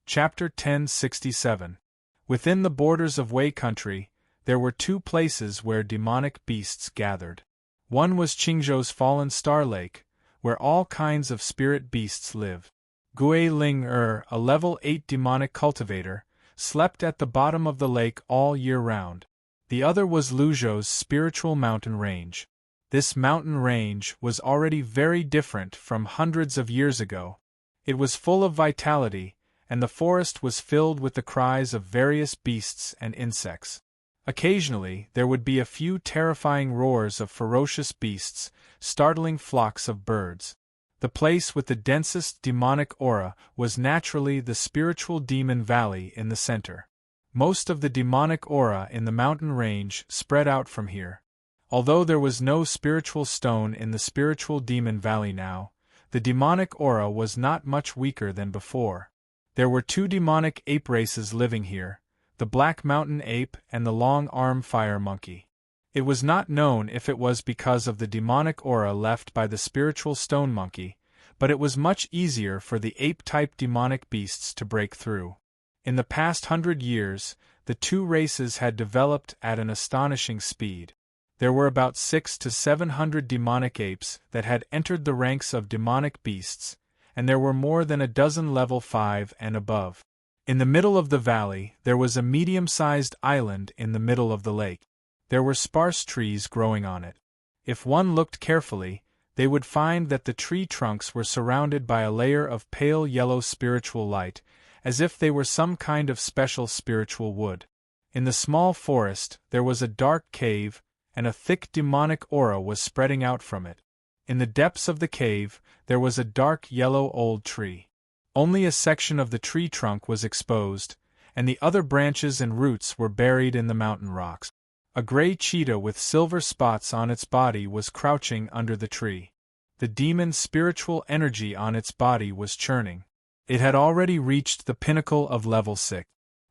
Chapter 1067. Within the borders of Wei country, there were 2 places where demonic beasts gathered. One was Qingzhou's Fallen Star Lake, where all kinds of spirit beasts live. Gui Ling a level 8 demonic cultivator, slept at the bottom of the lake all year round. The other was Luzhou's spiritual mountain range. This mountain range was already very different from hundreds of years ago. It was full of vitality, and the forest was filled with the cries of various beasts and insects. Occasionally, there would be a few terrifying roars of ferocious beasts, startling flocks of birds. The place with the densest demonic aura was naturally the spiritual demon valley in the center. Most of the demonic aura in the mountain range spread out from here. Although there was no spiritual stone in the spiritual demon valley now, the demonic aura was not much weaker than before. There were 2 demonic ape races living here, the black mountain ape and the long-arm fire monkey. It was not known if it was because of the demonic aura left by the spiritual stone monkey, but it was much easier for the ape-type demonic beasts to break through. In the past 100 years, the 2 races had developed at an astonishing speed. There were about 600 to 700 demonic apes that had entered the ranks of demonic beasts, and there were more than a dozen level 5 and above. In the middle of the valley, there was a medium-sized island in the middle of the lake. There were sparse trees growing on it. If one looked carefully, they would find that the tree trunks were surrounded by a layer of pale yellow spiritual light, as if they were some kind of special spiritual wood. In the small forest, there was a dark cave, and a thick demonic aura was spreading out from it. In the depths of the cave, there was a dark yellow old tree. Only a section of the tree trunk was exposed, and the other branches and roots were buried in the mountain rocks. A gray cheetah with silver spots on its body was crouching under the tree. The demon's spiritual energy on its body was churning. It had already reached the pinnacle of level 6.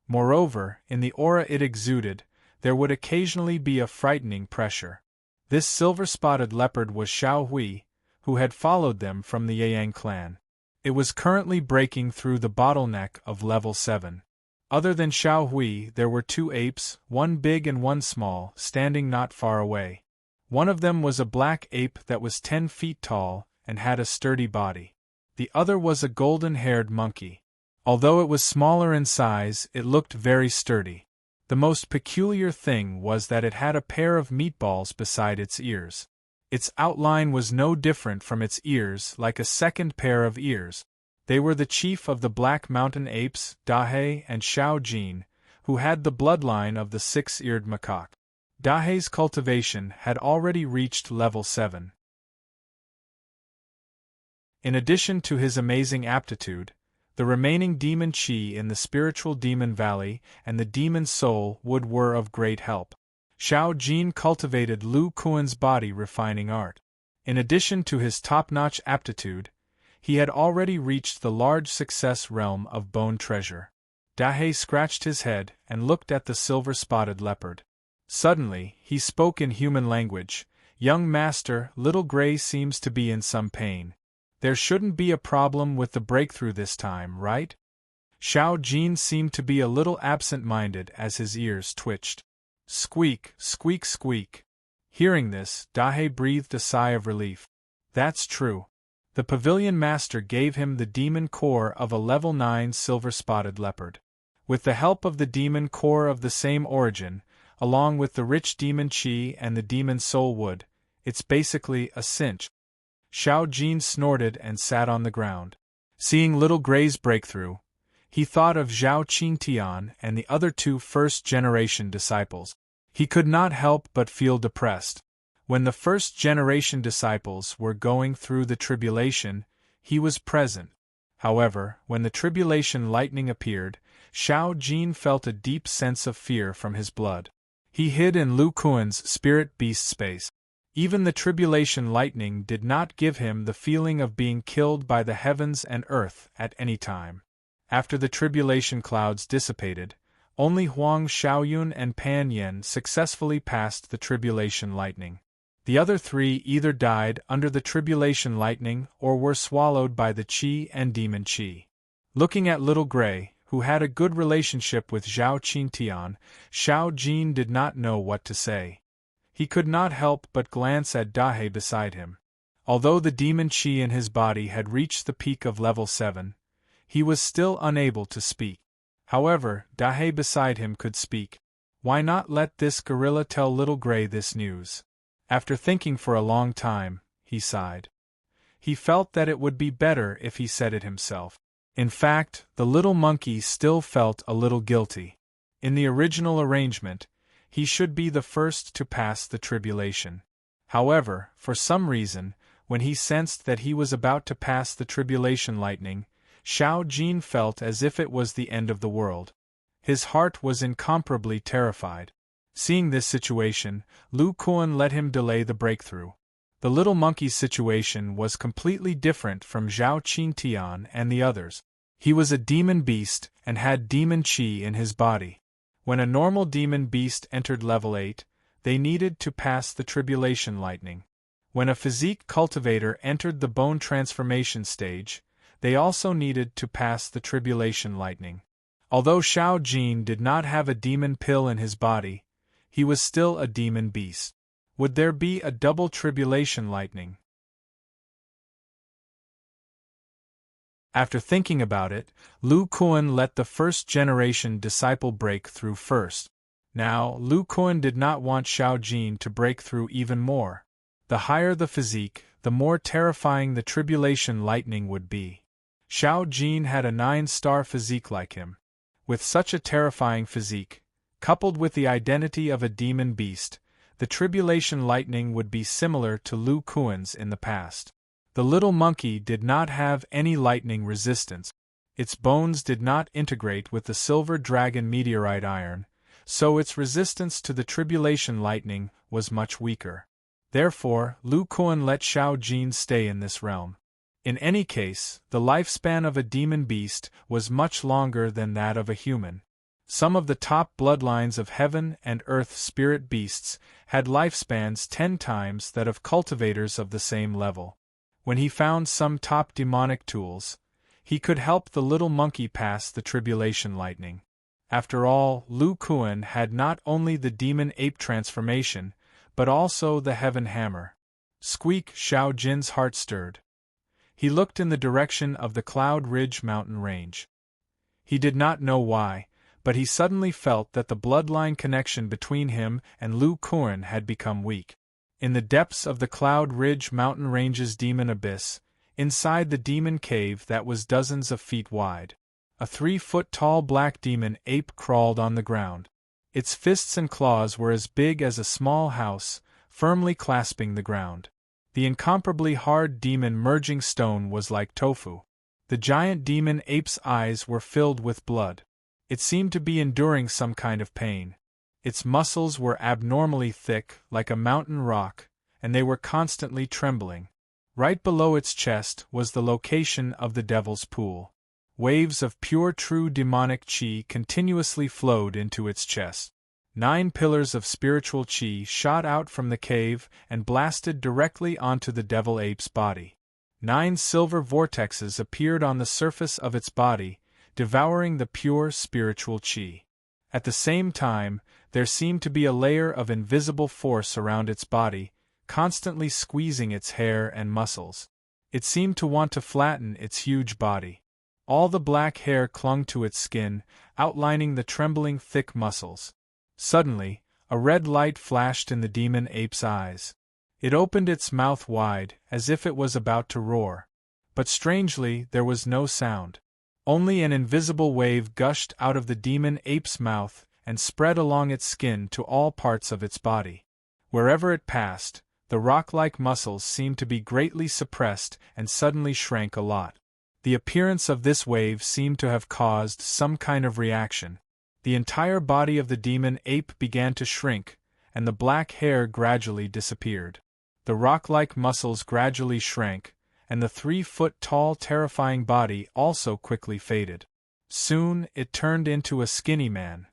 Moreover, in the aura it exuded, there would occasionally be a frightening pressure. This silver-spotted leopard was Xiao Hui, who had followed them from the Yang clan. It was currently breaking through the bottleneck of level 7. Other than Xiao Hui, there were 2 apes, one big and one small, standing not far away. One of them was a black ape that was 10 feet tall and had a sturdy body. The other was a golden-haired monkey. Although it was smaller in size, it looked very sturdy. The most peculiar thing was that it had a pair of meatballs beside its ears. Its outline was no different from its ears, like a second pair of ears. They were the chief of the Black Mountain Apes, Dahe and Xiao Jin, who had the bloodline of the six-eared macaque. Dahe's cultivation had already reached level 7. In addition to his amazing aptitude, the remaining demon chi in the spiritual demon valley and the demon soul wood were of great help. Xiao Jin cultivated Lu Kuan's body refining art. In addition to his top-notch aptitude, he had already reached the large success realm of bone treasure. Dahe scratched his head and looked at the silver-spotted leopard. Suddenly, he spoke in human language. "Young master, Little Gray seems to be in some pain. There shouldn't be a problem with the breakthrough this time, right?" Xiao Jin seemed to be a little absent-minded as his ears twitched. Squeak, squeak, squeak. Hearing this, Dahe breathed a sigh of relief. That's true. The pavilion master gave him the demon core of a level 9 silver-spotted leopard. With the help of the demon core of the same origin, along with the rich demon chi and the demon soul wood, it's basically a cinch. Xiao Jin snorted and sat on the ground. Seeing Little Gray's breakthrough, he thought of Zhao Qingtian and the other 2 first-generation disciples. He could not help but feel depressed. When the first-generation disciples were going through the tribulation, he was present. However, when the tribulation lightning appeared, Xiao Jin felt a deep sense of fear from his blood. He hid in Lu Kuan's spirit beast space. Even the tribulation lightning did not give him the feeling of being killed by the heavens and earth at any time. After the tribulation clouds dissipated, only Huang Xiaoyun and Pan Yen successfully passed the tribulation lightning. The other 3 either died under the tribulation lightning or were swallowed by the Qi and demon Qi. Looking at Little Gray, who had a good relationship with Zhao Qingtian, Xiao Jin did not know what to say. He could not help but glance at Dahe beside him. Although the demon Qi in his body had reached the peak of level 7, he was still unable to speak. However, Dahe beside him could speak. Why not let this gorilla tell Little Gray this news? After thinking for a long time, he sighed. He felt that it would be better if he said it himself. In fact, the little monkey still felt a little guilty. In the original arrangement, he should be the first to pass the tribulation. However, for some reason, when he sensed that he was about to pass the tribulation lightning, Xiao Jin felt as if it was the end of the world. His heart was incomparably terrified. Seeing this situation, Lu Kuan let him delay the breakthrough. The little monkey's situation was completely different from Zhao Qingtian and the others. He was a demon beast and had demon chi in his body. When a normal demon beast entered level 8, they needed to pass the tribulation lightning. When a physique cultivator entered the bone transformation stage, they also needed to pass the tribulation lightning. Although Xiao Jin did not have a demon pill in his body, he was still a demon beast. Would there be a double tribulation lightning? After thinking about it, Lu Kuan let the first-generation disciple break through first. Now, Lu Kuan did not want Xiao Jin to break through even more. The higher the physique, the more terrifying the tribulation lightning would be. Xiao Jin had a 9-star physique like him. With such a terrifying physique, coupled with the identity of a demon beast, the tribulation lightning would be similar to Lu Kuan's in the past. The little monkey did not have any lightning resistance. Its bones did not integrate with the silver dragon meteorite iron, so its resistance to the tribulation lightning was much weaker. Therefore, Lu Kuan let Xiao Jin stay in this realm. In any case, the lifespan of a demon beast was much longer than that of a human. Some of the top bloodlines of heaven and earth spirit beasts had lifespans 10 times that of cultivators of the same level. When he found some top demonic tools, he could help the little monkey pass the tribulation lightning. After all, Lu Kuan had not only the demon ape transformation, but also the heaven hammer. Squeak! Xiao Jin's heart stirred. He looked in the direction of the Cloud Ridge mountain range. He did not know why, but he suddenly felt that the bloodline connection between him and Lu Kuan had become weak. In the depths of the Cloud Ridge mountain range's demon abyss, inside the demon cave that was dozens of feet wide, A 3-foot-tall black demon ape crawled on the ground. Its fists and claws were as big as a small house, firmly clasping the ground. The incomparably hard demon merging stone was like tofu. The giant demon ape's eyes were filled with blood. It seemed to be enduring some kind of pain. Its muscles were abnormally thick, like a mountain rock, and they were constantly trembling. Right below its chest was the location of the Devil's Pool. Waves of pure true demonic chi continuously flowed into its chest. 9 pillars of spiritual chi shot out from the cave and blasted directly onto the devil ape's body. 9 silver vortexes appeared on the surface of its body, devouring the pure spiritual chi. At the same time, there seemed to be a layer of invisible force around its body, constantly squeezing its hair and muscles. It seemed to want to flatten its huge body. All the black hair clung to its skin, outlining the trembling thick muscles. Suddenly, a red light flashed in the demon ape's eyes. It opened its mouth wide, as if it was about to roar. But strangely, there was no sound. Only an invisible wave gushed out of the demon ape's mouth and spread along its skin to all parts of its body. Wherever it passed, the rock-like muscles seemed to be greatly suppressed and suddenly shrank a lot. The appearance of this wave seemed to have caused some kind of reaction. The entire body of the demon ape began to shrink, and the black hair gradually disappeared. The rock-like muscles gradually shrank, and the 3-foot-tall terrifying body also quickly faded. Soon it turned into a skinny man.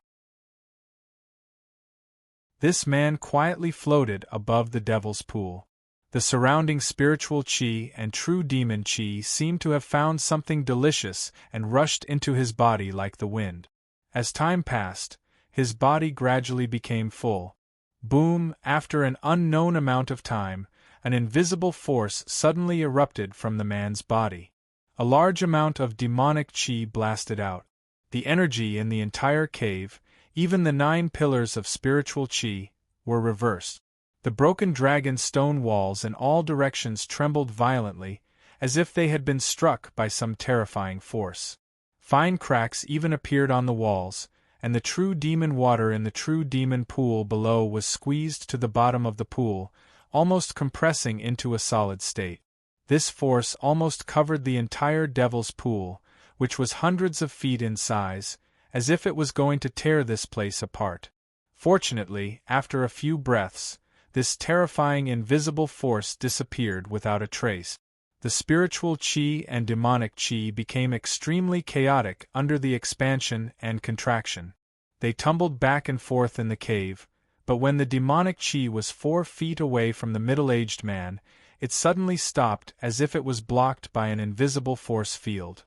This man quietly floated above the Devil's Pool. The surrounding spiritual chi and true demon chi seemed to have found something delicious and rushed into his body like the wind. As time passed, his body gradually became full. Boom! After an unknown amount of time, an invisible force suddenly erupted from the man's body. A large amount of demonic chi blasted out. The energy in the entire cave, even the 9 pillars of spiritual chi, were reversed. The broken dragon stone walls in all directions trembled violently, as if they had been struck by some terrifying force. Fine cracks even appeared on the walls, and the true demon water in the true demon pool below was squeezed to the bottom of the pool, almost compressing into a solid state. This force almost covered the entire Devil's Pool, which was hundreds of feet in size, as if it was going to tear this place apart. Fortunately, after a few breaths, this terrifying invisible force disappeared without a trace. The spiritual chi and demonic chi became extremely chaotic under the expansion and contraction. They tumbled back and forth in the cave, but when the demonic chi was 4 feet away from the middle-aged man, it suddenly stopped as if it was blocked by an invisible force field.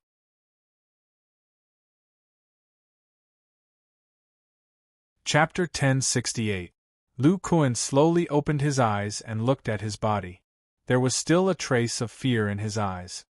Chapter 1068. Lu Kuan slowly opened his eyes and looked at his body. There was still a trace of fear in his eyes.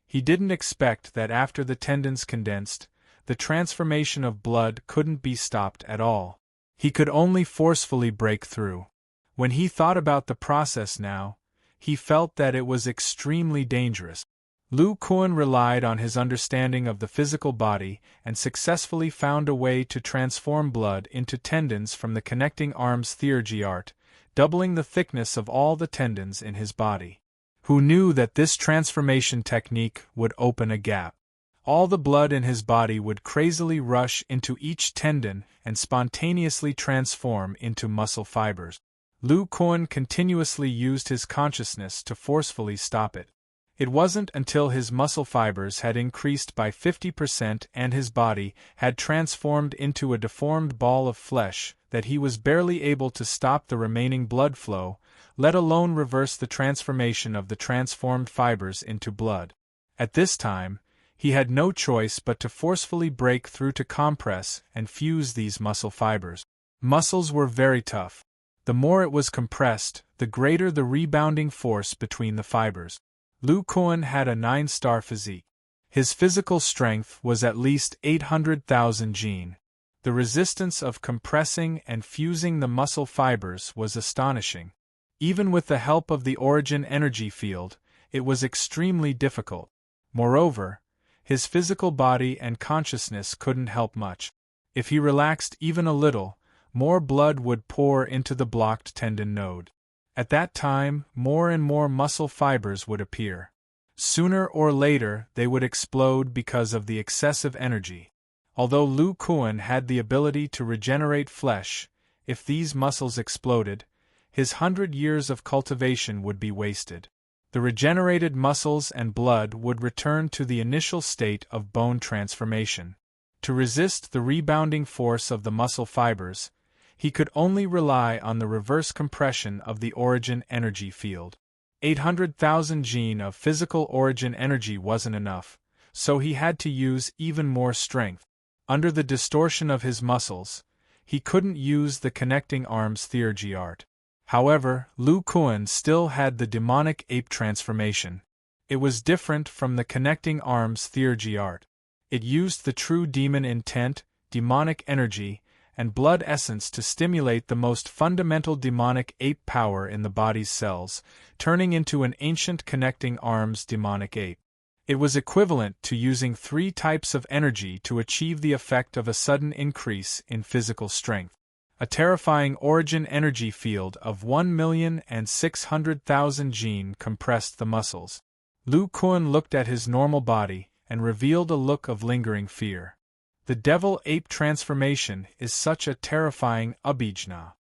He didn't expect that after the tendons condensed, the transformation of blood couldn't be stopped at all. He could only forcefully break through. When he thought about the process now, he felt that it was extremely dangerous. Lu Kuan relied on his understanding of the physical body and successfully found a way to transform blood into tendons from the connecting arms theurgy art, doubling the thickness of all the tendons in his body. Who knew that this transformation technique would open a gap? All the blood in his body would crazily rush into each tendon and spontaneously transform into muscle fibers. Lu Kuan continuously used his consciousness to forcefully stop it. It wasn't until his muscle fibers had increased by 50% and his body had transformed into a deformed ball of flesh that he was barely able to stop the remaining blood flow, let alone reverse the transformation of the transformed fibers into blood. At this time, he had no choice but to forcefully break through to compress and fuse these muscle fibers. Muscles were very tough. The more it was compressed, the greater the rebounding force between the fibers. Lu Kuan had a 9-star physique. His physical strength was at least 800,000 jin. The resistance of compressing and fusing the muscle fibers was astonishing. Even with the help of the origin energy field, it was extremely difficult. Moreover, His physical body and consciousness couldn't help much. If he relaxed even a little, more blood would pour into the blocked tendon node. At that time, more and more muscle fibers would appear. Sooner or later, they would explode because of the excessive energy. Although Lu Kuan had the ability to regenerate flesh, if these muscles exploded, his 100 years of cultivation would be wasted. The regenerated muscles and blood would return to the initial state of bone transformation. To resist the rebounding force of the muscle fibers, he could only rely on the reverse compression of the origin energy field. 800,000 Jin of physical origin energy wasn't enough, so he had to use even more strength. Under the distortion of his muscles, he couldn't use the connecting arms theurgy art. However, Lu Kuan still had the demonic ape transformation. It was different from the connecting arms theurgy art. It used the true demon intent, demonic energy, and blood essence to stimulate the most fundamental demonic ape power in the body's cells, turning into an ancient connecting arms demonic ape. It was equivalent to using 3 types of energy to achieve the effect of a sudden increase in physical strength. A terrifying origin energy field of 1,600,000 Jin compressed the muscles. Lu Kuan looked at his normal body and revealed a look of lingering fear. The devil-ape transformation is such a terrifying abhijna.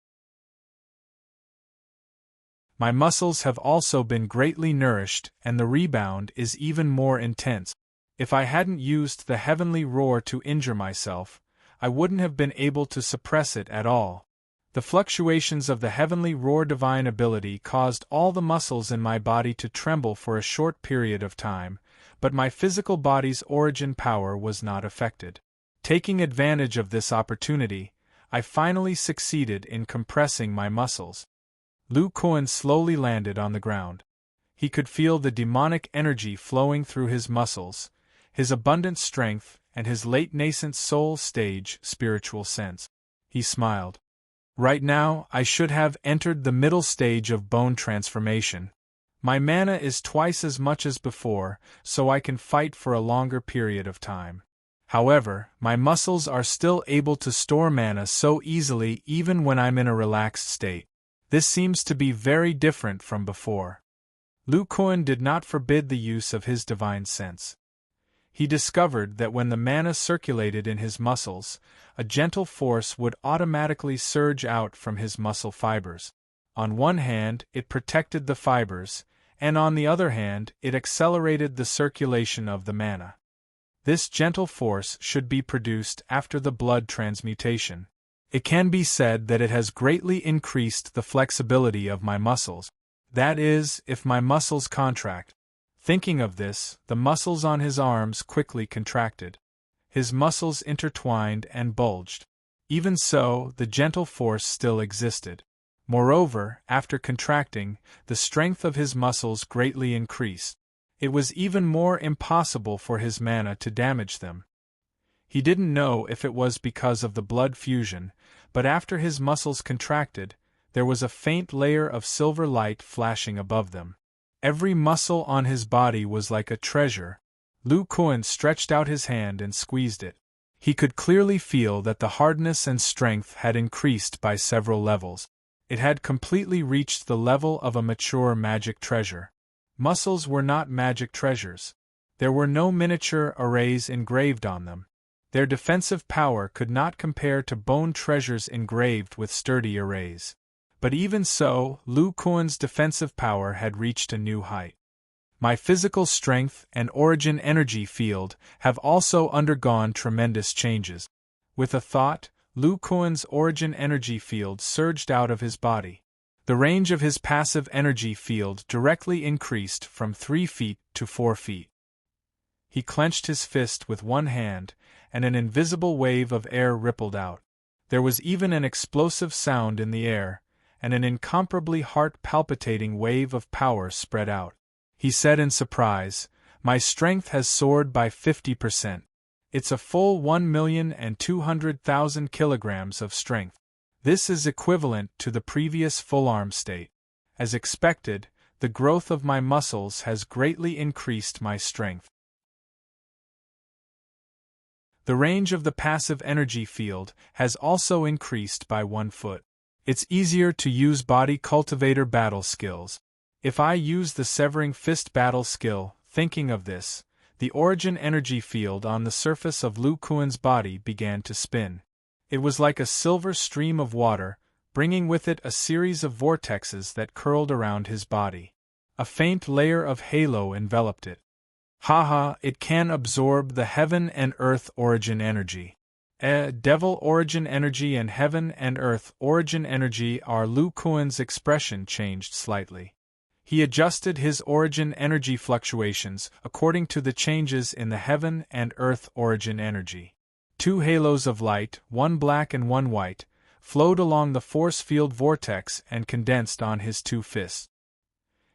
My muscles have also been greatly nourished, and the rebound is even more intense. If I hadn't used the heavenly roar to injure myself, I wouldn't have been able to suppress it at all. The fluctuations of the heavenly roar divine ability caused all the muscles in my body to tremble for a short period of time, but my physical body's origin power was not affected. Taking advantage of this opportunity, I finally succeeded in compressing my muscles. Lu Kuan slowly landed on the ground. He could feel the demonic energy flowing through his muscles, his abundant strength, and his late nascent soul stage spiritual sense. He smiled. Right now, I should have entered the middle stage of bone transformation. My mana is twice as much as before, so I can fight for a longer period of time. However, my muscles are still able to store mana so easily even when I'm in a relaxed state. This seems to be very different from before. Lu Kuan did not forbid the use of his divine sense. He discovered that when the mana circulated in his muscles, a gentle force would automatically surge out from his muscle fibers. On one hand, it protected the fibers, and on the other hand, it accelerated the circulation of the mana. This gentle force should be produced after the blood transmutation. It can be said that it has greatly increased the flexibility of my muscles. That is, if my muscles contract. Thinking of this, the muscles on his arms quickly contracted. His muscles intertwined and bulged. Even so, the gentle force still existed. Moreover, after contracting, the strength of his muscles greatly increased. It was even more impossible for his mana to damage them. He didn't know if it was because of the blood fusion, but after his muscles contracted, there was a faint layer of silver light flashing above them. Every muscle on his body was like a treasure. Lu Kuan stretched out his hand and squeezed it. He could clearly feel that the hardness and strength had increased by several levels. It had completely reached the level of a mature magic treasure. Muscles were not magic treasures. There were no miniature arrays engraved on them. Their defensive power could not compare to bone treasures engraved with sturdy arrays. But even so, Lu Kuan's defensive power had reached a new height. My physical strength and origin energy field have also undergone tremendous changes. With a thought, Lu Kuan's origin energy field surged out of his body. The range of his passive energy field directly increased from 3 feet to 4 feet. He clenched his fist with one hand, and an invisible wave of air rippled out. There was even an explosive sound in the air, and an incomparably heart-palpitating wave of power spread out. He said in surprise, "My strength has soared by 50%. It's a full 1,200,000 kilograms of strength. This is equivalent to the previous full-arm state. As expected, the growth of my muscles has greatly increased my strength." The range of the passive energy field has also increased by 1 foot. It's easier to use body cultivator battle skills. If I use the severing fist battle skill, thinking of this, the origin energy field on the surface of Lu Kuan's body began to spin. It was like a silver stream of water, bringing with it a series of vortexes that curled around his body. A faint layer of halo enveloped it. Haha, it can absorb the heaven and earth origin energy. Devil origin energy and heaven and earth origin energy are Lu Kuan's expression changed slightly. He adjusted his origin energy fluctuations according to the changes in the heaven and earth origin energy. 2 halos of light, one black and one white, flowed along the force field vortex and condensed on his 2 fists.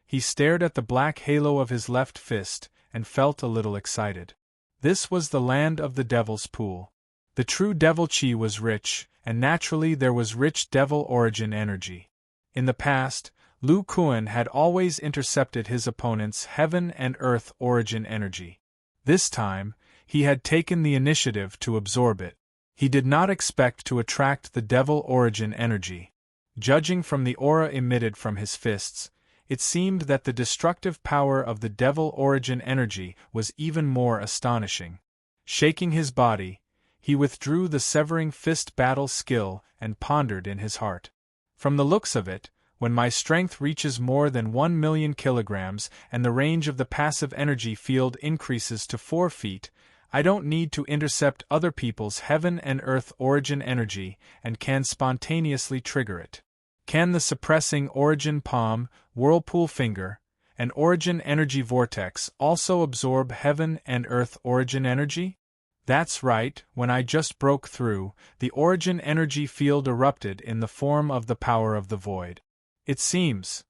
He stared at the black halo of his left fist and felt a little excited. This was the land of the Devil's Pool. The true Devil Chi was rich, and naturally there was rich devil origin energy. In the past, Lu Kuan had always intercepted his opponent's heaven and earth origin energy. This time, he had taken the initiative to absorb it. He did not expect to attract the devil origin energy. Judging from the aura emitted from his fists, it seemed that the destructive power of the devil origin energy was even more astonishing. Shaking his body, he withdrew the severing fist battle skill and pondered in his heart. From the looks of it, when my strength reaches more than 1 million kilograms and the range of the passive energy field increases to 4 feet, I don't need to intercept other people's heaven and earth origin energy and can spontaneously trigger it. Can the suppressing origin palm, whirlpool finger, and origin energy vortex also absorb heaven and earth origin energy? That's right, when I just broke through, the origin energy field erupted in the form of the power of the void. It seems.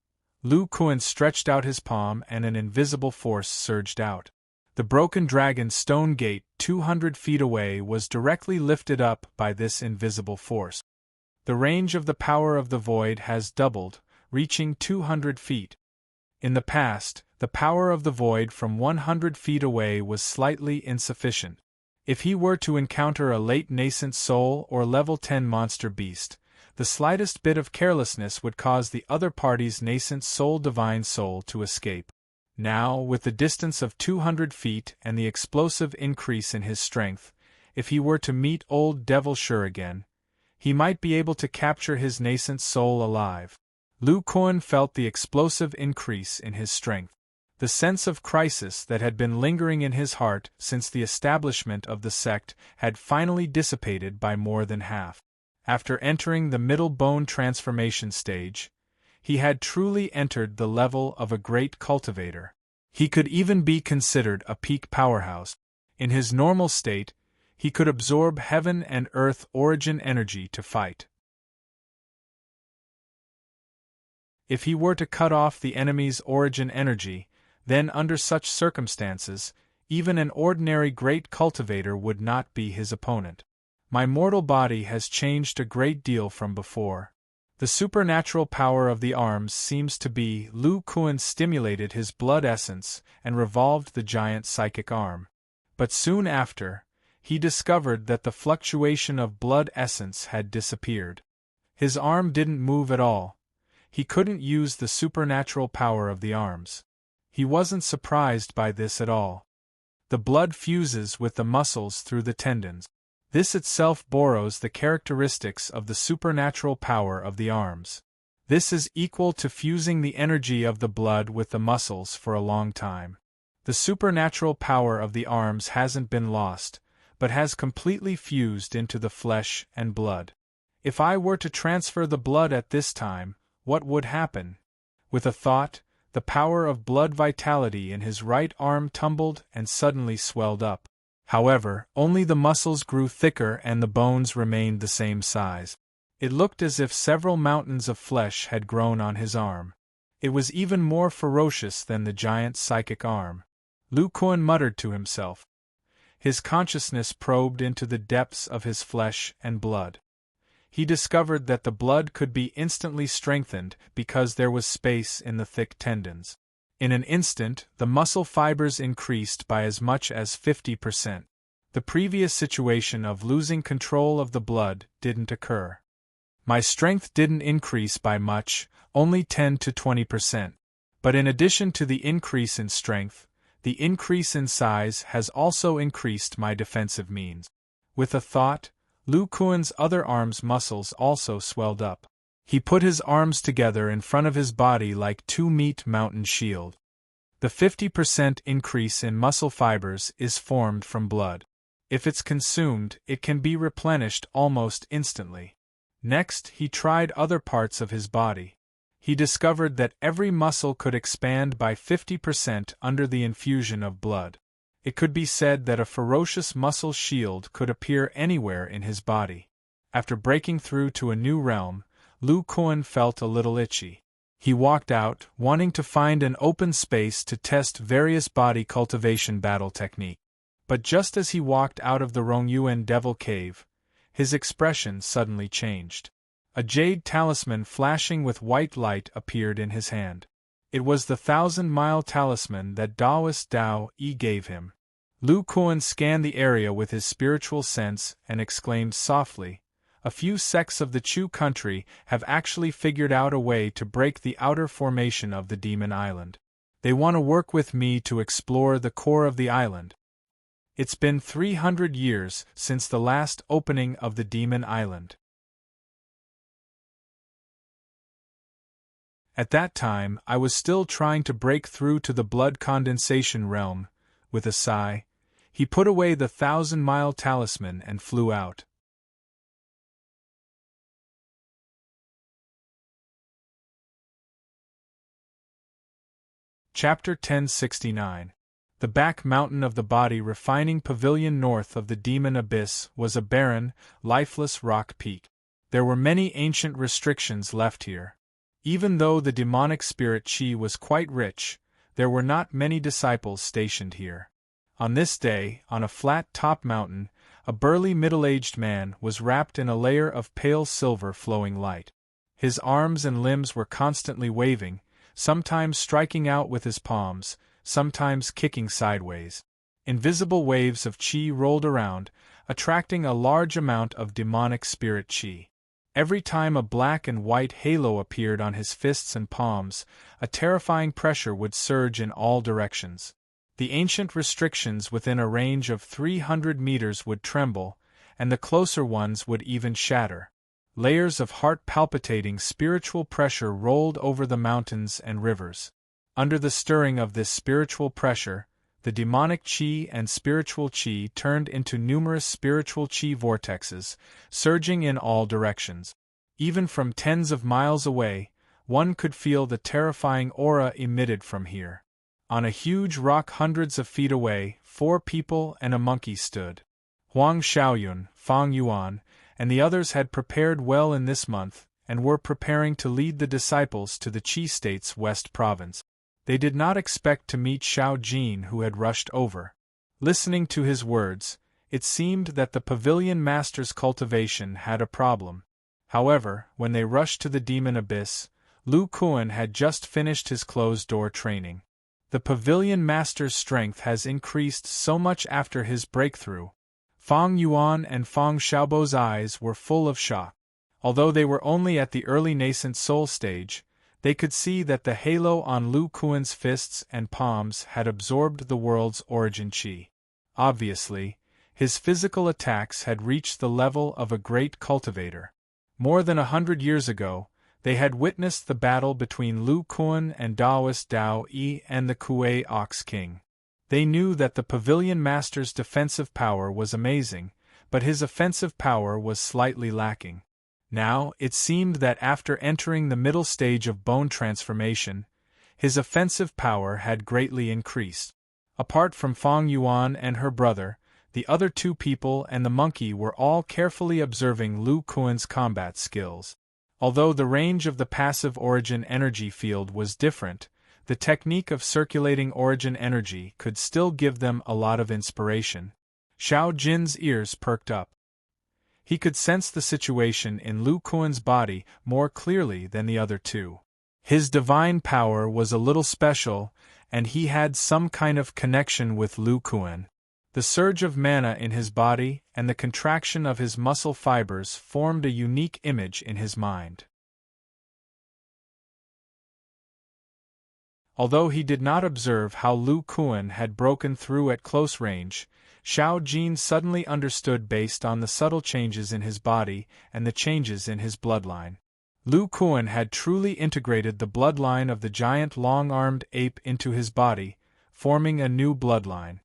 Lu Kuan stretched out his palm and an invisible force surged out. The broken dragon stone gate 200 feet away was directly lifted up by this invisible force. The range of the power of the void has doubled, reaching 200 feet. In the past, the power of the void from 100 feet away was slightly insufficient. If he were to encounter a late nascent soul or level 10 monster beast, the slightest bit of carelessness would cause the other party's nascent divine soul to escape. Now, with the distance of 200 feet and the explosive increase in his strength, if he were to meet old Devil Sure again, he might be able to capture his nascent soul alive. Lu Kuan felt the explosive increase in his strength. The sense of crisis that had been lingering in his heart since the establishment of the sect had finally dissipated by more than half. After entering the middle bone transformation stage, he had truly entered the level of a great cultivator. He could even be considered a peak powerhouse. In his normal state, he could absorb heaven and earth origin energy to fight. If he were to cut off the enemy's origin energy, then under such circumstances, even an ordinary great cultivator would not be his opponent. My mortal body has changed a great deal from before. The supernatural power of the arms seems to be. Lu Kuan stimulated his blood essence and revolved the giant psychic arm. But soon after, he discovered that the fluctuation of blood essence had disappeared. His arm didn't move at all. He couldn't use the supernatural power of the arms. He wasn't surprised by this at all. The blood fuses with the muscles through the tendons. This itself borrows the characteristics of the supernatural power of the arms. This is equal to fusing the energy of the blood with the muscles for a long time. The supernatural power of the arms hasn't been lost, but has completely fused into the flesh and blood. If I were to transfer the blood at this time, what would happen? With a thought, the power of blood vitality in his right arm tumbled and suddenly swelled up. However, only the muscles grew thicker and the bones remained the same size. It looked as if several mountains of flesh had grown on his arm. It was even more ferocious than the giant psychic arm. Lu Kuan muttered to himself. His consciousness probed into the depths of his flesh and blood. He discovered that the blood could be instantly strengthened because there was space in the thick tendons. In an instant, the muscle fibers increased by as much as 50%. The previous situation of losing control of the blood didn't occur. My strength didn't increase by much, only 10 to 20%. But in addition to the increase in strength, the increase in size has also increased my defensive means. With a thought, Lu Kuan's other arm's muscles also swelled up. He put his arms together in front of his body like two meat mountain shield. The 50% increase in muscle fibers is formed from blood. If it's consumed, it can be replenished almost instantly. Next, he tried other parts of his body. He discovered that every muscle could expand by 50% under the infusion of blood. It could be said that a ferocious muscle shield could appear anywhere in his body. After breaking through to a new realm, Lu Kuan felt a little itchy. He walked out, wanting to find an open space to test various body cultivation battle technique. But just as he walked out of the Rongyuan Devil Cave, his expression suddenly changed. A jade talisman flashing with white light appeared in his hand. It was the 1,000-mile talisman that Taoist Dao Yi gave him. Lu Kuan scanned the area with his spiritual sense and exclaimed softly, "A few sects of the Chu country have actually figured out a way to break the outer formation of the Demon Island. They want to work with me to explore the core of the island. It's been 300 years since the last opening of the Demon Island. At that time, I was still trying to break through to the blood condensation realm." With a sigh, he put away the 1,000-mile talisman and flew out. Chapter 1069. The back mountain of the body refining pavilion north of the demon abyss was a barren, lifeless rock peak. There were many ancient restrictions left here. Even though the demonic spirit Qi was quite rich, there were not many disciples stationed here. On this day, on a flat top mountain, a burly middle-aged man was wrapped in a layer of pale silver flowing light. His arms and limbs were constantly waving, sometimes striking out with his palms, sometimes kicking sideways. Invisible waves of Qi rolled around, attracting a large amount of demonic spirit Qi. Every time a black and white halo appeared on his fists and palms, a terrifying pressure would surge in all directions. The ancient restrictions within a range of 300 meters would tremble, and the closer ones would even shatter. Layers of heart-palpitating spiritual pressure rolled over the mountains and rivers. Under the stirring of this spiritual pressure, the demonic Qi and spiritual Qi turned into numerous spiritual Qi vortexes, surging in all directions. Even from tens of miles away, one could feel the terrifying aura emitted from here. On a huge rock hundreds of feet away, 4 people and a monkey stood. Huang Xiaoyun, Fang Yuan, and the others had prepared well in this month, and were preparing to lead the disciples to the Qi State's West Province. They did not expect to meet Xiao Jin, who had rushed over. Listening to his words, it seemed that the pavilion master's cultivation had a problem. However, when they rushed to the demon abyss, Lu Kuan had just finished his closed-door training. The pavilion master's strength has increased so much after his breakthrough. Fang Yuan and Fang Xiaobo's eyes were full of shock. Although they were only at the early nascent soul stage, they could see that the halo on Lu Kuan's fists and palms had absorbed the world's origin Qi. Obviously, his physical attacks had reached the level of a great cultivator. More than 100 years ago, they had witnessed the battle between Lu Kuan and Taoist Dao Yi and the Kuei Ox King. They knew that the pavilion master's defensive power was amazing, but his offensive power was slightly lacking. Now, it seemed that after entering the middle stage of bone transformation, his offensive power had greatly increased. Apart from Fang Yuan and her brother, the other 2 people and the monkey were all carefully observing Lu Kuan's combat skills. Although the range of the passive origin energy field was different, the technique of circulating origin energy could still give them a lot of inspiration. Xiao Jin's ears perked up. He could sense the situation in Lu Kuan's body more clearly than the other 2. His divine power was a little special, and he had some kind of connection with Lu Kuan. The surge of mana in his body and the contraction of his muscle fibers formed a unique image in his mind. Although he did not observe how Lu Kuan had broken through at close range, Xiao Jin suddenly understood based on the subtle changes in his body and the changes in his bloodline. Lu Kuan had truly integrated the bloodline of the giant long-armed ape into his body, forming a new bloodline.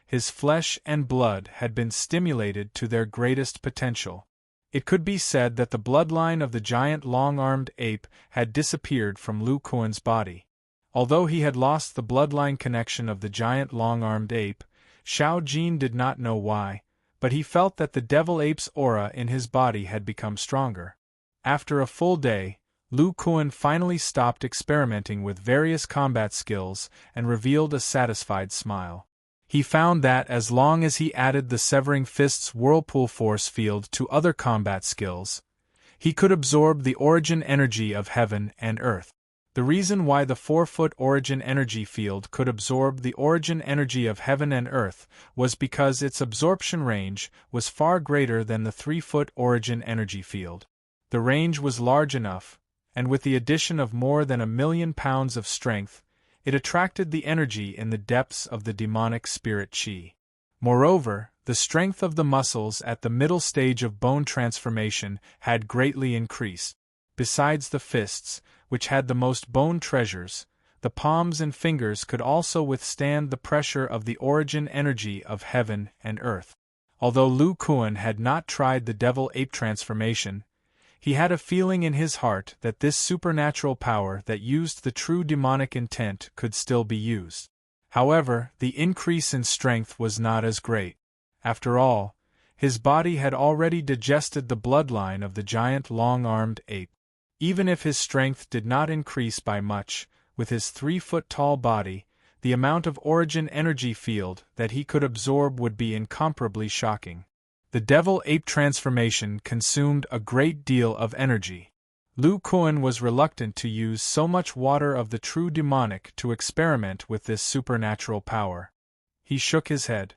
His flesh and blood had been stimulated to their greatest potential. It could be said that the bloodline of the giant long-armed ape had disappeared from Lu Kuan's body. Although he had lost the bloodline connection of the giant long-armed ape, Xiao Jin did not know why, but he felt that the devil ape's aura in his body had become stronger. After a full day, Lu Kuan finally stopped experimenting with various combat skills and revealed a satisfied smile. He found that as long as he added the Severing Fist's whirlpool force field to other combat skills, he could absorb the origin energy of heaven and earth. The reason why the 4-foot origin energy field could absorb the origin energy of heaven and earth was because its absorption range was far greater than the 3-foot origin energy field. The range was large enough, and with the addition of more than 1,000,000 pounds of strength, it attracted the energy in the depths of the demonic spirit qi. Moreover, the strength of the muscles at the middle stage of bone transformation had greatly increased. Besides the fists, which had the most bone treasures, the palms and fingers could also withstand the pressure of the origin energy of heaven and earth. Although Lu Kuan had not tried the devil ape transformation, he had a feeling in his heart that this supernatural power that used the true demonic intent could still be used. However, the increase in strength was not as great. After all, his body had already digested the bloodline of the giant long-armed ape. Even if his strength did not increase by much, with his 3-foot-tall body, the amount of origin energy field that he could absorb would be incomparably shocking. The devil ape transformation consumed a great deal of energy. Lu Kuan was reluctant to use so much water of the true demonic to experiment with this supernatural power. He shook his head.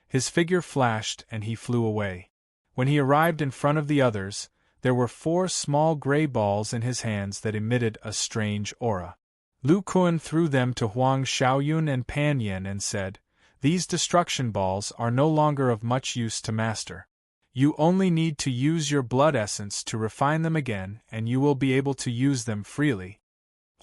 His figure flashed and he flew away. When he arrived in front of the others, there were 4 small gray balls in his hands that emitted a strange aura. Lu Kuan threw them to Huang Xiaoyun and Pan Yin and said, "These destruction balls are no longer of much use to master. You only need to use your blood essence to refine them again and you will be able to use them freely."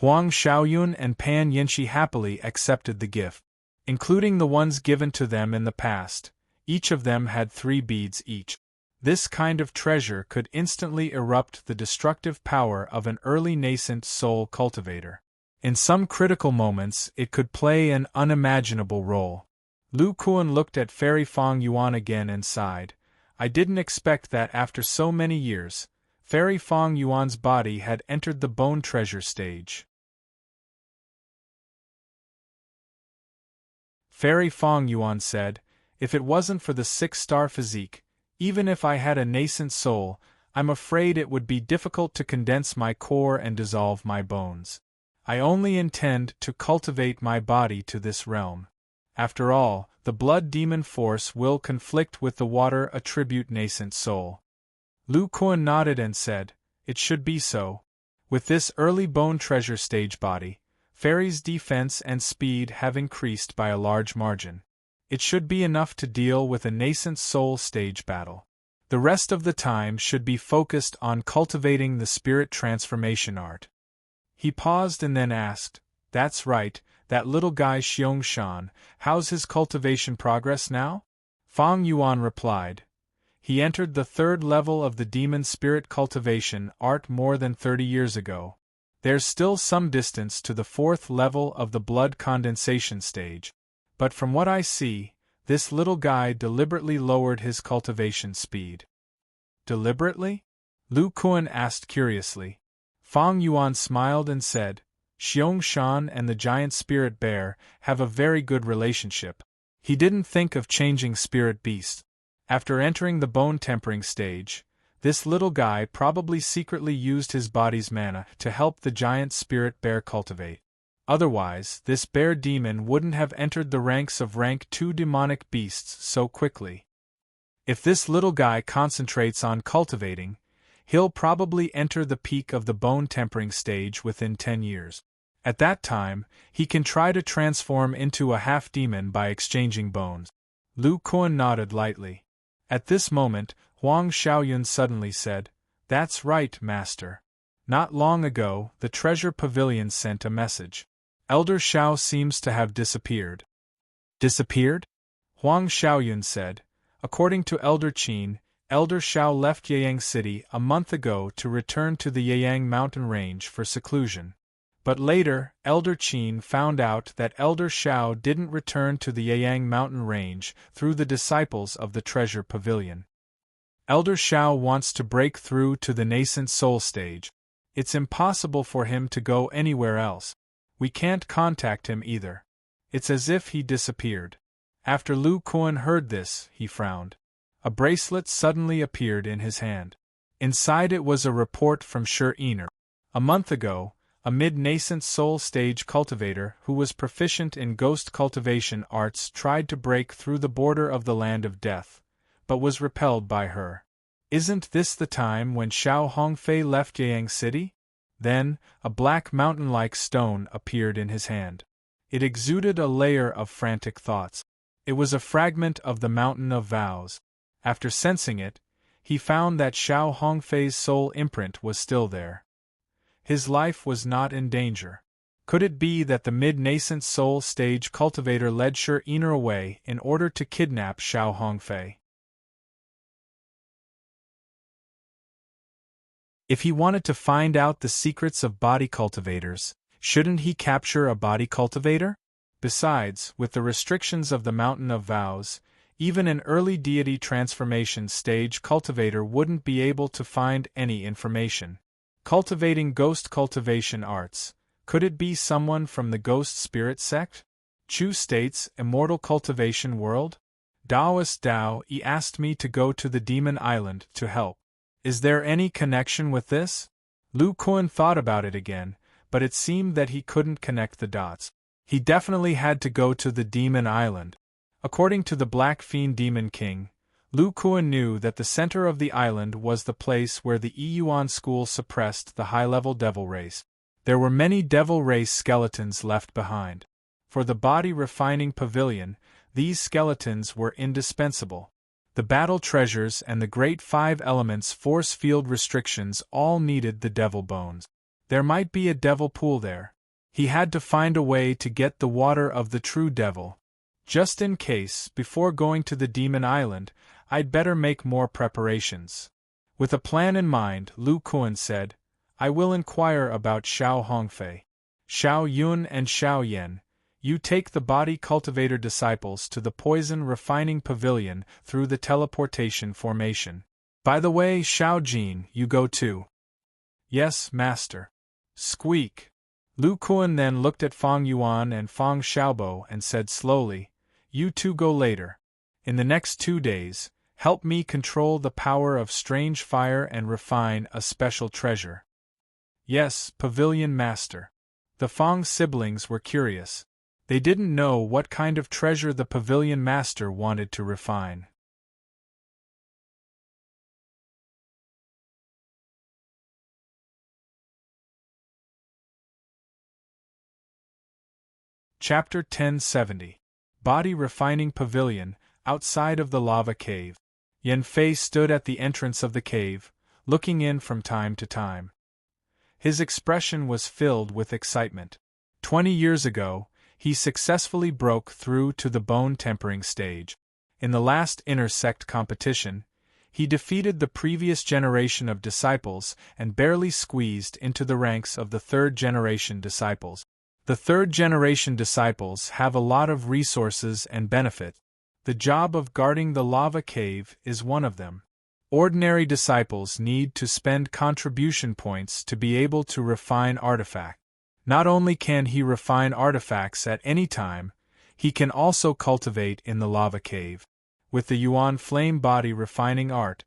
Huang Xiaoyun and Pan Yinshi happily accepted the gift. Including the ones given to them in the past, each of them had 3 beads each. This kind of treasure could instantly erupt the destructive power of an early nascent soul cultivator. In some critical moments it could play an unimaginable role. Lu Kuan looked at Fairy Fong Yuan again and sighed. I didn't expect that after so many years, Fairy Fong Yuan's body had entered the bone treasure stage. Fairy Fong Yuan said, "If it wasn't for the 6-star physique, even if I had a nascent soul, I'm afraid it would be difficult to condense my core and dissolve my bones. I only intend to cultivate my body to this realm. After all, the blood demon force will conflict with the water attribute nascent soul." Lu Kuan nodded and said, "It should be so. With this early bone treasure stage body, Fairy's defense and speed have increased by a large margin. It should be enough to deal with a nascent soul stage battle. The rest of the time should be focused on cultivating the spirit transformation art." He paused and then asked, "That's right, that little guy Xiong Shan, how's his cultivation progress now?" Fong Yuan replied, "He entered the 3rd level of the demon spirit cultivation art more than 30 years ago. There's still some distance to the 4th level of the blood condensation stage. But from what I see, this little guy deliberately lowered his cultivation speed." "Deliberately?" Lu Kuan asked curiously. Fong Yuan smiled and said, "Xiong Shan and the giant spirit bear have a very good relationship. He didn't think of changing spirit beast. After entering the bone tempering stage, this little guy probably secretly used his body's mana to help the giant spirit bear cultivate." Otherwise, this bear demon wouldn't have entered the ranks of rank 2 demonic beasts so quickly. If this little guy concentrates on cultivating, he'll probably enter the peak of the bone tempering stage within 10 years. At that time, he can try to transform into a half-demon by exchanging bones. Lu Kuan nodded lightly. At this moment, Huang Xiaoyun suddenly said, "That's right, Master. Not long ago, the treasure pavilion sent a message. Elder Xiao seems to have disappeared." "Disappeared?" Huang Xiaoyun said. "According to Elder Qin, Elder Xiao left Yeyang City a month ago to return to the Yeyang mountain range for seclusion. But later, Elder Qin found out that Elder Xiao didn't return to the Yeyang mountain range through the disciples of the treasure pavilion. Elder Xiao wants to break through to the nascent soul stage. It's impossible for him to go anywhere else. We can't contact him either. It's as if he disappeared." After Lu Kuan heard this, he frowned. A bracelet suddenly appeared in his hand. Inside it was a report from Serene. A month ago, a mid-nascent soul stage cultivator who was proficient in ghost cultivation arts tried to break through the border of the land of death, but was repelled by her. "Isn't this the time when Xiao Hongfei left Yeyang City?" Then, a black mountain-like stone appeared in his hand. It exuded a layer of frantic thoughts. It was a fragment of the Mountain of Vows. After sensing it, he found that Xiao Hongfei's soul imprint was still there. His life was not in danger. Could it be that the mid-nascent soul stage cultivator led Serene away in order to kidnap Xiao Hongfei? If he wanted to find out the secrets of body cultivators, shouldn't he capture a body cultivator? Besides, with the restrictions of the Mountain of Vows, even an early deity transformation stage cultivator wouldn't be able to find any information. Cultivating ghost cultivation arts, could it be someone from the ghost spirit sect? Chu states, Immortal Cultivation World? Taoist Dao Yi asked me to go to the Demon Island to help. Is there any connection with this? Lu Kuan thought about it again, but it seemed that he couldn't connect the dots. He definitely had to go to the Demon Island. According to the Black Fiend Demon King, Lu Kuan knew that the center of the island was the place where the Yuan school suppressed the high-level devil race. There were many devil race skeletons left behind. For the body refining pavilion, these skeletons were indispensable. The battle treasures and the great 5 elements force field restrictions all needed the devil bones. There might be a devil pool there. He had to find a way to get the water of the true devil. Just in case, before going to the Demon Island, I'd better make more preparations. With a plan in mind, Lu Kuan said, I will inquire about Xiao Hongfei. Xiao Yun and Xiao Yan, you take the body cultivator disciples to the poison refining pavilion through the teleportation formation. By the way, Xiao Jin, you go too. Yes, master. Squeak. Lu Kuan then looked at Feng Yuan and Feng Xiaobo and said slowly, you two go later. In the next 2 days, help me control the power of strange fire and refine a special treasure. Yes, Pavilion Master. The Feng siblings were curious. They didn't know what kind of treasure the Pavilion Master wanted to refine. Chapter 1070. Body Refining Pavilion, outside of the lava cave. Yan Fei stood at the entrance of the cave, looking in from time to time. His expression was filled with excitement. 20 years ago, he successfully broke through to the bone tempering stage. In the last inter-sect competition, he defeated the previous generation of disciples and barely squeezed into the ranks of the third-generation disciples. The third-generation disciples have a lot of resources and benefit. The job of guarding the lava cave is one of them. Ordinary disciples need to spend contribution points to be able to refine artifacts. Not only can he refine artifacts at any time, he can also cultivate in the lava cave. With the Yuan flame body refining art,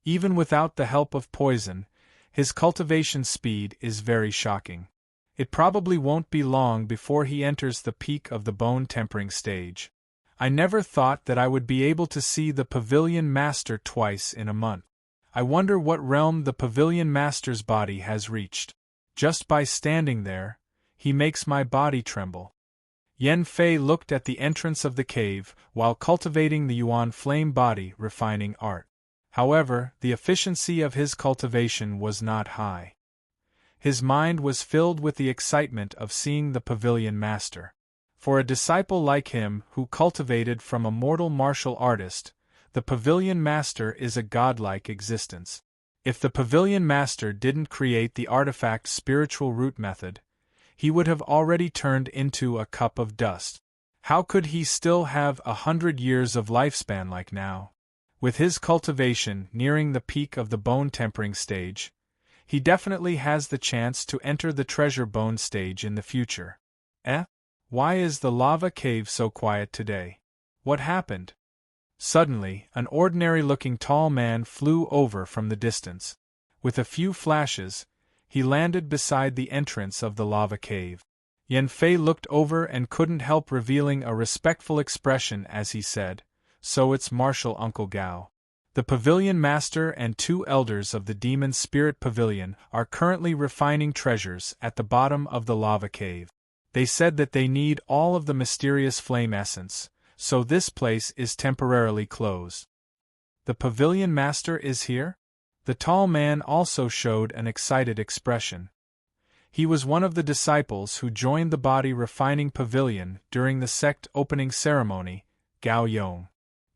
even without the help of poison, his cultivation speed is very shocking. It probably won't be long before he enters the peak of the bone-tempering stage. I never thought that I would be able to see the Pavilion Master twice in a month. I wonder what realm the Pavilion Master's body has reached. Just by standing there, he makes my body tremble. Yan Fei looked at the entrance of the cave while cultivating the Yuan flame body refining art. However, the efficiency of his cultivation was not high. His mind was filled with the excitement of seeing the Pavilion Master. For a disciple like him who cultivated from a mortal martial artist, the Pavilion Master is a godlike existence. If the Pavilion Master didn't create the artifact spiritual root method, he would have already turned into a cup of dust. How could he still have 100 years of lifespan like now? With his cultivation nearing the peak of the bone-tempering stage, he definitely has the chance to enter the treasure bone stage in the future. Why is the lava cave so quiet today? What happened? Suddenly, an ordinary-looking tall man flew over from the distance. With a few flashes, he landed beside the entrance of the lava cave. Yan Fei looked over and couldn't help revealing a respectful expression as he said, "So it's Martial Uncle Gao." The Pavilion Master and 2 elders of the Demon Spirit Pavilion are currently refining treasures at the bottom of the lava cave. They said that they need all of the mysterious flame essence, so this place is temporarily closed. The Pavilion Master is here? The tall man also showed an excited expression. He was one of the disciples who joined the body refining pavilion during the sect opening ceremony, Gao Yong.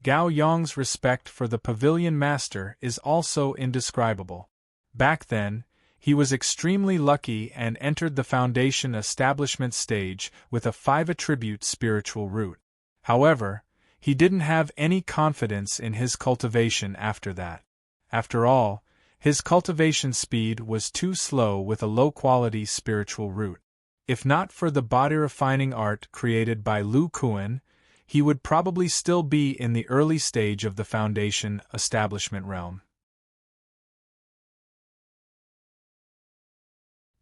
Gao Yong's respect for the Pavilion Master is also indescribable. Back then, he was extremely lucky and entered the Foundation establishment stage with a 5-attribute spiritual root. However, he didn't have any confidence in his cultivation after that. After all, his cultivation speed was too slow with a low-quality spiritual root. If not for the body refining art created by Lu Kuan, he would probably still be in the early stage of the Foundation establishment realm.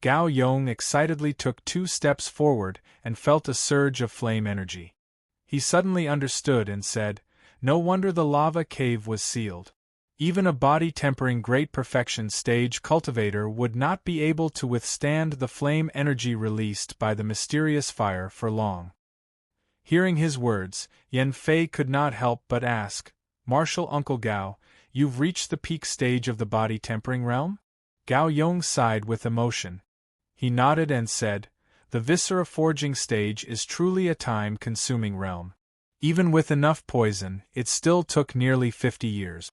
Gao Yong excitedly took 2 steps forward and felt a surge of flame energy. He suddenly understood and said, "No wonder the lava cave was sealed. Even a body-tempering great perfection stage cultivator would not be able to withstand the flame energy released by the mysterious fire for long." Hearing his words, Yan Fei could not help but ask, "Martial Uncle Gao, you've reached the peak stage of the body-tempering realm?" Gao Yong sighed with emotion. He nodded and said, "The viscera forging stage is truly a time-consuming realm. Even with enough poison, it still took nearly 50 years.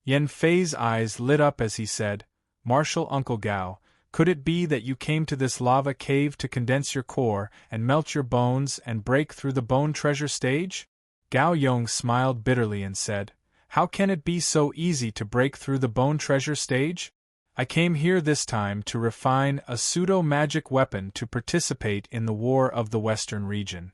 Yan Fei's eyes lit up as he said, "Martial Uncle Gao, could it be that you came to this lava cave to condense your core and melt your bones and break through the bone treasure stage?" Gao Yong smiled bitterly and said, "How can it be so easy to break through the bone treasure stage? I came here this time to refine a pseudo-magic weapon to participate in the War of the Western region.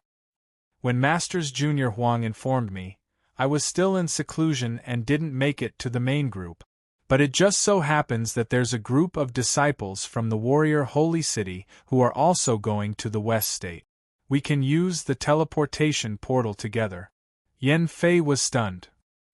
When Masters Junior Huang informed me, I was still in seclusion and didn't make it to the main group. But it just so happens that there's a group of disciples from the Warrior Holy City who are also going to the West State. We can use the teleportation portal together." Yan Fei was stunned.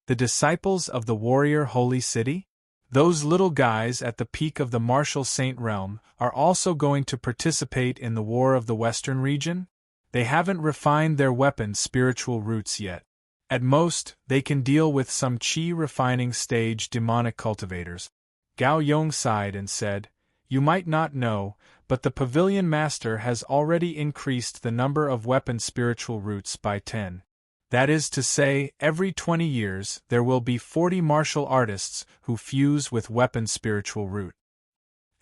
The disciples of the Warrior Holy City? Those little guys at the peak of the Martial Saint realm are also going to participate in the War of the Western region? They haven't refined their weapon spiritual roots yet. At most, they can deal with some chi refining stage demonic cultivators. Gao Yong sighed and said, "You might not know, but the Pavilion Master has already increased the number of weapon spiritual roots by 10. That is to say, every 20 years there will be 40 martial artists who fuse with weapon spiritual root.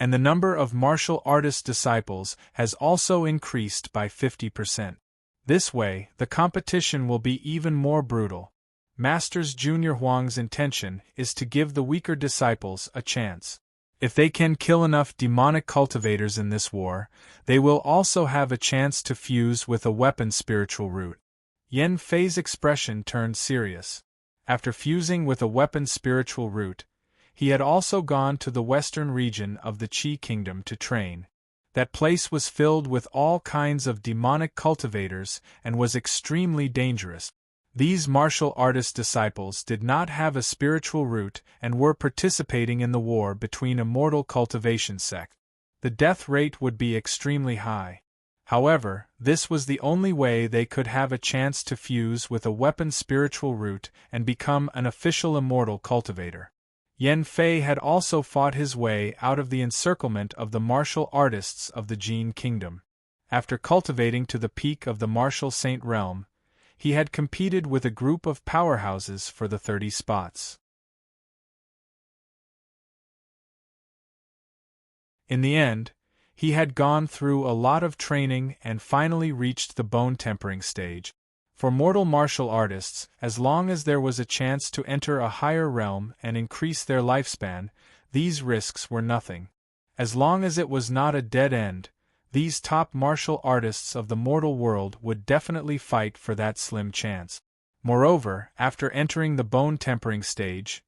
And the number of martial artist disciples has also increased by 50%. This way, the competition will be even more brutal. Masters Junior Huang's intention is to give the weaker disciples a chance. If they can kill enough demonic cultivators in this war, they will also have a chance to fuse with a weapon spiritual root." Yan Fei's expression turned serious. After fusing with a weapon spiritual root, he had also gone to the western region of the Qi Kingdom to train. That place was filled with all kinds of demonic cultivators and was extremely dangerous. These martial artist disciples did not have a spiritual root and were participating in the war between immortal cultivation sects. The death rate would be extremely high. However, this was the only way they could have a chance to fuse with a weapon spiritual root and become an official immortal cultivator. Yan Fei had also fought his way out of the encirclement of the martial artists of the Jin Kingdom. After cultivating to the peak of the martial saint realm, he had competed with a group of powerhouses for the 30 spots. In the end, he had gone through a lot of training and finally reached the bone tempering stage. For mortal martial artists, as long as there was a chance to enter a higher realm and increase their lifespan, these risks were nothing. As long as it was not a dead end, these top martial artists of the mortal world would definitely fight for that slim chance. Moreover, after entering the bone tempering stage,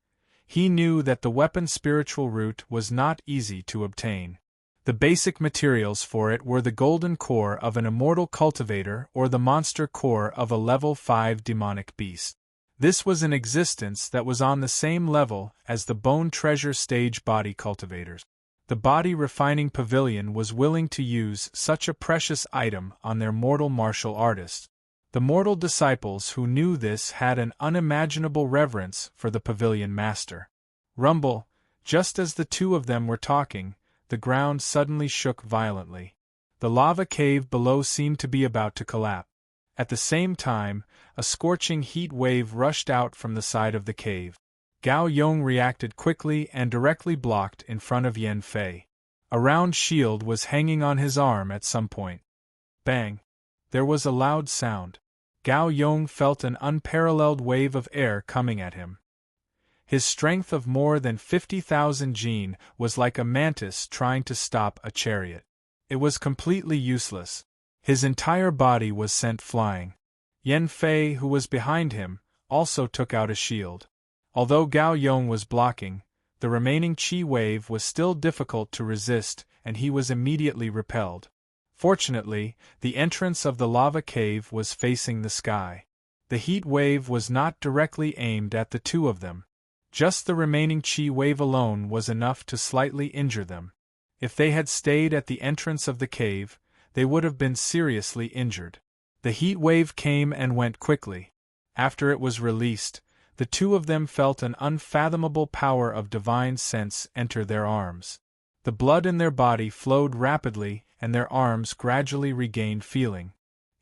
he knew that the weapon spiritual root was not easy to obtain. The basic materials for it were the golden core of an immortal cultivator or the monster core of a level 5 demonic beast. This was an existence that was on the same level as the bone treasure stage body cultivators. The body refining pavilion was willing to use such a precious item on their mortal martial artists. The mortal disciples who knew this had an unimaginable reverence for the pavilion master. Rumble, just as the two of them were talking, the ground suddenly shook violently. The lava cave below seemed to be about to collapse. At the same time, a scorching heat wave rushed out from the side of the cave. Gao Yong reacted quickly and directly blocked in front of Yan Fei. A round shield was hanging on his arm at some point. Bang! There was a loud sound. Gao Yong felt an unparalleled wave of air coming at him. His strength of more than 50,000 Jin was like a mantis trying to stop a chariot. It was completely useless. His entire body was sent flying. Yan Fei, who was behind him, also took out a shield. Although Gao Yong was blocking, the remaining chi wave was still difficult to resist, and he was immediately repelled. Fortunately, the entrance of the lava cave was facing the sky. The heat wave was not directly aimed at the two of them. Just the remaining chi wave alone was enough to slightly injure them. If they had stayed at the entrance of the cave, they would have been seriously injured. The heat wave came and went quickly. After it was released, the two of them felt an unfathomable power of divine sense enter their arms. The blood in their body flowed rapidly and their arms gradually regained feeling.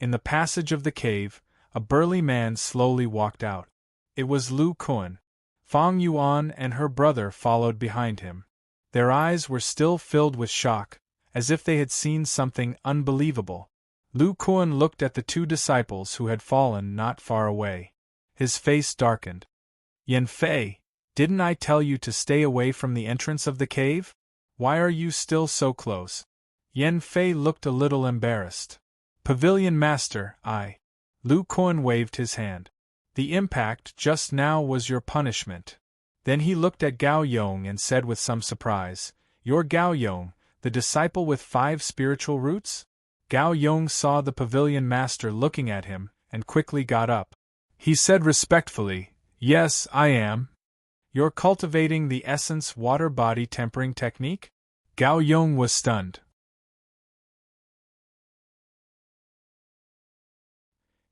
In the passage of the cave, a burly man slowly walked out. It was Lu Kuan. Fang Yuan and her brother followed behind him. Their eyes were still filled with shock, as if they had seen something unbelievable. Lu Kuan looked at the two disciples who had fallen not far away. His face darkened. Yan Fei, didn't I tell you to stay away from the entrance of the cave? Why are you still so close? Yan Fei looked a little embarrassed. Pavilion Master, Lu Kuan waved his hand. The impact just now was your punishment. Then he looked at Gao Yong and said with some surprise, You're Gao Yong, the disciple with 5 spiritual roots? Gao Yong saw the pavilion master looking at him, and quickly got up. He said respectfully, Yes, I am. You're cultivating the essence water body tempering technique? Gao Yong was stunned.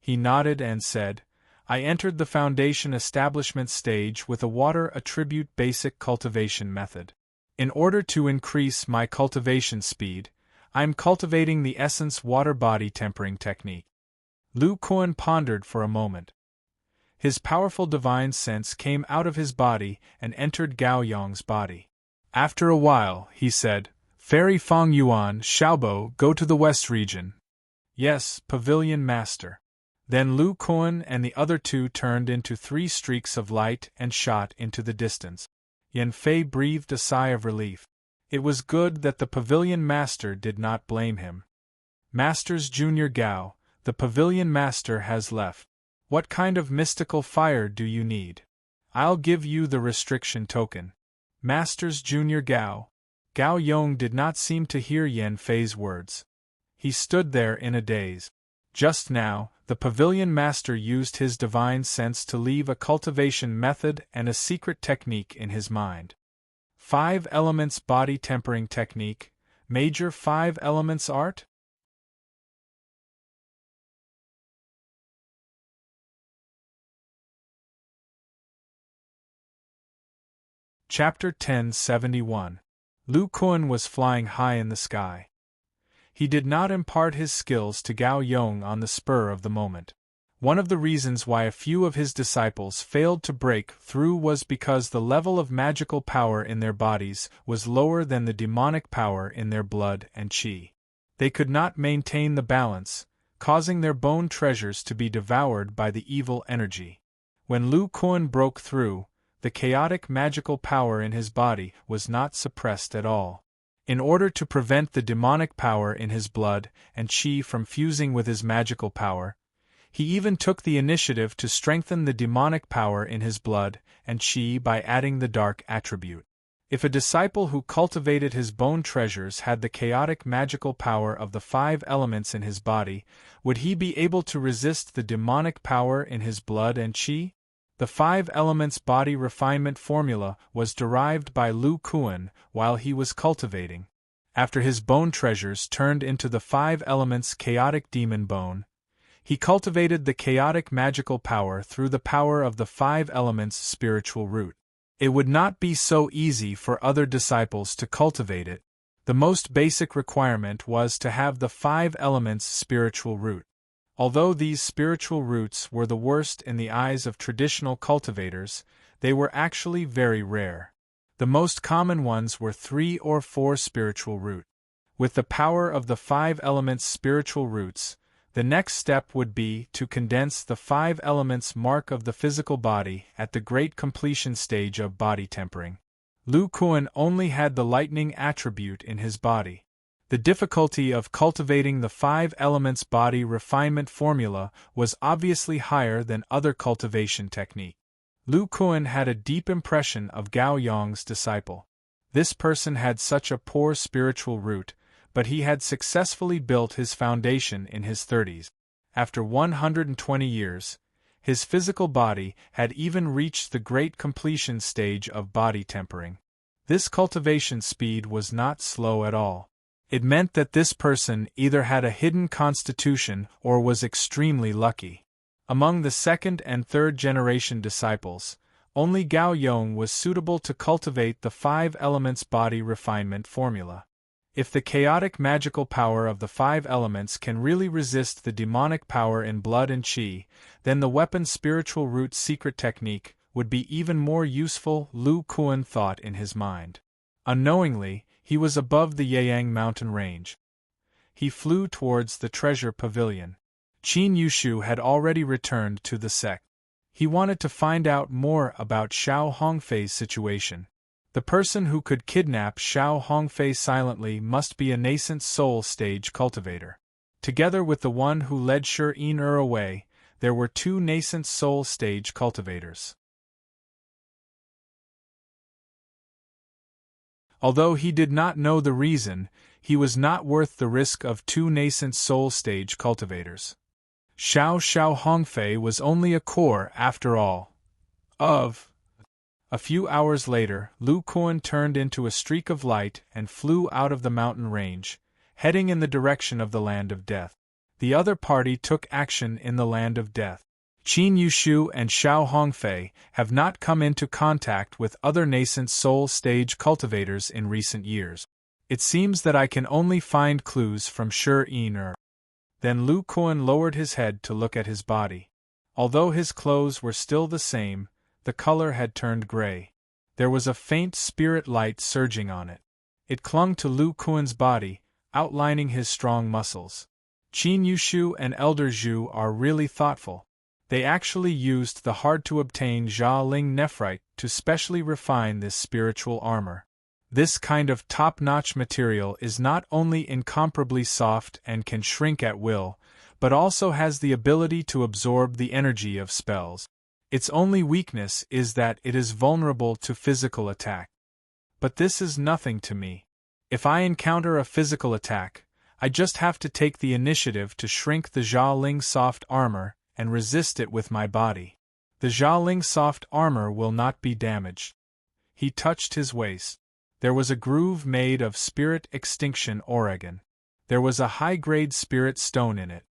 He nodded and said, I entered the foundation establishment stage with a water attribute basic cultivation method. In order to increase my cultivation speed, I'm cultivating the essence water body tempering technique. Lu Kuan pondered for a moment. His powerful divine sense came out of his body and entered Gao Yong's body. After a while, he said, Fairy Fang Yuan, Xiaobo, go to the west region. Yes, Pavilion Master. Then Lu Kuan and the other two turned into 3 streaks of light and shot into the distance. Yan Fei breathed a sigh of relief. It was good that the Pavilion Master did not blame him. Masters Junior Gao, the Pavilion Master has left. What kind of mystical fire do you need? I'll give you the restriction token. Masters Junior Gao. Gao Yong did not seem to hear Yan Fei's words. He stood there in a daze. Just now, the pavilion master used his divine sense to leave a cultivation method and a secret technique in his mind. 5 Elements Body Tempering Technique, Major 5 Elements Art? Chapter 1071. Lu Kun was flying high in the sky. He did not impart his skills to Gao Yong on the spur of the moment. One of the reasons why a few of his disciples failed to break through was because the level of magical power in their bodies was lower than the demonic power in their blood and qi. They could not maintain the balance, causing their bone treasures to be devoured by the evil energy. When Lu Kun broke through, the chaotic magical power in his body was not suppressed at all. In order to prevent the demonic power in his blood and qi from fusing with his magical power, he even took the initiative to strengthen the demonic power in his blood and qi by adding the dark attribute. If a disciple who cultivated his bone treasures had the chaotic magical power of the 5 elements in his body, would he be able to resist the demonic power in his blood and qi? The 5 Elements Body Refinement Formula was derived by Lu Kun while he was cultivating. After his bone treasures turned into the 5 Elements Chaotic Demon Bone, he cultivated the chaotic magical power through the power of the 5 Elements Spiritual Root. It would not be so easy for other disciples to cultivate it. The most basic requirement was to have the 5 Elements Spiritual Root. Although these spiritual roots were the worst in the eyes of traditional cultivators, they were actually very rare. The most common ones were 3 or 4 spiritual root. With the power of the 5 elements spiritual roots, the next step would be to condense the 5 elements mark of the physical body at the great completion stage of body tempering. Lu Kun only had the lightning attribute in his body. The difficulty of cultivating the 5 elements body refinement formula was obviously higher than other cultivation technique. Lu Kun had a deep impression of Gao Yong's disciple. This person had such a poor spiritual root, but he had successfully built his foundation in his 30s. After 120 years, his physical body had even reached the great completion stage of body tempering. This cultivation speed was not slow at all. It meant that this person either had a hidden constitution or was extremely lucky. Among the 2nd and 3rd generation disciples, only Gao Yong was suitable to cultivate the 5 elements body refinement formula. If the chaotic magical power of the 5 elements can really resist the demonic power in blood and qi, then the weapon spiritual root secret technique would be even more useful, Lu Kun thought in his mind. Unknowingly, he was above the Yeyang mountain range. He flew towards the treasure pavilion. Qin Yushu had already returned to the sect. He wanted to find out more about Xiao Hongfei's situation. The person who could kidnap Xiao Hongfei silently must be a nascent soul stage cultivator. Together with the one who led Serene away, there were 2 nascent soul stage cultivators. Although he did not know the reason, he was not worth the risk of 2 nascent soul stage cultivators. Xiao Hongfei was only a core after all. A few hours later, Lu Kun turned into a streak of light and flew out of the mountain range, heading in the direction of the land of death. The other party took action in the land of death. Qin Yushu and Xiao Hongfei have not come into contact with other nascent soul stage cultivators in recent years. It seems that I can only find clues from Serene. Then Lu Kun lowered his head to look at his body. Although his clothes were still the same, the color had turned gray. There was a faint spirit light surging on it. It clung to Lu Kun's body, outlining his strong muscles. Qin Yushu and Elder Zhu are really thoughtful. They actually used the hard-to-obtain Jia Ling nephrite to specially refine this spiritual armor. This kind of top-notch material is not only incomparably soft and can shrink at will, but also has the ability to absorb the energy of spells. Its only weakness is that it is vulnerable to physical attack. But this is nothing to me. If I encounter a physical attack, I just have to take the initiative to shrink the Xiaoling soft armor and resist it with my body. The Xiaoling soft armor will not be damaged. He touched his waist. There was a groove made of spirit extinction Oregon. There was a high-grade spirit stone in it.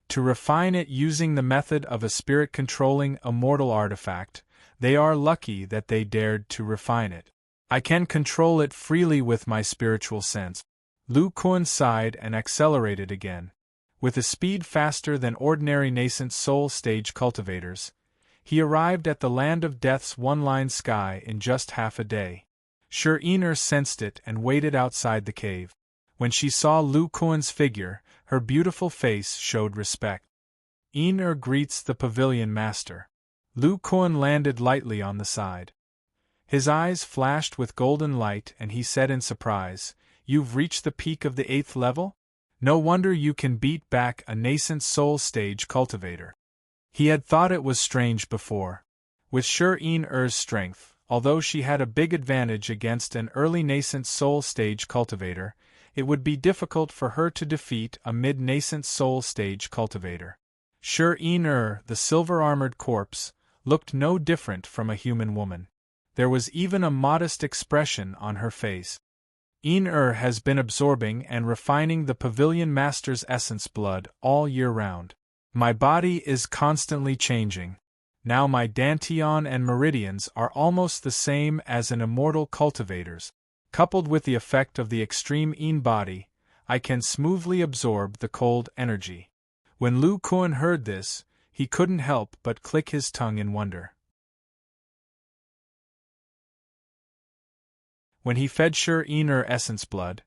To refine it using the method of a spirit-controlling immortal artifact, they are lucky that they dared to refine it. I can control it freely with my spiritual sense. Lu Kuan sighed and accelerated again. With a speed faster than ordinary nascent soul stage cultivators, he arrived at the land of death's one-line sky in just half a day. Serene sensed it and waited outside the cave. When she saw Lu Kuan's figure, her beautiful face showed respect. Yin greets the pavilion master. Lu Kuan landed lightly on the side. His eyes flashed with golden light and he said in surprise, "You've reached the peak of the 8th level? No wonder you can beat back a nascent soul stage cultivator." He had thought it was strange before. With Serene strength, although she had a big advantage against an early nascent soul stage cultivator, it would be difficult for her to defeat a mid-nascent soul stage cultivator. Serene, the silver-armored corpse, looked no different from a human woman. There was even a modest expression on her face. Yin has been absorbing and refining the Pavilion Master's essence blood all year round. My body is constantly changing. Now my dantian and meridians are almost the same as an immortal cultivator's. Coupled with the effect of the extreme Yin body, I can smoothly absorb the cold energy. When Lu Kuan heard this, he couldn't help but click his tongue in wonder. When he fed Serene essence blood,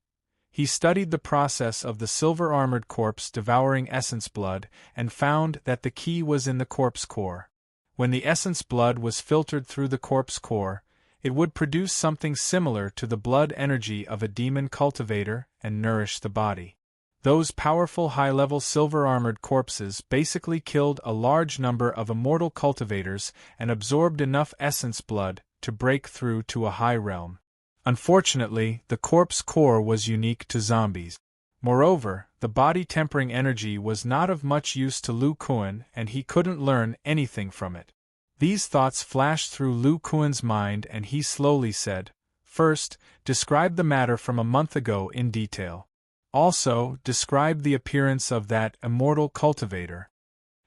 he studied the process of the silver-armored corpse devouring essence blood and found that the key was in the corpse core. When the essence blood was filtered through the corpse core, it would produce something similar to the blood energy of a demon cultivator and nourish the body. Those powerful high-level silver-armored corpses basically killed a large number of immortal cultivators and absorbed enough essence blood to break through to a high realm. Unfortunately, the corpse core was unique to zombies. Moreover, the body-tempering energy was not of much use to Lu Kuan and he couldn't learn anything from it. These thoughts flashed through Lu Kuan's mind and he slowly said, "First, describe the matter from a month ago in detail. Also, describe the appearance of that immortal cultivator."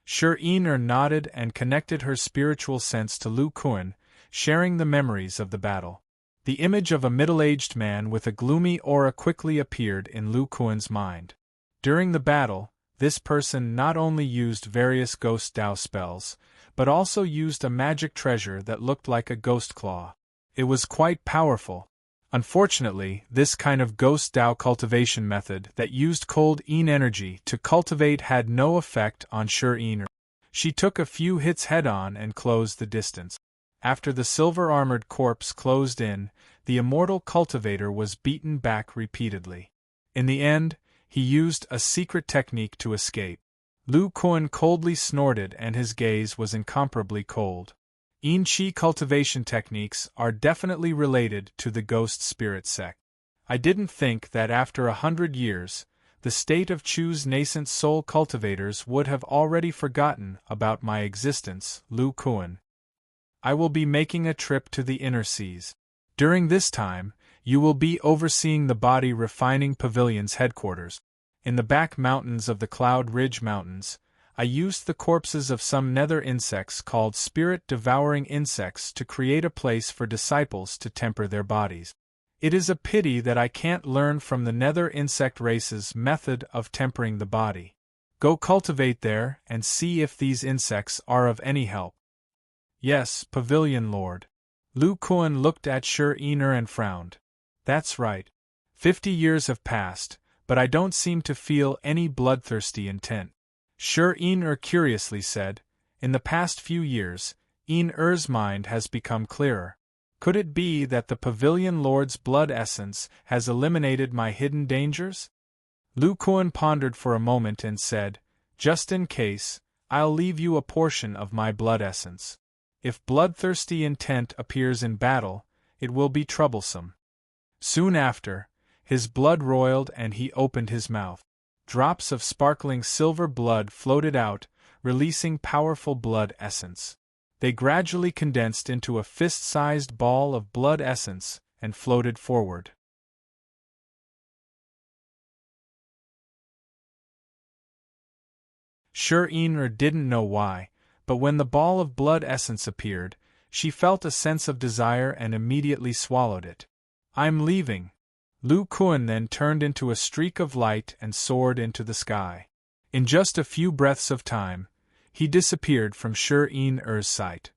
Serene nodded and connected her spiritual sense to Lu Kuan, sharing the memories of the battle. The image of a middle-aged man with a gloomy aura quickly appeared in Lu Kuan's mind. During the battle, this person not only used various ghost Dao spells, but also used a magic treasure that looked like a ghost claw. It was quite powerful. Unfortunately, this kind of ghost Dao cultivation method that used cold Yin energy to cultivate had no effect on Serene. She took a few hits head-on and closed the distance. After the silver-armored corpse closed in, the immortal cultivator was beaten back repeatedly. In the end, he used a secret technique to escape. Lu Kuan coldly snorted and his gaze was incomparably cold. Yin Qi cultivation techniques are definitely related to the ghost spirit sect. I didn't think that after 100 years, the state of Chu's nascent soul cultivators would have already forgotten about my existence, Lu Kuan. I will be making a trip to the inner seas. During this time, you will be overseeing the body refining pavilion's headquarters. In the back mountains of the Cloud Ridge Mountains, I used the corpses of some nether insects called spirit-devouring insects to create a place for disciples to temper their bodies. It is a pity that I can't learn from the nether insect race's method of tempering the body. Go cultivate there and see if these insects are of any help. Yes, Pavilion Lord. Lu Kuan looked at Serene and frowned. That's right. 50 years have passed, but I don't seem to feel any bloodthirsty intent. Serene curiously said, "In the past few years, Yin-Er's mind has become clearer. Could it be that the Pavilion Lord's blood essence has eliminated my hidden dangers?" Lu Kuan pondered for a moment and said, "Just in case, I'll leave you a portion of my blood essence. If bloodthirsty intent appears in battle, it will be troublesome." Soon after, His blood roiled and he opened his mouth. Drops of sparkling silver blood floated out, releasing powerful blood essence. They gradually condensed into a fist-sized ball of blood essence and floated forward. Serene didn't know why, but when the ball of blood essence appeared, she felt a sense of desire and immediately swallowed it. "I'm leaving." Lu Kuan then turned into a streak of light and soared into the sky. In just a few breaths of time, he disappeared from Serene-er's sight.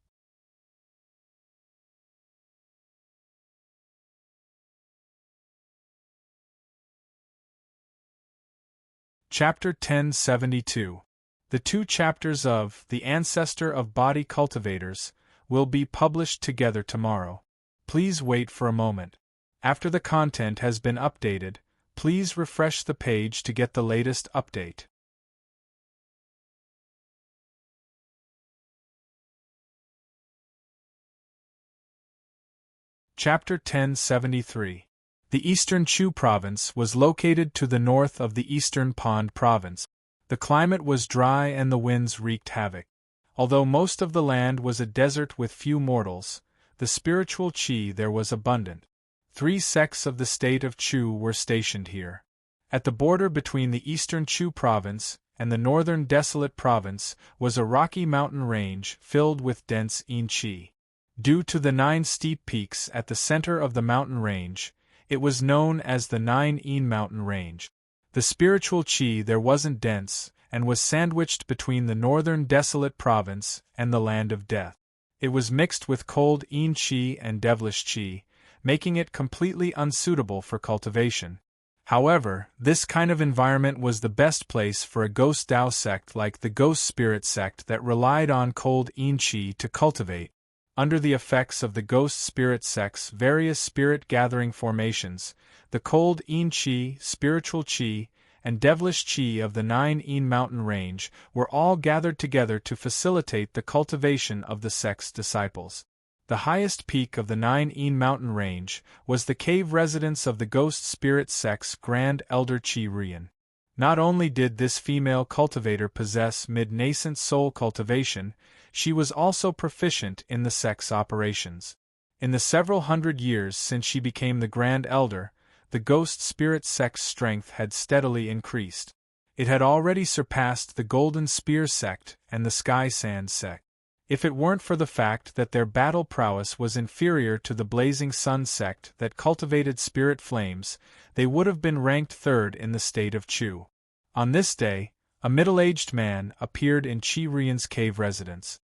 Chapter 1072. The 2 chapters of The Ancestor of Body Cultivators will be published together tomorrow. Please wait for a moment. After the content has been updated, please refresh the page to get the latest update. Chapter 1073. The Eastern Chu Province was located to the north of the Eastern Pond Province. The climate was dry and the winds wreaked havoc. Although most of the land was a desert with few mortals, the spiritual Qi there was abundant. 3 sects of the state of Chu were stationed here. At the border between the Eastern Chu Province and the Northern Desolate Province was a rocky mountain range filled with dense Yin Qi. Due to the 9 steep peaks at the center of the mountain range, it was known as the 9 Yin Mountain Range. The spiritual Qi there wasn't dense, and was sandwiched between the Northern Desolate Province and the Land of Death. It was mixed with cold Yin Qi and devilish Qi, making it completely unsuitable for cultivation. However, this kind of environment was the best place for a ghost Dao sect like the Ghost Spirit sect that relied on cold Yin Qi to cultivate. Under the effects of the Ghost Spirit sect's various spirit-gathering formations, the cold Yin Qi, spiritual Qi, and devilish Qi of the 9 Yin Mountain Range were all gathered together to facilitate the cultivation of the sect's disciples. The highest peak of the 9 Yin Mountain Range was the cave residence of the Ghost Spirit sect's Grand Elder Qi Rian. Not only did this female cultivator possess mid-nascent soul cultivation, she was also proficient in the sect's operations. In the several hundred years since she became the Grand Elder, the Ghost Spirit sect's strength had steadily increased. It had already surpassed the Golden Spear sect and the Sky Sand sect. If it weren't for the fact that their battle prowess was inferior to the Blazing Sun sect that cultivated spirit flames, they would have been ranked 3rd in the state of Chu. On this day, a middle-aged man appeared in Qi Rian's cave residence.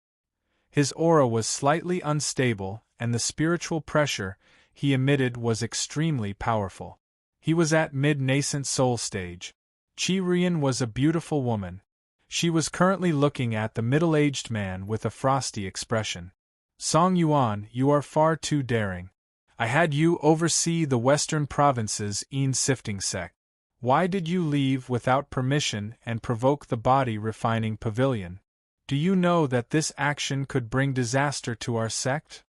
His aura was slightly unstable, and the spiritual pressure he emitted was extremely powerful. He was at mid-nascent soul stage. Qi Rian was a beautiful woman. She was currently looking at the middle-aged man with a frosty expression. "Song Yuan, you are far too daring. I had you oversee the western province's Yin sifting sect. Why did you leave without permission and provoke the body refining pavilion? Do you know that this action could bring disaster to our sect?"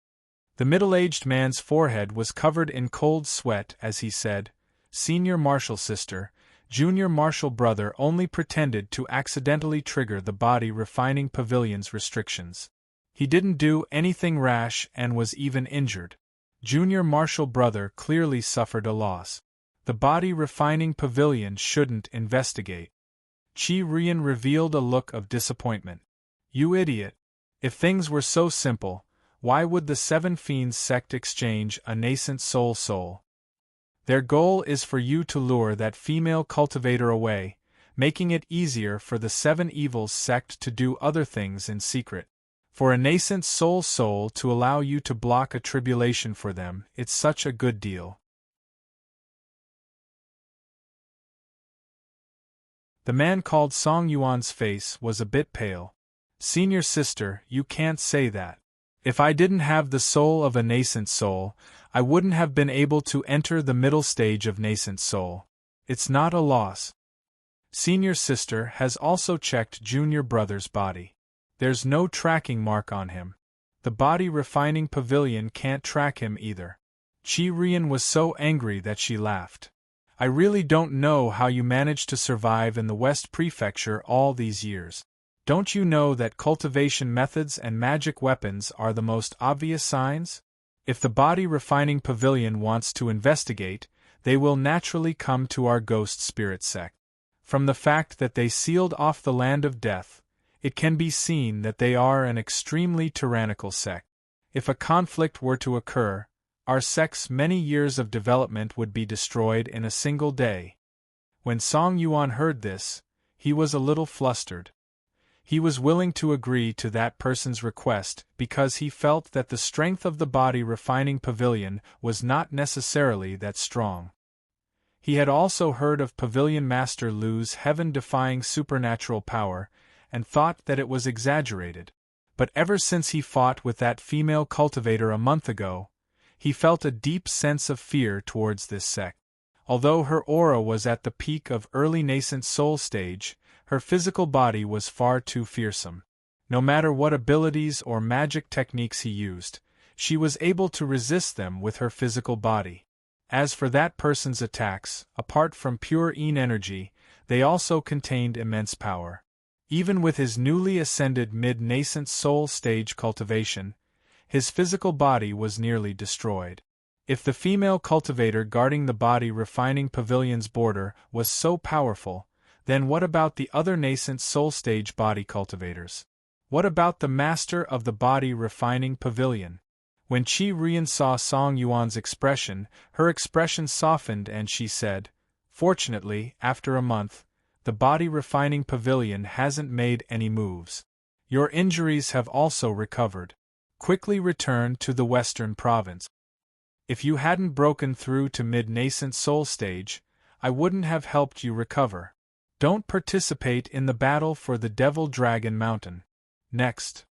The middle-aged man's forehead was covered in cold sweat as he said, "Senior Marshal Sister, Junior Marshal Brother only pretended to accidentally trigger the body refining pavilion's restrictions. He didn't do anything rash and was even injured. Junior Marshal Brother clearly suffered a loss. The body refining pavilion shouldn't investigate." Qi Rian revealed a look of disappointment. "You idiot. If things were so simple, why would the 7 Fiends sect exchange a nascent soul? Their goal is for you to lure that female cultivator away, making it easier for the 7 Evils sect to do other things in secret. For a nascent soul to allow you to block a tribulation for them, it's such a good deal." The man called Song Yuan's face was a bit pale. "Senior sister, you can't say that. If I didn't have the soul of a nascent soul, I wouldn't have been able to enter the middle stage of nascent soul. It's not a loss. Senior sister has also checked junior brother's body. There's no tracking mark on him. The body refining pavilion can't track him either." Qi Rian was so angry that she laughed. I really don't know how you managed to survive in the West Prefecture all these years. Don't you know that cultivation methods and magic weapons are the most obvious signs? If the body refining pavilion wants to investigate, they will naturally come to our ghost spirit sect. From the fact that they sealed off the land of death, it can be seen that they are an extremely tyrannical sect. If a conflict were to occur, our sect's many years of development would be destroyed in a single day. When Song Yuan heard this, he was a little flustered. He was willing to agree to that person's request because he felt that the strength of the body refining pavilion was not necessarily that strong. He had also heard of Pavilion Master Lu's heaven-defying supernatural power and thought that it was exaggerated. But ever since he fought with that female cultivator a month ago, he felt a deep sense of fear towards this sect. Although her aura was at the peak of early nascent soul stage, her physical body was far too fearsome. No matter what abilities or magic techniques he used, she was able to resist them with her physical body. As for that person's attacks, apart from pure Yin energy, they also contained immense power. Even with his newly ascended mid-nascent soul stage cultivation, his physical body was nearly destroyed. If the female cultivator guarding the body refining pavilion's border was so powerful, then what about the other nascent soul stage body cultivators? What about the master of the body refining pavilion? When Qi Rian saw Song Yuan's expression, her expression softened and she said, "Fortunately, after a month, the body refining pavilion hasn't made any moves. Your injuries have also recovered. Quickly return to the Western Province. If you hadn't broken through to mid-nascent soul stage, I wouldn't have helped you recover. Don't participate in the battle for the Devil Dragon Mountain. Next."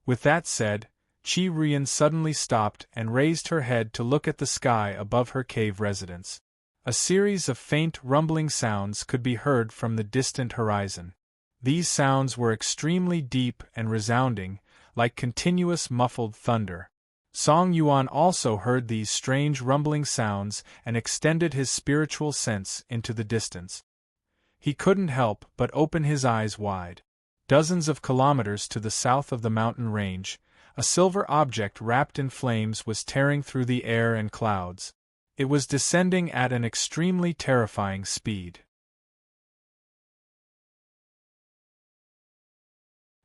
With that said, Qi Rian suddenly stopped and raised her head to look at the sky above her cave residence. A series of faint rumbling sounds could be heard from the distant horizon. These sounds were extremely deep and resounding, like continuous muffled thunder. Song Yuan also heard these strange rumbling sounds and extended his spiritual sense into the distance. He couldn't help but open his eyes wide. Dozens of kilometers to the south of the mountain range, a silver object wrapped in flames was tearing through the air and clouds. It was descending at an extremely terrifying speed.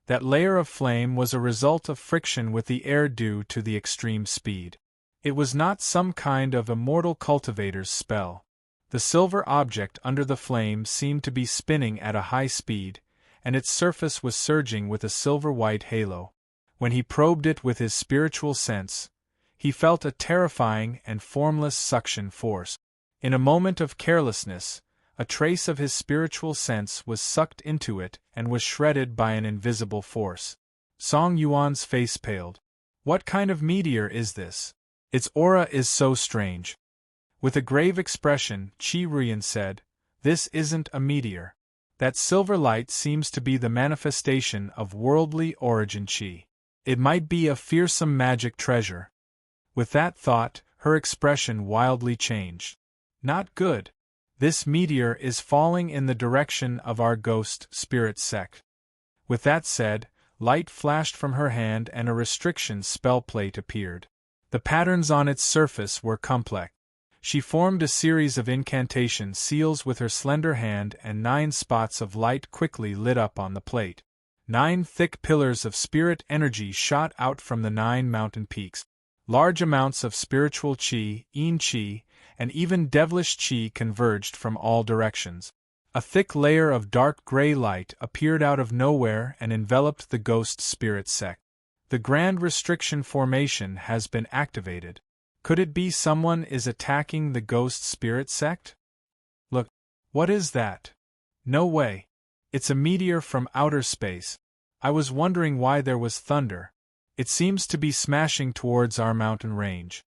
That layer of flame was a result of friction with the air due to the extreme speed. It was not some kind of immortal cultivator's spell. The silver object under the flame seemed to be spinning at a high speed, and its surface was surging with a silver-white halo. When he probed it with his spiritual sense, he felt a terrifying and formless suction force. In a moment of carelessness, a trace of his spiritual sense was sucked into it and was shredded by an invisible force. Song Yuan's face paled. What kind of meteor is this? Its aura is so strange. With a grave expression, Qi Rian said, "This isn't a meteor. That silver light seems to be the manifestation of worldly origin Qi. It might be a fearsome magic treasure." With that thought, her expression wildly changed. "Not good. This meteor is falling in the direction of our ghost spirit sect." With that said, light flashed from her hand and a restriction spell plate appeared. The patterns on its surface were complex. She formed a series of incantation seals with her slender hand and 9 spots of light quickly lit up on the plate. 9 thick pillars of spirit energy shot out from the 9 mountain peaks. Large amounts of spiritual qi, yin qi, and even devilish qi converged from all directions. A thick layer of dark gray light appeared out of nowhere and enveloped the ghost spirit sect. The grand restriction formation has been activated. Could it be someone is attacking the ghost spirit sect? Look, what is that? No way. It's a meteor from outer space. I was wondering why there was thunder. It seems to be smashing towards our mountain range.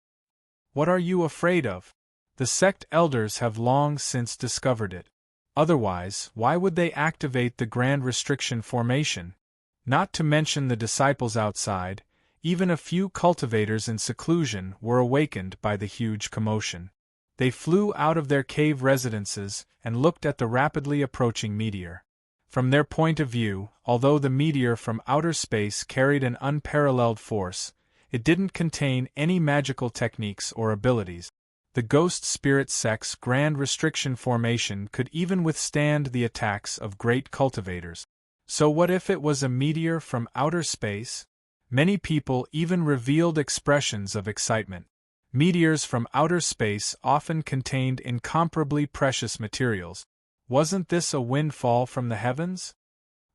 What are you afraid of? The sect elders have long since discovered it. Otherwise, why would they activate the grand restriction formation? Not to mention the disciples outside, even a few cultivators in seclusion were awakened by the huge commotion. They flew out of their cave residences and looked at the rapidly approaching meteor. From their point of view, although the meteor from outer space carried an unparalleled force, it didn't contain any magical techniques or abilities. The Ghost Spirit Sect's Grand Restriction Formation could even withstand the attacks of great cultivators. So what if it was a meteor from outer space? Many people even revealed expressions of excitement. Meteors from outer space often contained incomparably precious materials. Wasn't this a windfall from the heavens?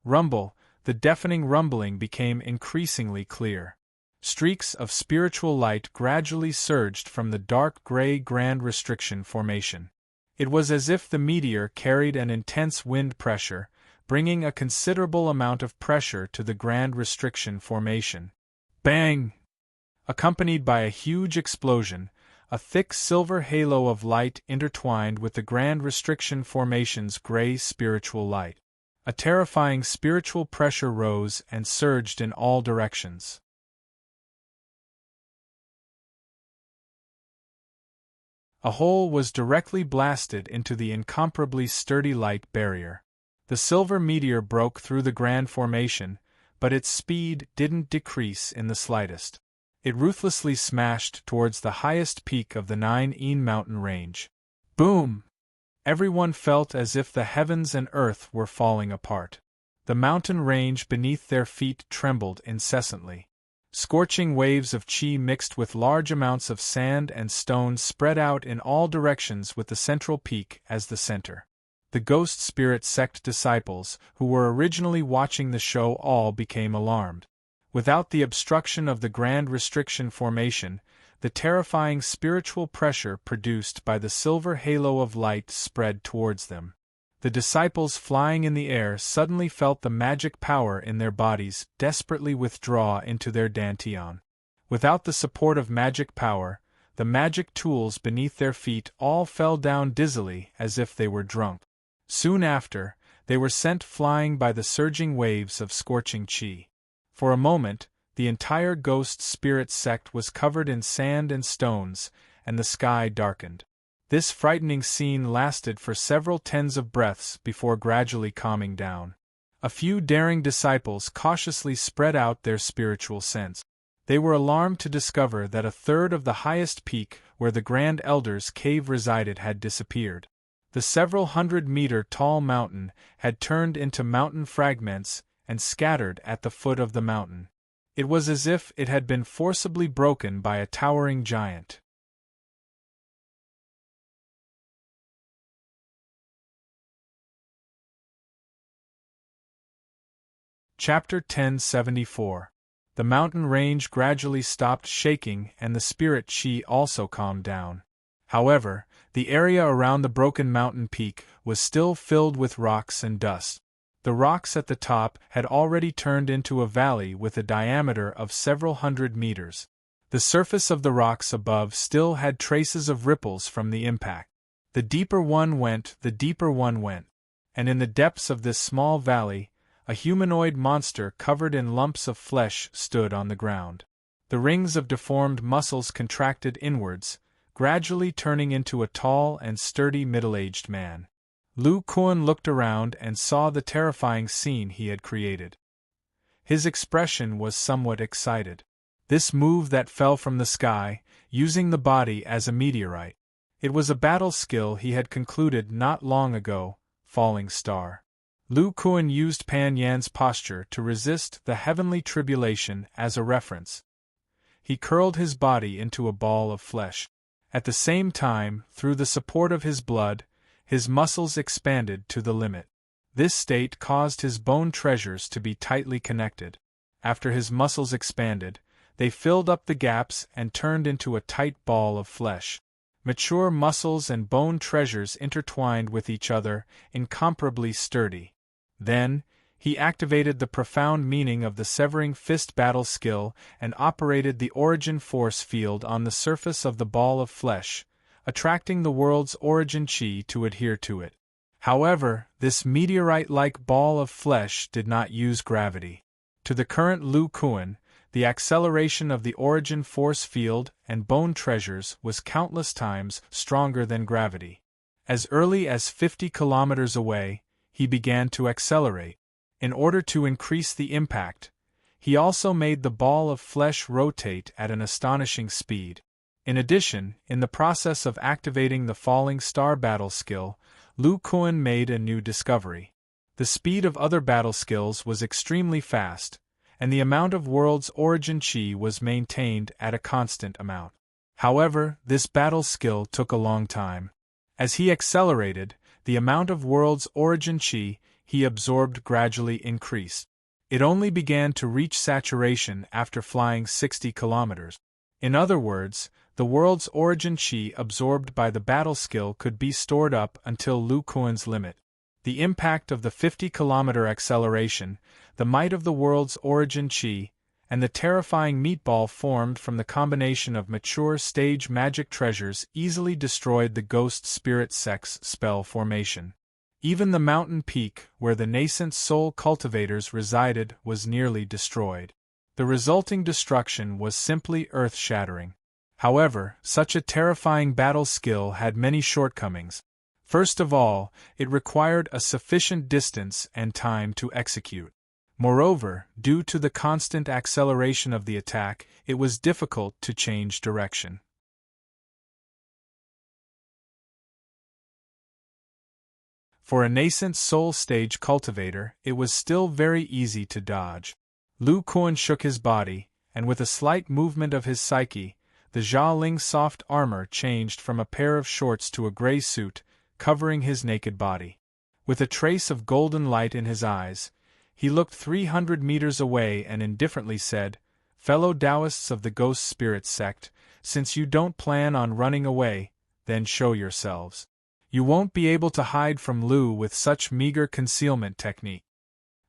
Rumble, the deafening rumbling became increasingly clear. Streaks of spiritual light gradually surged from the dark gray Grand Restriction Formation. It was as if the meteor carried an intense wind pressure, bringing a considerable amount of pressure to the Grand Restriction Formation. Bang! Accompanied by a huge explosion, a thick silver halo of light intertwined with the Grand Restriction Formation's gray spiritual light. A terrifying spiritual pressure rose and surged in all directions. A hole was directly blasted into the incomparably sturdy light barrier. The silver meteor broke through the Grand Formation, but its speed didn't decrease in the slightest. It ruthlessly smashed towards the highest peak of the 9 mountain range. Boom! Everyone felt as if the heavens and earth were falling apart. The mountain range beneath their feet trembled incessantly. Scorching waves of chi mixed with large amounts of sand and stone spread out in all directions with the central peak as the center. The Ghost Spirit Sect disciples, who were originally watching the show, all became alarmed. Without the obstruction of the Grand Restriction Formation, the terrifying spiritual pressure produced by the silver halo of light spread towards them. The disciples flying in the air suddenly felt the magic power in their bodies desperately withdraw into their dantian. Without the support of magic power, the magic tools beneath their feet all fell down dizzily as if they were drunk. Soon after, they were sent flying by the surging waves of scorching chi. For a moment, the entire Ghost Spirit Sect was covered in sand and stones, and the sky darkened. This frightening scene lasted for several tens of breaths before gradually calming down. A few daring disciples cautiously spread out their spiritual sense. They were alarmed to discover that a third of the highest peak where the Grand Elder's cave resided had disappeared. The several 100-meter-tall mountain had turned into mountain fragments and scattered at the foot of the mountain. It was as if it had been forcibly broken by a towering giant. Chapter 1074. The mountain range gradually stopped shaking and the spirit chi also calmed down. However, the area around the broken mountain peak was still filled with rocks and dust. The rocks at the top had already turned into a valley with a diameter of several hundred meters. The surface of the rocks above still had traces of ripples from the impact. The deeper one went, and in the depths of this small valley, a humanoid monster covered in lumps of flesh stood on the ground. The rings of deformed muscles contracted inwards, gradually turning into a tall and sturdy middle-aged man. Lu Kuan looked around and saw the terrifying scene he had created. His expression was somewhat excited. This move that fell from the sky, using the body as a meteorite. It was a battle skill he had concluded not long ago, Falling Star. Lu Kuan used Pan Yan's posture to resist the heavenly tribulation as a reference. He curled his body into a ball of flesh. At the same time, through the support of his blood, his muscles expanded to the limit. This state caused his bone treasures to be tightly connected. After his muscles expanded, they filled up the gaps and turned into a tight ball of flesh. Mature muscles and bone treasures intertwined with each other, incomparably sturdy. Then, he activated the profound meaning of the Severing Fist battle skill and operated the origin force field on the surface of the ball of flesh, attracting the world's origin chi to adhere to it. However, this meteorite-like ball of flesh did not use gravity. To the current Lu Kuan, the acceleration of the origin force field and bone treasures was countless times stronger than gravity. As early as 50 kilometers away, he began to accelerate. In order to increase the impact, he also made the ball of flesh rotate at an astonishing speed. In addition, in the process of activating the falling star battle skill, Lu Kuan made a new discovery. The speed of other battle skills was extremely fast, and the amount of world's origin chi was maintained at a constant amount. However, this battle skill took a long time. As he accelerated, the amount of world's origin chi he absorbed gradually increased. It only began to reach saturation after flying 60 kilometers. In other words, the world's origin chi absorbed by the battle skill could be stored up until Lu Kuan's limit. The impact of the 50-kilometer acceleration, the might of the world's origin chi, and the terrifying meatball formed from the combination of mature stage magic treasures easily destroyed the ghost spirit sex spell formation. Even the mountain peak where the nascent soul cultivators resided was nearly destroyed. The resulting destruction was simply earth-shattering. However, such a terrifying battle skill had many shortcomings. First of all, it required a sufficient distance and time to execute. Moreover, due to the constant acceleration of the attack, it was difficult to change direction. For a nascent soul stage cultivator, it was still very easy to dodge. Lu Kuan shook his body, and with a slight movement of his psyche, the Xiaoling soft armor changed from a pair of shorts to a gray suit, covering his naked body. With a trace of golden light in his eyes, he looked 300 meters away and indifferently said, "Fellow Taoists of the Ghost Spirit sect, since you don't plan on running away, then show yourselves. You won't be able to hide from Lu with such meager concealment technique."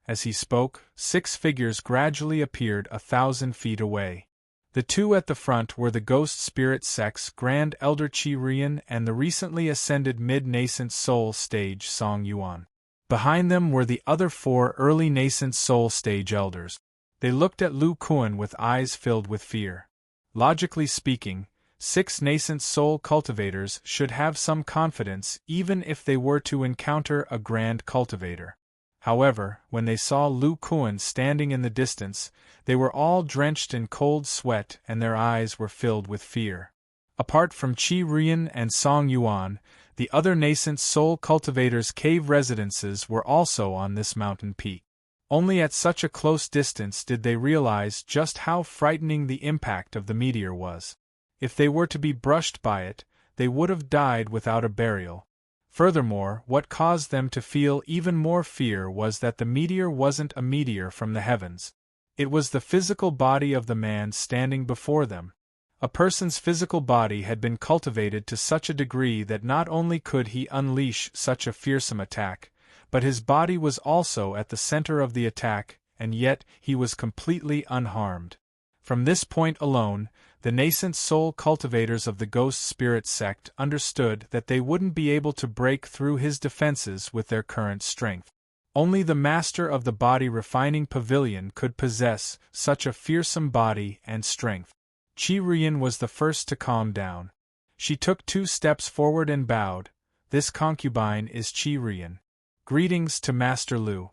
As he spoke, 6 figures gradually appeared 1,000 feet away. The 2 at the front were the Ghost Spirit sect's Grand Elder Qi Rian and the recently ascended mid-nascent soul stage Song Yuan. Behind them were the other 4 early nascent soul stage elders. They looked at Lu Kuan with eyes filled with fear. Logically speaking, 6 nascent soul cultivators should have some confidence even if they were to encounter a grand cultivator. However, when they saw Lu Kuan standing in the distance, they were all drenched in cold sweat and their eyes were filled with fear. Apart from Qi Rian and Song Yuan, the other nascent soul cultivators' cave residences were also on this mountain peak. Only at such a close distance did they realize just how frightening the impact of the meteor was. If they were to be brushed by it, they would have died without a burial. Furthermore, what caused them to feel even more fear was that the meteor wasn't a meteor from the heavens. It was the physical body of the man standing before them. A person's physical body had been cultivated to such a degree that not only could he unleash such a fearsome attack, but his body was also at the center of the attack, and yet he was completely unharmed. From this point alone, the nascent soul cultivators of the Ghost Spirit sect understood that they wouldn't be able to break through his defenses with their current strength. Only the master of the body refining pavilion could possess such a fearsome body and strength. Qi Rian was the first to calm down. She took 2 steps forward and bowed. "This concubine is Qi Rian. Greetings to Master Lu.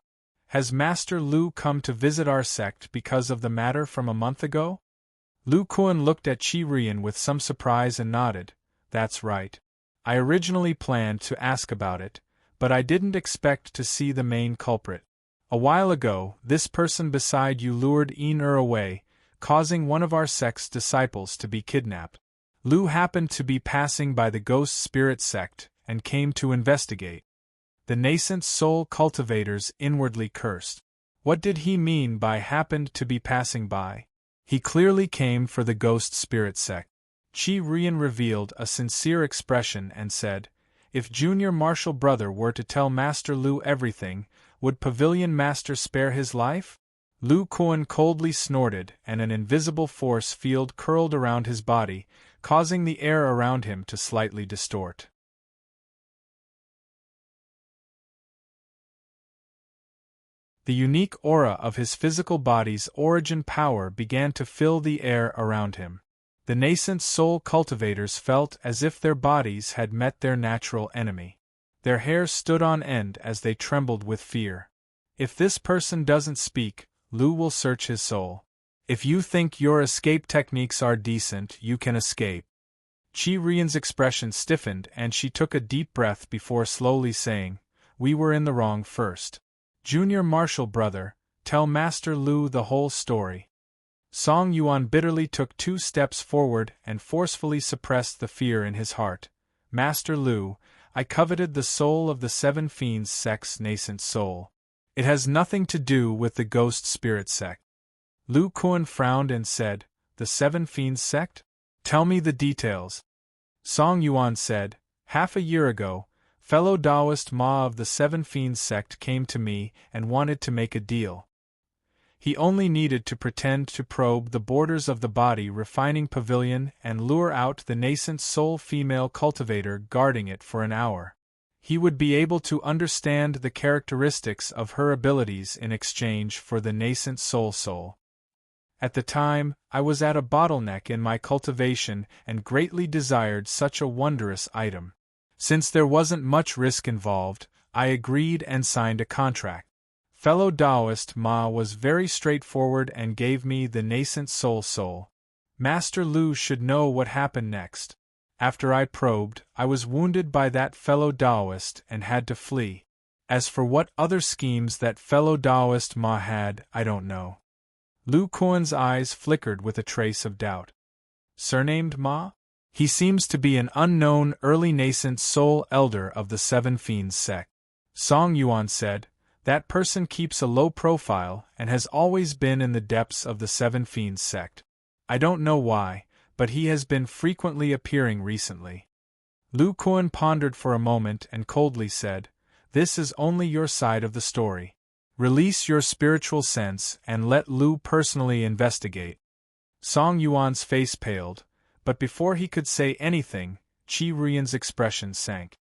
Has Master Lu come to visit our sect because of the matter from a month ago?" Lu Kuan looked at Qi Rian with some surprise and nodded. "That's right. I originally planned to ask about it, but I didn't expect to see the main culprit. A while ago, this person beside you lured Yin away, causing one of our sect's disciples to be kidnapped. Lu happened to be passing by the Ghost Spirit sect and came to investigate." The nascent soul cultivators inwardly cursed. What did he mean by happened to be passing by? He clearly came for the Ghost Spirit sect. Qi Rian revealed a sincere expression and said, "If Junior Martial Brother were to tell Master Lu everything, would Pavilion Master spare his life?" Lu Kuan coldly snorted and an invisible force field curled around his body, causing the air around him to slightly distort. The unique aura of his physical body's origin power began to fill the air around him. The nascent soul cultivators felt as if their bodies had met their natural enemy. Their hair stood on end as they trembled with fear. If this person doesn't speak, Lu will search his soul. If you think your escape techniques are decent, you can escape. Qi Rian's expression stiffened and she took a deep breath before slowly saying, "We were in the wrong first. Junior Marshal brother, tell Master Lu the whole story." Song Yuan bitterly took 2 steps forward and forcefully suppressed the fear in his heart. "Master Lu, I coveted the soul of the 7 Fiends sect's nascent soul. It has nothing to do with the Ghost Spirit sect." Lu Kuan frowned and said, "The 7 Fiends sect? Tell me the details." Song Yuan said, "Half a year ago, fellow Taoist Ma of the 7 Fiends sect came to me and wanted to make a deal. He only needed to pretend to probe the borders of the body refining pavilion and lure out the nascent soul female cultivator guarding it for an hour. He would be able to understand the characteristics of her abilities in exchange for the nascent soul. At the time, I was at a bottleneck in my cultivation and greatly desired such a wondrous item. Since there wasn't much risk involved, I agreed and signed a contract. Fellow Taoist Ma was very straightforward and gave me the nascent soul. Master Lu should know what happened next. After I probed, I was wounded by that fellow Taoist and had to flee. As for what other schemes that fellow Taoist Ma had, I don't know." Lu Kuan's eyes flickered with a trace of doubt. "Surnamed Ma? He seems to be an unknown early nascent soul elder of the 7 Fiends sect." Song Yuan said, "That person keeps a low profile and has always been in the depths of the 7 Fiends sect. I don't know why, but he has been frequently appearing recently." Lu Kuan pondered for a moment and coldly said, "This is only your side of the story. Release your spiritual sense and let Lu personally investigate." Song Yuan's face paled, but before he could say anything, Qi Rian's expression sank.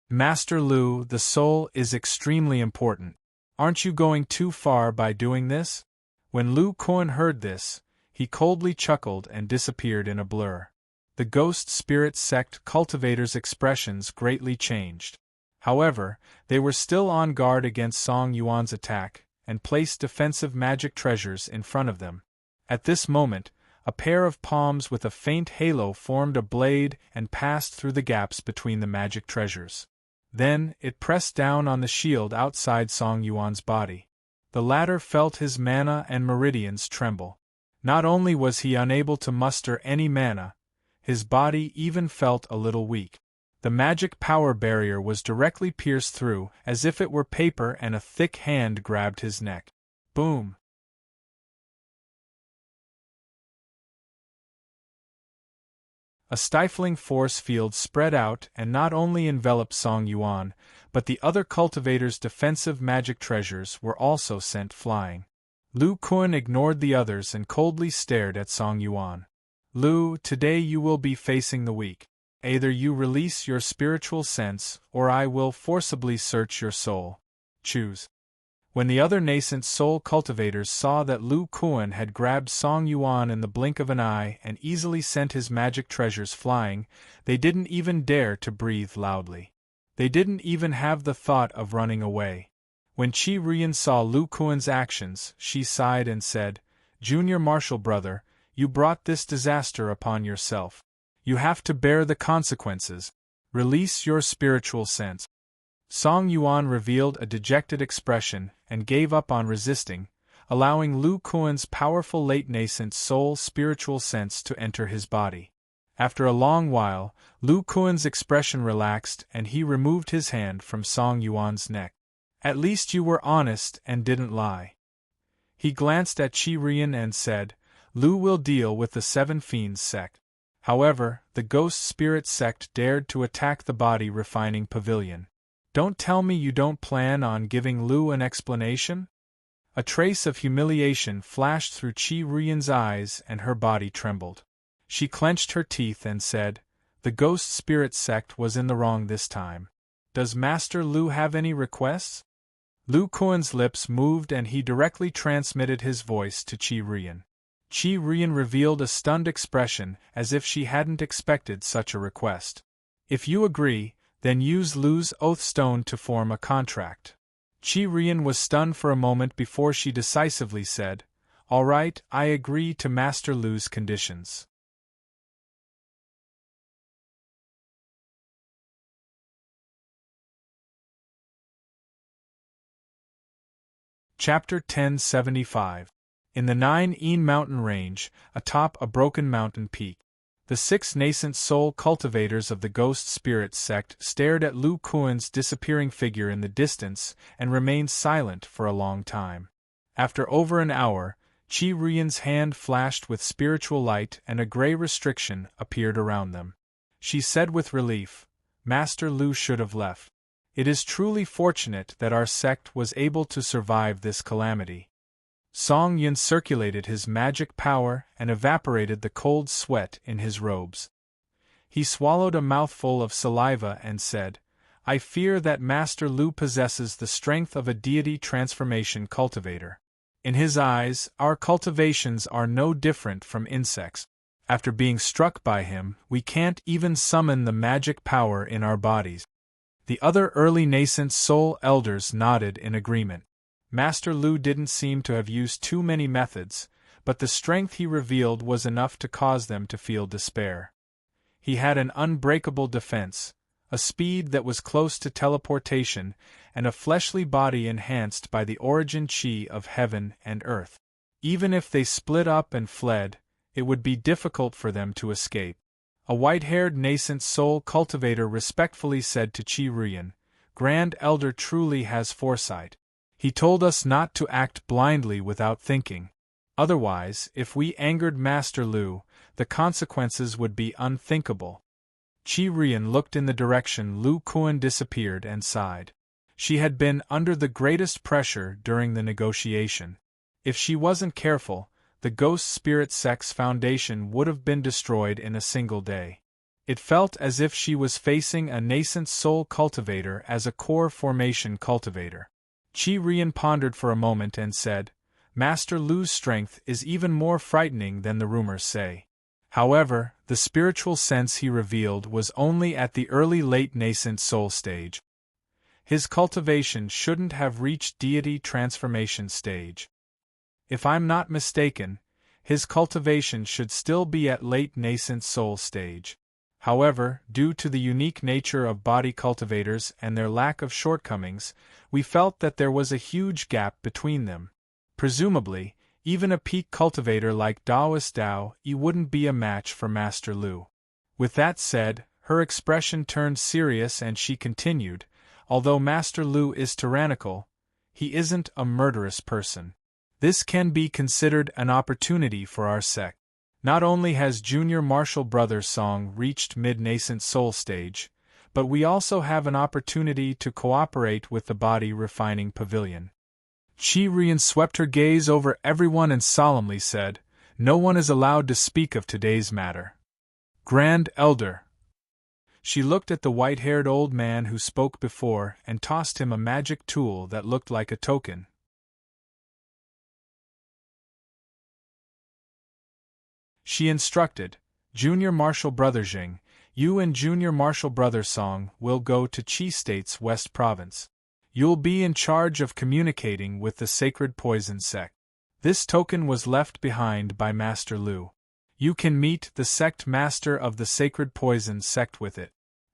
"Master Lu, the soul is extremely important. Aren't you going too far by doing this?" When Lu Kuan heard this, he coldly chuckled and disappeared in a blur. The Ghost Spirit sect cultivators' expressions greatly changed. However, they were still on guard against Song Yuan's attack, and placed defensive magic treasures in front of them. At this moment, a pair of palms with a faint halo formed a blade and passed through the gaps between the magic treasures. Then, it pressed down on the shield outside Song Yuan's body. The latter felt his mana and meridians tremble. Not only was he unable to muster any mana, his body even felt a little weak. The magic power barrier was directly pierced through, as if it were paper, and a thick hand grabbed his neck. Boom! A stifling force field spread out and not only enveloped Song Yuan, but the other cultivators' defensive magic treasures were also sent flying. Lu Kuan ignored the others and coldly stared at Song Yuan. "Lu, today you will be facing the weak. Either you release your spiritual sense, or I will forcibly search your soul. Choose." When the other nascent soul cultivators saw that Lu Kuan had grabbed Song Yuan in the blink of an eye and easily sent his magic treasures flying, they didn't even dare to breathe loudly. They didn't even have the thought of running away. When Qi Rian saw Lu Kuan's actions, she sighed and said, "Junior Marshal brother, you brought this disaster upon yourself. You have to bear the consequences. Release your spiritual sense." Song Yuan revealed a dejected expression and gave up on resisting, allowing Lu Kuan's powerful late nascent soul spiritual sense to enter his body. After a long while, Lu Kuan's expression relaxed and he removed his hand from Song Yuan's neck. "At least you were honest and didn't lie." He glanced at Qi Rian and said, "Lu will deal with the 7 Fiends sect." However, the Ghost Spirit sect dared to attack the body refining pavilion. "Don't tell me you don't plan on giving Lu an explanation?" A trace of humiliation flashed through Qi Rian's eyes and her body trembled. She clenched her teeth and said, "The Ghost Spirit sect was in the wrong this time. Does Master Lu have any requests?" Lu Kuan's lips moved and he directly transmitted his voice to Qi Rian. Qi Rian revealed a stunned expression as if she hadn't expected such a request. If you agree, then use Lu's oath stone to form a contract. Qi Rian was stunned for a moment before she decisively said, "All right, I agree to Master Lu's conditions." Chapter 1075. In the 9 mountain range, atop a broken mountain peak, the 6 nascent soul cultivators of the Ghost Spirit sect stared at Lu Kuan's disappearing figure in the distance and remained silent for a long time. After over an hour, Qi Rian's hand flashed with spiritual light and a gray restriction appeared around them. She said with relief, "Master Lu should have left. It is truly fortunate that our sect was able to survive this calamity." Song Yun circulated his magic power and evaporated the cold sweat in his robes. He swallowed a mouthful of saliva and said, "I fear that Master Lu possesses the strength of a deity transformation cultivator. In his eyes, our cultivations are no different from insects. After being struck by him, we can't even summon the magic power in our bodies." The other early nascent soul elders nodded in agreement. Master Lu didn't seem to have used too many methods, but the strength he revealed was enough to cause them to feel despair. He had an unbreakable defense, a speed that was close to teleportation, and a fleshly body enhanced by the origin chi of heaven and earth. Even if they split up and fled, it would be difficult for them to escape. A white-haired nascent soul cultivator respectfully said to Qi Rian, "Grand Elder truly has foresight. He told us not to act blindly without thinking. Otherwise, if we angered Master Lu, the consequences would be unthinkable." Qi Rian looked in the direction Lu Kuan disappeared and sighed. She had been under the greatest pressure during the negotiation. If she wasn't careful, the Ghost Spirit Sect's foundation would have been destroyed in a single day. It felt as if she was facing a nascent soul cultivator as a core formation cultivator. Qi Rian pondered for a moment and said, "Master Lu's strength is even more frightening than the rumors say." However, the spiritual sense he revealed was only at the early late nascent soul stage. His cultivation shouldn't have reached deity transformation stage. If I'm not mistaken, his cultivation should still be at late nascent soul stage. However, due to the unique nature of body cultivators and their lack of shortcomings, we felt that there was a huge gap between them. Presumably, even a peak cultivator like Daoist Dao Yi wouldn't be a match for Master Lu. With that said, her expression turned serious and she continued, "Although Master Lu is tyrannical, he isn't a murderous person. This can be considered an opportunity for our sect. Not only has Junior Martial Brother Song reached mid-nascent soul stage, but we also have an opportunity to cooperate with the Body Refining Pavilion." Qi Rian swept her gaze over everyone and solemnly said, "No one is allowed to speak of today's matter. Grand Elder." She looked at the white-haired old man who spoke before and tossed him a magic tool that looked like a token. She instructed, "Junior Martial Brother Jing, you and Junior Martial Brother Song will go to Qi State's West Province. You'll be in charge of communicating with the Sacred Poison Sect." This token was left behind by Master Lu. You can meet the sect master of the Sacred Poison Sect with it.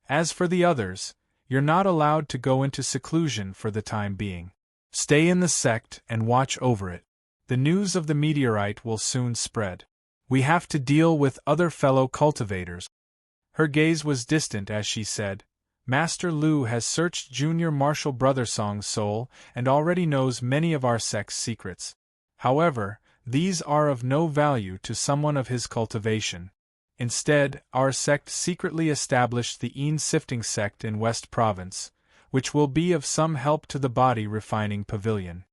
As for the others, you're not allowed to go into seclusion for the time being. Stay in the sect and watch over it. The news of the meteorite will soon spread. We have to deal with other fellow cultivators. Her gaze was distant as she said, "Master Lu has searched Junior Martial Brother Song's soul and already knows many of our sect's secrets. However, these are of no value to someone of his cultivation. Instead, our sect secretly established the Sifting sect in West Province, which will be of some help to the Body Refining Pavilion.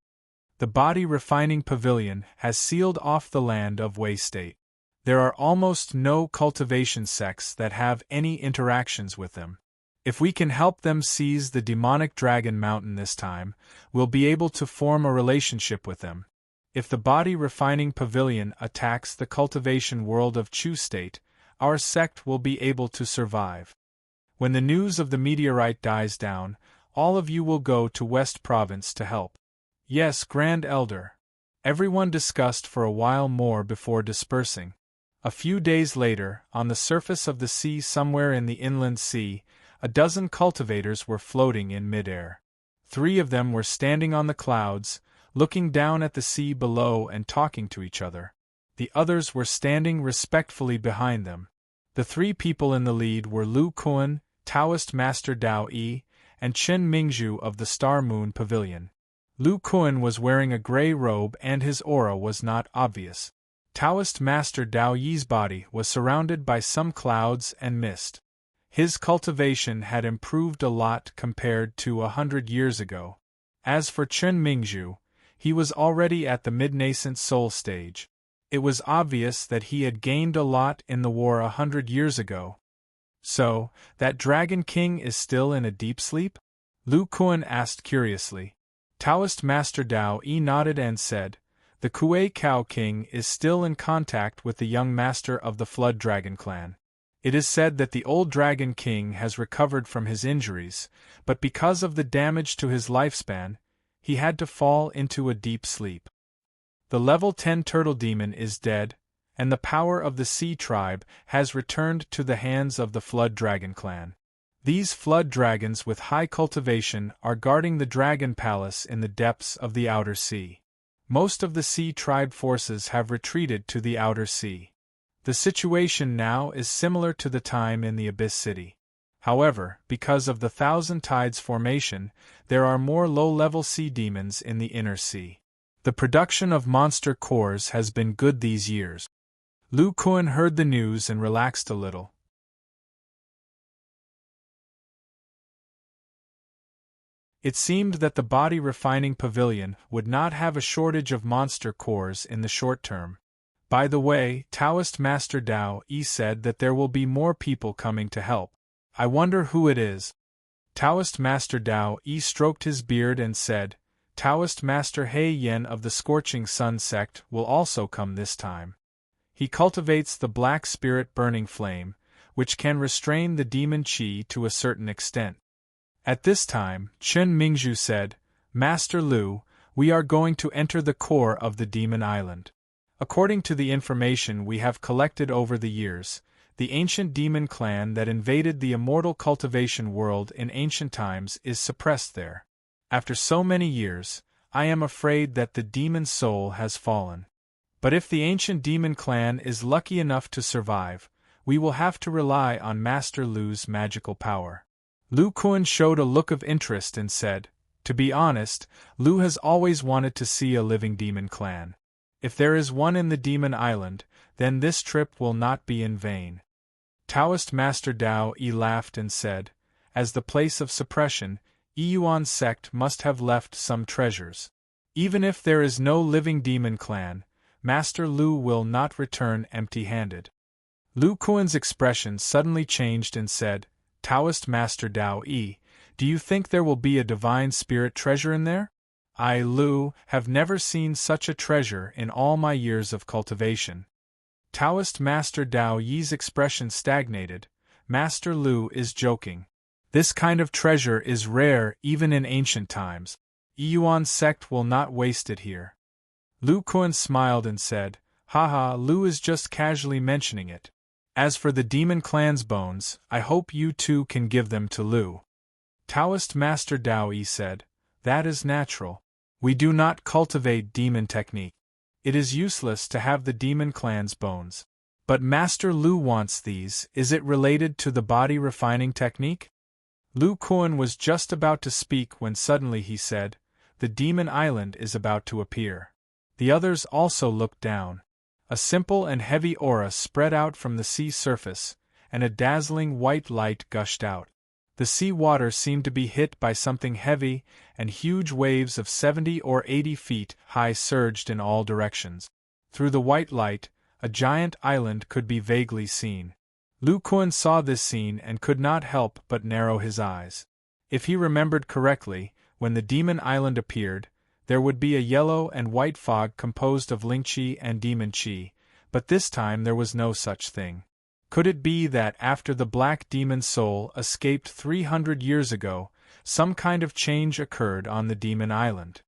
The Body Refining Pavilion has sealed off the land of Wei State. There are almost no cultivation sects that have any interactions with them. If we can help them seize the demonic dragon mountain this time, we'll be able to form a relationship with them. If the body refining pavilion attacks the cultivation world of Chu State, our sect will be able to survive. When the news of the meteorite dies down, all of you will go to West Province to help. Yes, Grand Elder. Everyone discussed for a while more before dispersing. A few days later, on the surface of the sea somewhere in the inland sea, a dozen cultivators were floating in midair. 3 of them were standing on the clouds, looking down at the sea below and talking to each other. The others were standing respectfully behind them. The 3 people in the lead were Lu Kuan, Taoist Master Dao Yi, and Chen Mingzhu of the Star Moon Pavilion. Lu Kuan was wearing a gray robe and his aura was not obvious. Taoist Master Dao Yi's body was surrounded by some clouds and mist. His cultivation had improved a lot compared to 100 years ago. As for Chen Mingzhu, he was already at the mid-nascent soul stage. It was obvious that he had gained a lot in the war 100 years ago. So, that Dragon King is still in a deep sleep? Lu Kuan asked curiously. Taoist Master Dao Yi nodded and said, the Kuei Cow King is still in contact with the young master of the Flood Dragon clan. It is said that the old Dragon King has recovered from his injuries, but because of the damage to his lifespan, he had to fall into a deep sleep. The level 10 turtle demon is dead, and the power of the Sea Tribe has returned to the hands of the Flood Dragon clan. These flood dragons with high cultivation are guarding the Dragon Palace in the depths of the Outer Sea. Most of the Sea Tribe forces have retreated to the Outer Sea. The situation now is similar to the time in the Abyss City. However, because of the Thousand Tides formation, there are more low-level sea demons in the Inner Sea. The production of monster cores has been good these years. Lu Kuan heard the news and relaxed a little. It seemed that the body refining pavilion would not have a shortage of monster cores in the short term. By the way, Taoist Master Dao Yi said that there will be more people coming to help. I wonder who it is. Taoist Master Dao Yi stroked his beard and said, Taoist Master He Yen of the Scorching Sun sect will also come this time. He cultivates the black spirit burning flame, which can restrain the demon qi to a certain extent. At this time, Chen Mingzhu said, Master Lu, we are going to enter the core of the demon island. According to the information we have collected over the years, the ancient demon clan that invaded the immortal cultivation world in ancient times is suppressed there. After so many years, I am afraid that the demon soul has fallen. But if the ancient demon clan is lucky enough to survive, we will have to rely on Master Lu's magical power. Lu Kuan showed a look of interest and said, to be honest, Lu has always wanted to see a living demon clan. If there is one in the demon island, then this trip will not be in vain. Taoist Master Dao Yi laughed and said, as the place of suppression, Yuan sect must have left some treasures. Even if there is no living demon clan, Master Lu will not return empty-handed. Lu Kuan's expression suddenly changed and said, Taoist Master Dao Yi, do you think there will be a divine spirit treasure in there? I, Lu, have never seen such a treasure in all my years of cultivation. Taoist Master Dao Yi's expression stagnated. Master Lu is joking. This kind of treasure is rare even in ancient times. Yuan sect will not waste it here. Lu Kuan smiled and said, Haha, Lu is just casually mentioning it. As for the demon clan's bones, I hope you too can give them to Lu. Taoist Master Dao Yi said, that is natural. We do not cultivate demon technique. It is useless to have the demon clan's bones. But Master Lu wants these. Is it related to the body refining technique? Lu Kuan was just about to speak when suddenly he said, the demon island is about to appear. The others also looked down. A simple and heavy aura spread out from the sea surface, and a dazzling white light gushed out. The sea water seemed to be hit by something heavy, and huge waves of 70 or 80 feet high surged in all directions. Through the white light, a giant island could be vaguely seen. Lu Kuan saw this scene and could not help but narrow his eyes. If he remembered correctly, when the demon island appeared, there would be a yellow and white fog composed of Lingqi and demon qi, but this time there was no such thing. Could it be that after the black demon's soul escaped 300 years ago, some kind of change occurred on the demon island?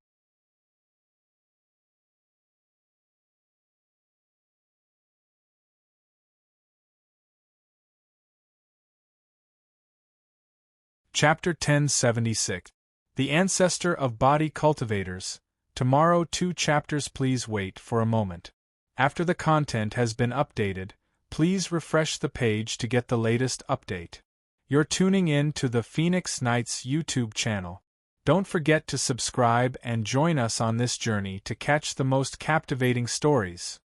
Chapter 1076. The Ancestor of Body Cultivators. Tomorrow 2 chapters. Please wait for a moment. After the content has been updated, please refresh the page to get the latest update. You're tuning in to the Phoenix Knights YouTube channel. Don't forget to subscribe and join us on this journey to catch the most captivating stories.